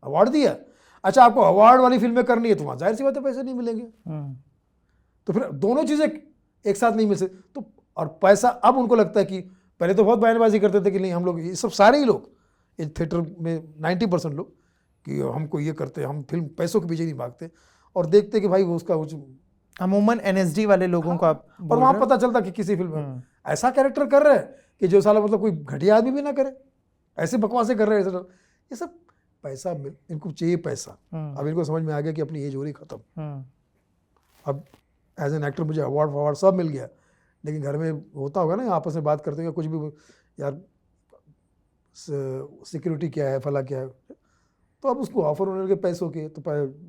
Speaker 1: अवार्ड दिया। अच्छा आपको अवार्ड वाली फिल्में करनी है तो वहाँ जाहिर सी बात है पैसे नहीं मिलेंगे। तो फिर दोनों चीज़ें एक साथ नहीं मिल सकती। तो और पैसा, अब उनको लगता है कि पहले तो बहुत बयानबाजी करते थे कि नहीं हम लोग, ये सब सारे ही लोग इस थिएटर में 90% लोग कि हमको ये करते, हम फिल्म पैसों के पीछे नहीं भागते, और देखते कि भाई वो उसका कुछ
Speaker 2: अमूमन NSD वाले लोगों को आप
Speaker 1: और वहाँ पता चलता कि किसी फिल्म में ऐसा कैरेक्टर कर रहे हैं कि जो साला मतलब कोई घटिया आदमी भी ना करे, ऐसे बकवासें कर रहे हैं। ये सब पैसा इनको चाहिए पैसा। अब इनको समझ में आ गया कि अपनी एज हो रही खत्म, अब एज एन एक्टर मुझे अवार्ड सब मिल गया, लेकिन घर में होता होगा ना आपस में बात करते हुए कुछ भी, यार सिक्योरिटी क्या है, फला क्या है, तो अब उसको ऑफर होने लगे पैसों के, तो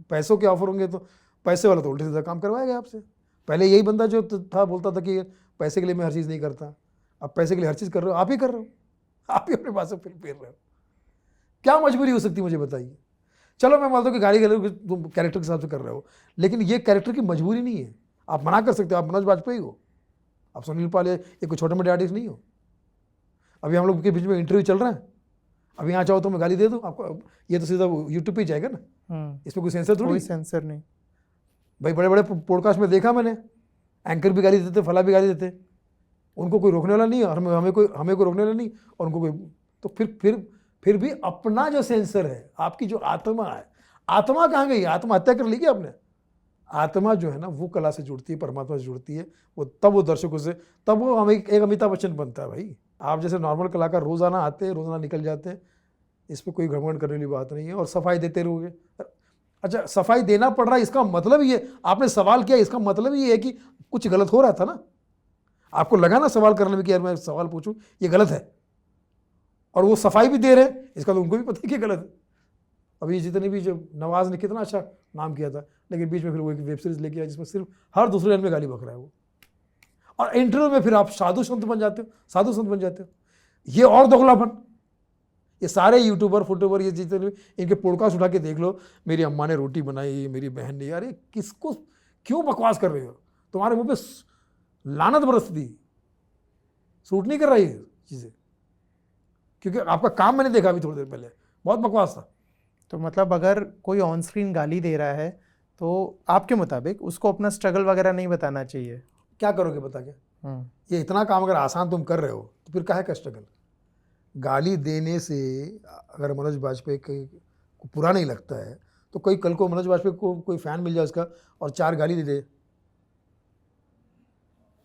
Speaker 1: पैसों के ऑफर होंगे तो पैसे वाला तो उल्टे सीधा काम करवाएगा आपसे। पहले यही बंदा जो था बोलता था कि पैसे के लिए मैं हर चीज़ नहीं करता, अब पैसे के लिए हर चीज़ कर रहे हो, आप ही कर रहे हो, आप ही अपने पास से फिर फेर रहे हो। क्या मजबूरी हो सकती है मुझे बताइए। चलो मैं मानता हूँ कि गाली गलौज तुम कैरेक्टर के हिसाब से कर रहे हो, लेकिन ये कैरेक्टर की मजबूरी नहीं है। आप मना कर सकते हो, आप मनोज बाजपेयी हो, आप सुनील पाल, ये कोई छोटे मोटे आर्टिस्ट नहीं हो। अभी हम लोग के बीच में इंटरव्यू चल रहा है, अभी यहाँ चाहो तो मैं गाली दे दूँ आपको, ये तो सीधा यूट्यूब पे ही जाएगा ना, इसमें कोई सेंसर थोड़ी,
Speaker 2: कोई सेंसर नहीं
Speaker 1: भाई। बड़े बड़े पॉडकास्ट में देखा मैंने, एंकर भी गाली देते, फला भी गाली देते, उनको कोई रोकने वाला नहीं है, और हमें कोई रोकने वाला नहीं, और उनको कोई, तो फिर भी अपना जो सेंसर है, आपकी जो आत्मा है, आत्मा कहाँ गई? आत्मा हत्या कर ली क्या आपने? आत्मा जो है ना वो कला से जुड़ती है, परमात्मा से जुड़ती है, वो दर्शकों से, तब वो हमें एक अमिताभ बच्चन बनता है भाई। आप जैसे नॉर्मल कलाकार रोजाना आते हैं, रोजाना निकल जाते हैं, इस पर कोई घमंड करने वाली बात नहीं है, और सफाई देते रहोगे। अच्छा, सफाई देना पड़ रहा है, इसका मतलब ये, आपने सवाल किया, इसका मतलब ये है कि कुछ गलत हो रहा था ना, आपको लगा ना सवाल करने में कि यार मैं सवाल पूछूं, ये गलत है, और वो सफाई भी दे रहे हैं, इसका तो उनको भी पता है कि गलत है। अभी जितने भी, जो नवाज ने कितना अच्छा नाम किया था, लेकिन बीच में फिर वो एक वेब सीरीज लेके आया जिसमें सिर्फ हर दूसरे लाइन में गाली बक रहा है वो, और इंटरव्यू में फिर आप साधु संत बन जाते हो, ये और दोगलापन। ये सारे यूट्यूबर फुटूबर, ये जितने भी, इनके पॉडकास्ट उठा के देख लो, मेरी अम्मा ने रोटी बनाई, मेरी बहन ने, यार ये किसको क्यों बकवास कर रहे हो? तुम्हारे मुंह पे लानत बरसती, सूट नहीं कर रही है चीज़ें, क्योंकि आपका काम मैंने देखा अभी थोड़ी देर पहले, बहुत बकवास था।
Speaker 2: तो मतलब अगर कोई ऑन स्क्रीन गाली दे रहा है तो आपके मुताबिक उसको अपना स्ट्रगल वगैरह नहीं बताना चाहिए?
Speaker 1: क्या करोगे बता के? ये इतना काम अगर आसान तुम कर रहे हो तो फिर काहे का स्ट्रगल? गाली देने से अगर मनोज बाजपेयी को बुरा नहीं लगता है, तो कोई कल को मनोज बाजपेयी को कोई फैन मिल जाए उसका, और 4 गाली दे दे,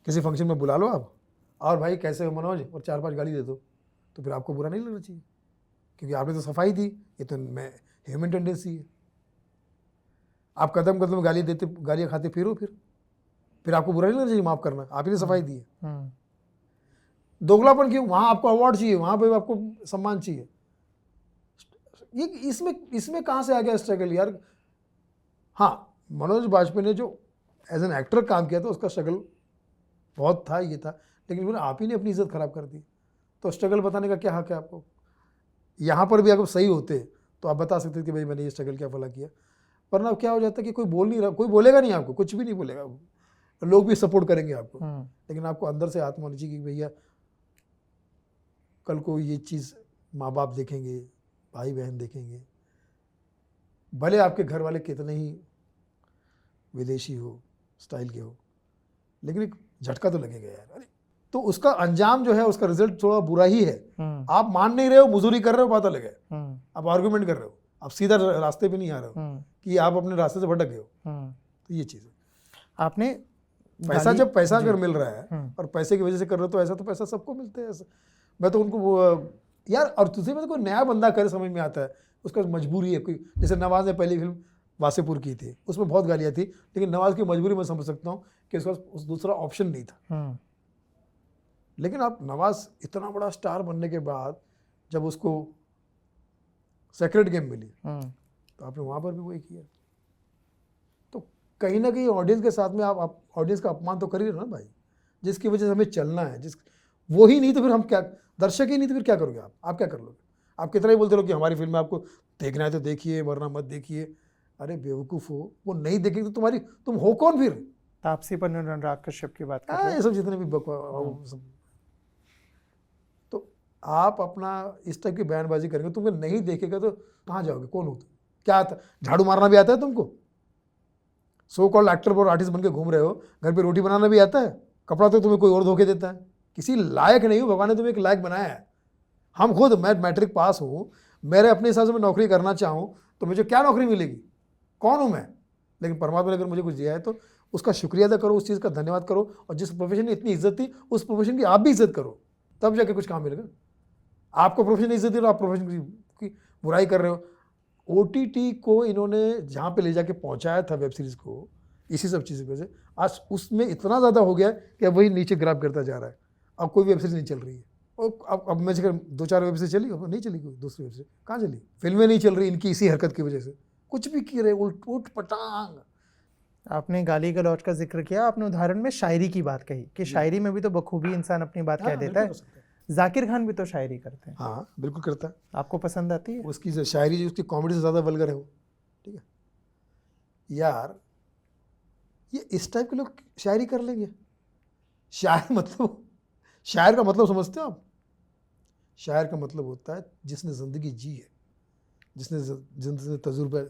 Speaker 1: किसी फंक्शन में बुला लो आप, और भाई कैसे हो मनोज, और 4-5 गाली दे दो, तो फिर आपको बुरा नहीं लगना चाहिए, क्योंकि आपने तो सफाई दी। ये तो ह्यूमन टेंडेंसी है। आप कदम कदम गाली देते, गालियाँ खाते फिर आपको बुरा नहीं लगना चाहिए, माफ़ करना, आप ही ने सफाई दी है। दोगलापन क्यों? वहाँ आपको अवार्ड चाहिए, वहाँ पे आपको सम्मान चाहिए, ये इसमें कहाँ से आ गया स्ट्रगल यार? हाँ, मनोज बाजपेयी ने जो एज एन एक्टर काम किया था उसका स्ट्रगल बहुत था, ये था, लेकिन फिर आप ही ने अपनी इज्जत खराब कर दी, तो स्ट्रगल बताने का क्या हक है आपको? यहाँ पर भी अगर सही होते तो आप बता सकते थे कि भाई मैंने ये स्ट्रगल क्या फला किया, वरना अब क्या हो जाता है कि कोई बोल नहीं रहा, कोई बोलेगा नहीं आपको, कुछ भी नहीं बोलेगा, लोग भी सपोर्ट करेंगे आपको, लेकिन आपको अंदर से आत्मा होनी चाहिए कि भैया कल को ये चीज़ माँ बाप देखेंगे, भाई बहन देखेंगे, भले आपके घर वाले कितने ही विदेशी हो, स्टाइल के हो, लेकिन एक झटका तो लगेगा यार। अरे तो उसका अंजाम जो है, उसका रिजल्ट थोड़ा बुरा ही है। आप मान नहीं रहे हो, मजदूरी कर रहे हो, पता लगे, आप आर्गुमेंट कर रहे हो, आप सीधा रास्ते पे नहीं आ रहे हो, कि आप अपने रास्ते से भटक गए हो। तो ये चीज़ है।
Speaker 2: आपने
Speaker 1: पैसा, जब पैसा अगर मिल रहा है और पैसे की वजह से कर रहे हो, तो ऐसा तो पैसा सबको मिलता है। ऐसा मैं तो उनको यार, और तुझे में तो कोई नया बंदा करे समझ में आता है, उसका मजबूरी है कोई। जैसे नवाज ने पहली फिल्म वासेपुर की थी, उसमें बहुत गालियाँ थी, लेकिन नवाज की मजबूरी मैं समझ सकता हूँ कि उसका उस दूसरा ऑप्शन नहीं था। लेकिन आप नवाज इतना बड़ा स्टार बनने के बाद जब उसको सेक्रेट गेम मिली, तो आपने वहाँ पर भी वही किया। तो कहीं ना कहीं ऑडियंस के साथ में आप ऑडियंस का अपमान तो कर ही रहे हो ना भाई, जिसकी वजह से हमें चलना है, वो ही नहीं तो फिर हम क्या, दर्शक ही नहीं तो फिर क्या करोगे आप क्या कर लोगे? आप कितना ही बोलते रहो कि हमारी फिल्म में आपको देखना है तो देखिए, वरना मत देखिए। अरे बेवकूफ़ हो, वो नहीं देखेंगे तो तुम हो कौन फिर?
Speaker 2: तापसी पन्नू, अनुराग कश्यप की बात कर रहे हैं,
Speaker 1: ये सब जितने भी सब। तो आप अपना इस टाइप की बयानबाजी करेंगे, तुमको नहीं देखेगा तो कहाँ जाओगे? कौन हो तुम? क्या आता, झाड़ू मारना भी आता है तुमको? सो कॉल्ड एक्टर और आर्टिस्ट बन के घूम रहे हो, घर पे रोटी बनाना भी आता है, कपड़ा तो तुम्हें कोई और धोके देता है। किसी लायक नहीं हो, भगवान ने तुम्हें एक लायक बनाया है। हम खुद, मैं मैट्रिक पास हूँ, मेरे अपने हिसाब से मैं नौकरी करना चाहूँ तो मुझे क्या नौकरी मिलेगी? कौन हूँ मैं? लेकिन परमात्मा ने अगर मुझे कुछ दिया है तो उसका शुक्रिया अदा करो, उस चीज़ का धन्यवाद करो, और जिस प्रोफेशन ने इतनी इज्जत थी उस प्रोफेशन की आप भी इज्जत करो, तब जाके कुछ काम मिलेगा। आपको प्रोफेशन ने इज्जत दी और आप प्रोफेशन की बुराई कर रहे हो। OTT को इन्होंने जहाँ पे ले जाके पहुँचाया था वेब सीरीज़ को, इसी सब चीज़ों की वजह से आज उसमें इतना ज़्यादा हो गया है कि अब वही नीचे ग्राफ करता जा रहा है। अब कोई वेब सीरीज नहीं चल रही है, और अब मैं जगह 2-4 वेब सीरीज चली, अब नहीं चली कोई दूसरी वेब सीरीज, कहाँ चली? फिल्में नहीं चल रही इनकी इसी हरकत की वजह से, कुछ भी किए रहे, उठ पटांग।
Speaker 2: आपने गाली गलौज का जिक्र किया, आपने उदाहरण में शायरी की बात कही कि शायरी में भी तो बखूबी इंसान अपनी बात कह
Speaker 1: हाँ,
Speaker 2: देता
Speaker 1: बिल्कुल
Speaker 2: है।
Speaker 1: हो सकता है।
Speaker 2: जाकिर खान भी तो शायरी करते हैं,
Speaker 1: हाँ बिल्कुल करता है।
Speaker 2: आपको पसंद आती है?
Speaker 1: उसकी जो शायरी, जो उसकी कॉमेडी से ज़्यादा वल्गर है वो, ठीक है यार। ये इस टाइप के लोग शायरी कर लेंगे? शायर मतलब, शायर का मतलब समझते हो आप? शायर का मतलब होता है जिसने ज़िंदगी जी है, जिसने तजुर्बा।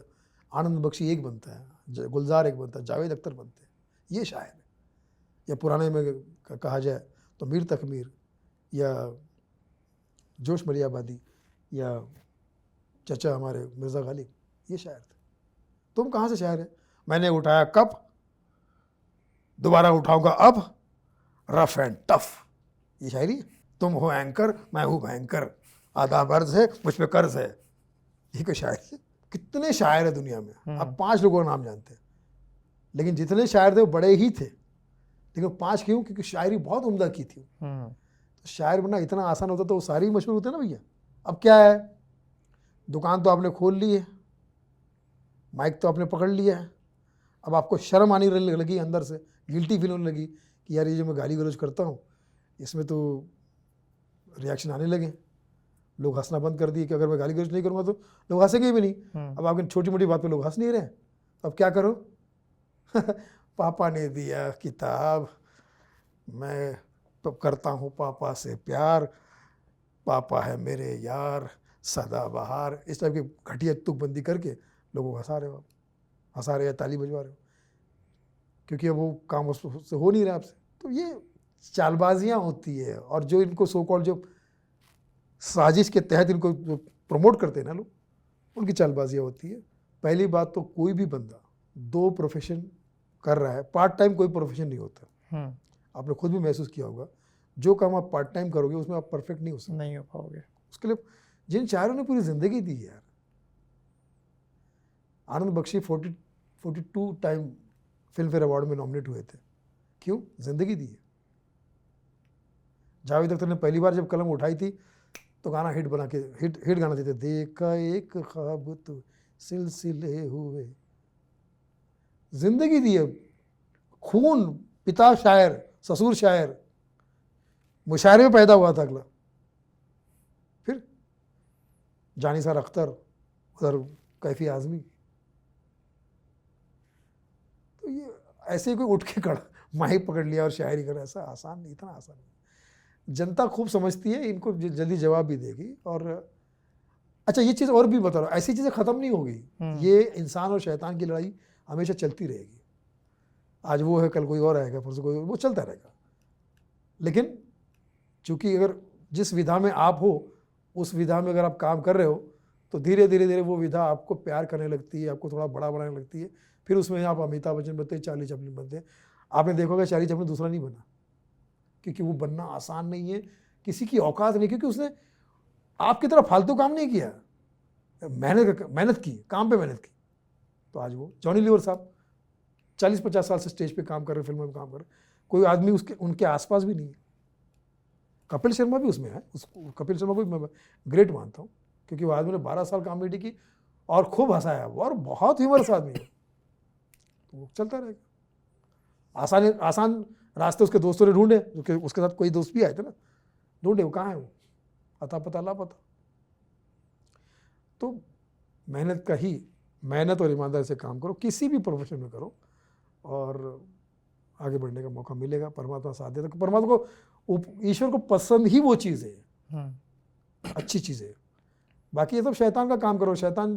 Speaker 1: आनंद बख्शी एक बनता है, गुलजार एक बनता है, जावेद अख्तर बनते हैं, ये शायर है। या पुराने में कहा जाए तो मीर तकमीर या जोश मलियाबादी या चचा हमारे मिर्ज़ा गालिब, ये शायर थे। तुम कहाँ से शायर है? मैंने उठाया कप, दोबारा उठाऊंगा अब, रफ एंड टफ, ये शायरी है। तुम हो एंकर, मैं हूँ भयंकर, आधा अर्ज है, मुझ पे कर्ज है, ये कोई शायरी है? कितने शायर है दुनिया में, आप 5 लोगों का नाम जानते हैं, लेकिन जितने शायर थे वो बड़े ही थे। लेकिन 5 क्यों? क्योंकि शायरी बहुत उम्दा की थी। तो शायर बनना इतना आसान होता तो वो सारे ही मशहूर होते ना भैया। अब क्या है, दुकान तो आपने खोल ली है, माइक तो आपने पकड़ लिया है, अब आपको शर्म आने लगी, अंदर से गिल्टी फील होने लगी कि यार ये जो मैं गाली गलौज करता हूँ इसमें तो रिएक्शन आने लगे, लोग हंसना बंद कर दिए कि अगर मैं गाली गलौज नहीं करूँगा तो लोग हंसेंगे भी नहीं। अब आपकी छोटी मोटी बात पे लोग हंस नहीं रहे हैं, तो अब क्या करो? पापा ने दिया किताब, मैं तो करता हूँ पापा से प्यार, पापा है मेरे यार सदाबहार, इस टाइप की घटिया तुकबंदी करके लोगों को हंसा रहे हो, हंसा रहे या ताली बजवा रहे हो, क्योंकि अब वो काम उससे हो नहीं रहा आपसे। तो ये चालबाजियाँ होती है, और जो इनको सो कॉल्ड जो साजिश के तहत इनको जो प्रमोट करते हैं ना लोग, उनकी चालबाजियाँ होती है। पहली बात तो कोई भी बंदा 2 प्रोफेशन कर रहा है, पार्ट टाइम कोई प्रोफेशन नहीं होता। आपने खुद भी महसूस किया होगा, जो काम आप पार्ट टाइम करोगे उसमें आप परफेक्ट नहीं हो सकते,
Speaker 2: नहीं हो पाओगे।
Speaker 1: उसके लिए जिन शायरों ने पूरी ज़िंदगी दी है यार, Anand Bakshi 42 time Filmfare award में नॉमिनेट हुए थे, क्यों? ज़िंदगी दी है। जावेद अख्तर ने पहली बार जब कलम उठाई थी तो गाना हिट बना के हिट गाना देते, देखा एक ख्वाब तो सिलसिले हुए, जिंदगी दी है। खून, पिता शायर, ससुर शायर, मुशायरे में पैदा हुआ था अगला, फिर जानिसार अख्तर, उधर कैफी आजमी। तो ये ऐसे कोई उठ के खड़ा माइक पकड़ लिया और शायरी कर, ऐसा आसान नहीं, इतना आसान नहीं। जनता खूब समझती है, इनको जल्दी जवाब भी देगी। और अच्छा ये चीज़ और भी बता रहा हूँ, ऐसी चीज़ें ख़त्म नहीं होगी, ये इंसान और शैतान की लड़ाई हमेशा चलती रहेगी। आज वो है, कल कोई और आएगा, परसों कोई, वो चलता रहेगा। लेकिन चूँकि अगर जिस विधा में आप हो उस विधा में अगर आप काम कर रहे हो तो धीरे धीरे वो विधा आपको प्यार करने लगती है, आपको थोड़ा बड़ा बनाने लगती है। फिर उसमें आप अमिताभ बच्चन बनते हैं, चार्ली चैपलिन बनते हैं। आपने देखोगे चार्ली चैपलिन दूसरा नहीं बना, क्योंकि वो बनना आसान नहीं है, किसी की औकात नहीं, क्योंकि उसने आपकी तरह फालतू काम नहीं किया, मेहनत की, काम पे मेहनत की। तो आज वो जॉनी लीवर साहब 40-50 साल से स्टेज पे काम कर रहे, फिल्मों में काम कर रहे, कोई आदमी उसके उनके आसपास भी नहीं है। कपिल शर्मा भी उसमें है, कपिल शर्मा को भी मैं ग्रेट मानता हूँ, क्योंकि वो आदमी ने 12 साल कॉमेडी की और खूब हंसाया, और बहुत ह्यूमरस आदमी है। तो वो चलता रहेगा। आसान रास्ते उसके दोस्तों ने ढूंढे, जो उसके साथ कोई दोस्त भी आए थे ना, ढूंढे, वो कहाँ है, वो अता पता लापता। तो मेहनत और ईमानदारी से काम करो, किसी भी प्रोफेशन में करो, और आगे बढ़ने का मौका मिलेगा। परमात्मा साथ देता। तो परमात्मा को, ईश्वर को पसंद ही वो चीज़ है, अच्छी चीज़ है। बाकी ये सब शैतान का काम करो। शैतान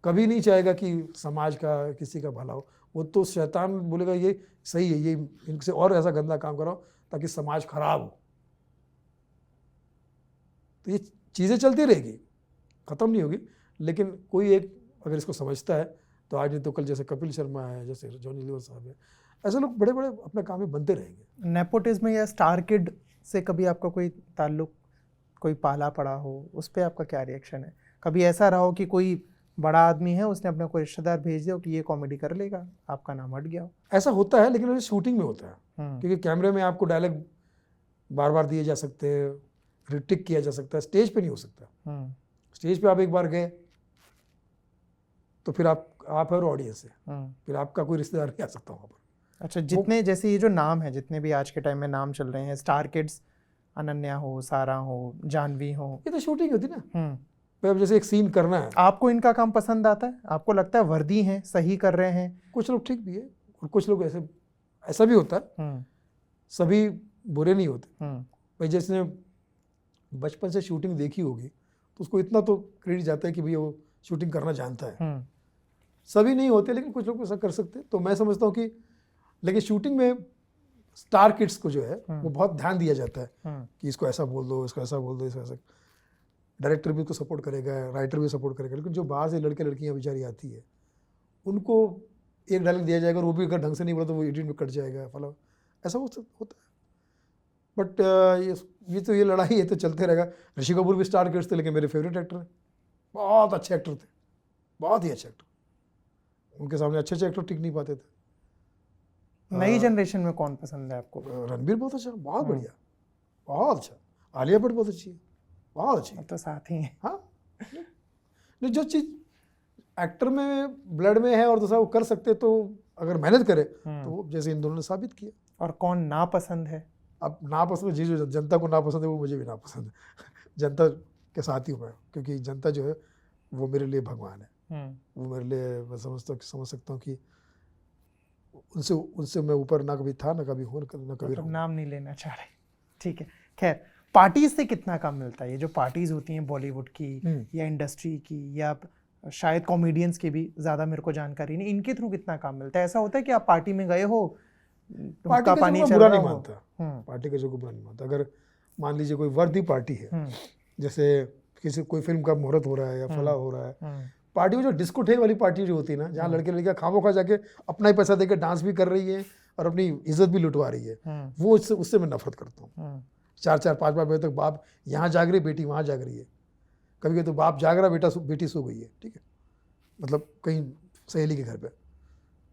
Speaker 1: कभी नहीं चाहेगा कि समाज का, किसी का भला हो। वो तो शैतान बोलेगा ये सही है, ये इनसे और ऐसा गंदा काम करो ताकि समाज खराब हो। तो ये चीज़ें चलती रहेगी, ख़त्म नहीं होगी। लेकिन कोई एक अगर इसको समझता है तो आज नहीं तो कल, जैसे कपिल शर्मा है, जैसे जॉनी लीवर साहब है, ऐसे लोग बड़े बड़े अपने काम में बनते रहेंगे।
Speaker 2: नेपोटिज्म या स्टार किड से कभी आपका कोई ताल्लुक, कोई पाला पड़ा हो, उस पर आपका क्या रिएक्शन है? कभी ऐसा रहा हो कि कोई बड़ा आदमी है, उसने अपने कोई रिश्तेदार भेज दिया कि ये कॉमेडी कर लेगा, आपका नाम हट गया।
Speaker 1: ऐसा होता है, लेकिन शूटिंग में होता है,
Speaker 2: हम्म,
Speaker 1: क्योंकि कैमरे में आपको डायलॉग बार बार दिए जा सकते हैं, रिटिक किया जा सकता है, स्टेज पे नहीं हो सकता।
Speaker 2: हम्म,
Speaker 1: स्टेज पे आप एक बार गए तो फिर आप है और ऑडियंस है, फिर आपका कोई रिश्तेदार नहीं आ सकता वहाँ पर।
Speaker 2: अच्छा, जितने जैसे ये जो नाम है, जितने भी आज के टाइम में नाम चल रहे हैं, स्टार किड्स, अनन्या हो, सारा हो, जानवी हो,
Speaker 1: ये तो शूटिंग होती ना। भाई अब जैसे एक सीन करना है,
Speaker 2: आपको इनका काम पसंद आता है? आपको लगता है वर्दी हैं, सही कर रहे हैं?
Speaker 1: कुछ लोग ठीक भी है और कुछ लोग ऐसा भी होता है, सभी बुरे नहीं होते। भाई जिसने बचपन से शूटिंग देखी होगी तो उसको इतना तो क्रेडिट जाता है कि भैया वो शूटिंग करना जानता है। सभी नहीं होते, लेकिन कुछ लोग ऐसा कर सकते हैं। तो मैं समझता हूँ कि लेकिन शूटिंग में स्टार किड्स को जो है वो बहुत ध्यान दिया जाता है कि इसको ऐसा बोल दो, इसको ऐसा बोल दो, इसको ऐसा। डायरेक्टर भी उसको सपोर्ट करेगा, राइटर भी सपोर्ट करेगा, लेकिन जो बाहर से लड़के लड़कियाँ बेचारी आती है उनको एक डायलॉग दिया जाएगा और वो भी अगर ढंग से नहीं बोला तो वो एडिट में कट जाएगा, फला ऐसा होता है। बट ये लड़ाई है तो चलते रहेगा। ऋषि कपूर भी स्टार किड्स थे, लेकिन मेरे फेवरेट एक्टर हैं, बहुत अच्छे एक्टर थे, बहुत ही अच्छे एक्टर। उनके सामने अच्छे अच्छे एक्टर टिक नहीं पाते थे।
Speaker 2: नई जनरेशन में कौन पसंद है आपको?
Speaker 1: रणबीर बहुत अच्छा, बहुत बढ़िया, बहुत अच्छा। आलिया भट्ट बहुत अच्छी है, बहुत अच्छी।
Speaker 2: तो साथ ही हैं।
Speaker 1: हाँ, नहीं जो चीज़ एक्टर में ब्लड में है और दूसरा वो कर सकते, तो अगर मेहनत करे तो जैसे इन दोनों ने साबित किया।
Speaker 2: और कौन नापसंद है? अब
Speaker 1: नापसंद जी, जो जनता को नापसंद है वो मुझे भी नापसंद है। जनता के साथ ही हूँ मैं, क्योंकि जनता जो है वो मेरे लिए भगवान है। वो मेरे लिए, मैं समझ सकता हूँ कि उनसे मैं ऊपर ना कभी था, ना कभी हूँ, ना कभी रहूँगा।
Speaker 2: नाम नहीं लेना चाह रहे, ठीक है। खैर, पार्टीज से कितना काम मिलता है? ये जो पार्टीज होती हैं बॉलीवुड की या इंडस्ट्री की या शायद कॉमेडियंस की भी, ज़्यादा मेरे को जानकारी नहीं, इनके थ्रू कितना काम मिलता है? ऐसा होता है कि आप पार्टी में गए हो,
Speaker 1: पार्टी का पानी बुरा नहीं मानता, पार्टी का जो बुरा नहीं मानता। अगर मान लीजिए कोई वर्दी पार्टी है, जैसे कोई फिल्म का मुहूर्त हो रहा है या फला हो रहा है, पार्टी में जो डिस्कोटेक वाली पार्टी जो होती है ना, जहाँ लड़के लड़कियाँ खामोखा जाके अपना ही पैसा देकर डांस भी कर रही है और अपनी इज्जत भी लुटवा रही है, वो उससे मैं नफरत करता हूँ। 4-4, 5-5 बजे तक बाप यहाँ जाग रही, बेटी वहाँ जाग रही है। कभी कभी तो बाप जाग रहा, बेटी सो गई है, ठीक है, मतलब कहीं सहेली के घर पे।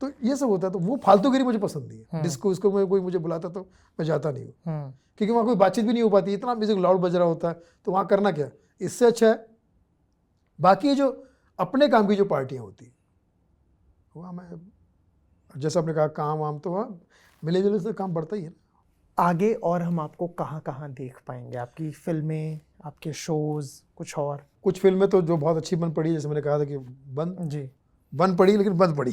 Speaker 1: तो ये सब होता है, तो वो फालतूगिरी मुझे पसंद नहीं है। डिस्को इसको में कोई मुझे बुलाता तो मैं जाता नहीं हूँ, क्योंकि वहाँ कोई बातचीत भी नहीं हो पाती, इतना म्यूजिक लाउड बज रहा होता है, तो वहाँ करना क्या। इससे अच्छा है बाकी जो अपने काम की जो पार्टियाँ होती हैं, वहाँ मैं जैसे आपने कहा काम वाम, तो वहाँ मिले जुले से काम बढ़ता ही है।
Speaker 2: आगे और हम आपको कहाँ कहाँ देख पाएंगे? आपकी फिल्में, आपके शोज, कुछ और?
Speaker 1: कुछ फिल्में तो जो बहुत अच्छी बन पड़ी, जैसे मैंने कहा था कि बन पड़ी, लेकिन बंद पड़ी।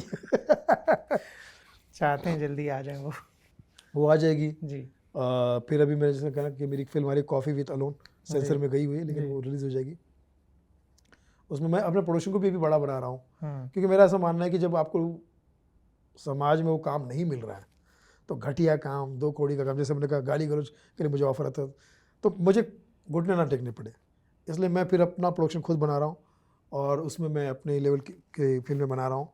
Speaker 2: चाहते हैं जल्दी आ जाए
Speaker 1: वो आ जाएगी
Speaker 2: जी।
Speaker 1: फिर अभी मैंने जैसे कहा कि मेरी फिल्म हमारी कॉफ़ी विद अलोन सेंसर में गई हुई है, लेकिन वो रिलीज़ हो जाएगी। उसमें मैं अपने प्रोडक्शन को भी अभी बड़ा बना रहा हूँ, क्योंकि मेरा ऐसा मानना है कि जब आपको समाज में वो काम नहीं मिल रहा है तो घटिया काम, 2 कौड़ी का काम, जैसे मैंने कहा गाली गलौज के लिए मुझे ऑफर आता है, तो मुझे घुटने ना टेकने पड़े, इसलिए मैं फिर अपना प्रोडक्शन खुद बना रहा हूँ और उसमें मैं अपने लेवल की फिल्में बना रहा हूँ।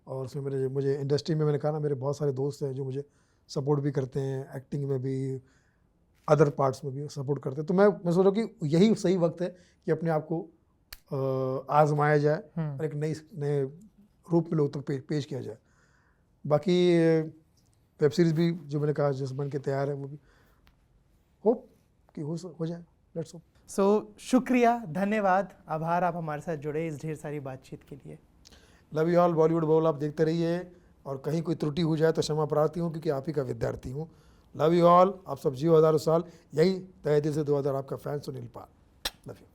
Speaker 1: और उसमें मुझे इंडस्ट्री में, मैंने कहा ना, मेरे बहुत सारे दोस्त हैं जो मुझे सपोर्ट भी करते हैं, एक्टिंग में भी, अदर पार्ट्स में भी सपोर्ट करते हैं। तो मैं सोच रहा हूँ कि यही सही वक्त है कि अपने आप को आजमाया जाए और एक नए रूप में लोग तक पेश किया जाए। बाकी वेब सीरीज़ भी जो मैंने कहा जिस बन के तैयार है, वो भी होप कि हो जाए, लेट्स होप।
Speaker 2: सो शुक्रिया, धन्यवाद, आभार, आप हमारे साथ जुड़े इस ढेर सारी बातचीत के लिए।
Speaker 1: Love you all. Bollywood Bowl आप देखते रहिए, और कहीं कोई त्रुटि हो जाए तो क्षमा प्रार्थी हूँ, क्योंकि आप ही का विद्यार्थी हूँ। Love you all. आप सब जियो हज़ारों साल। यही तहे दिल से 2000 आपका fan Sunil Pal. Love you.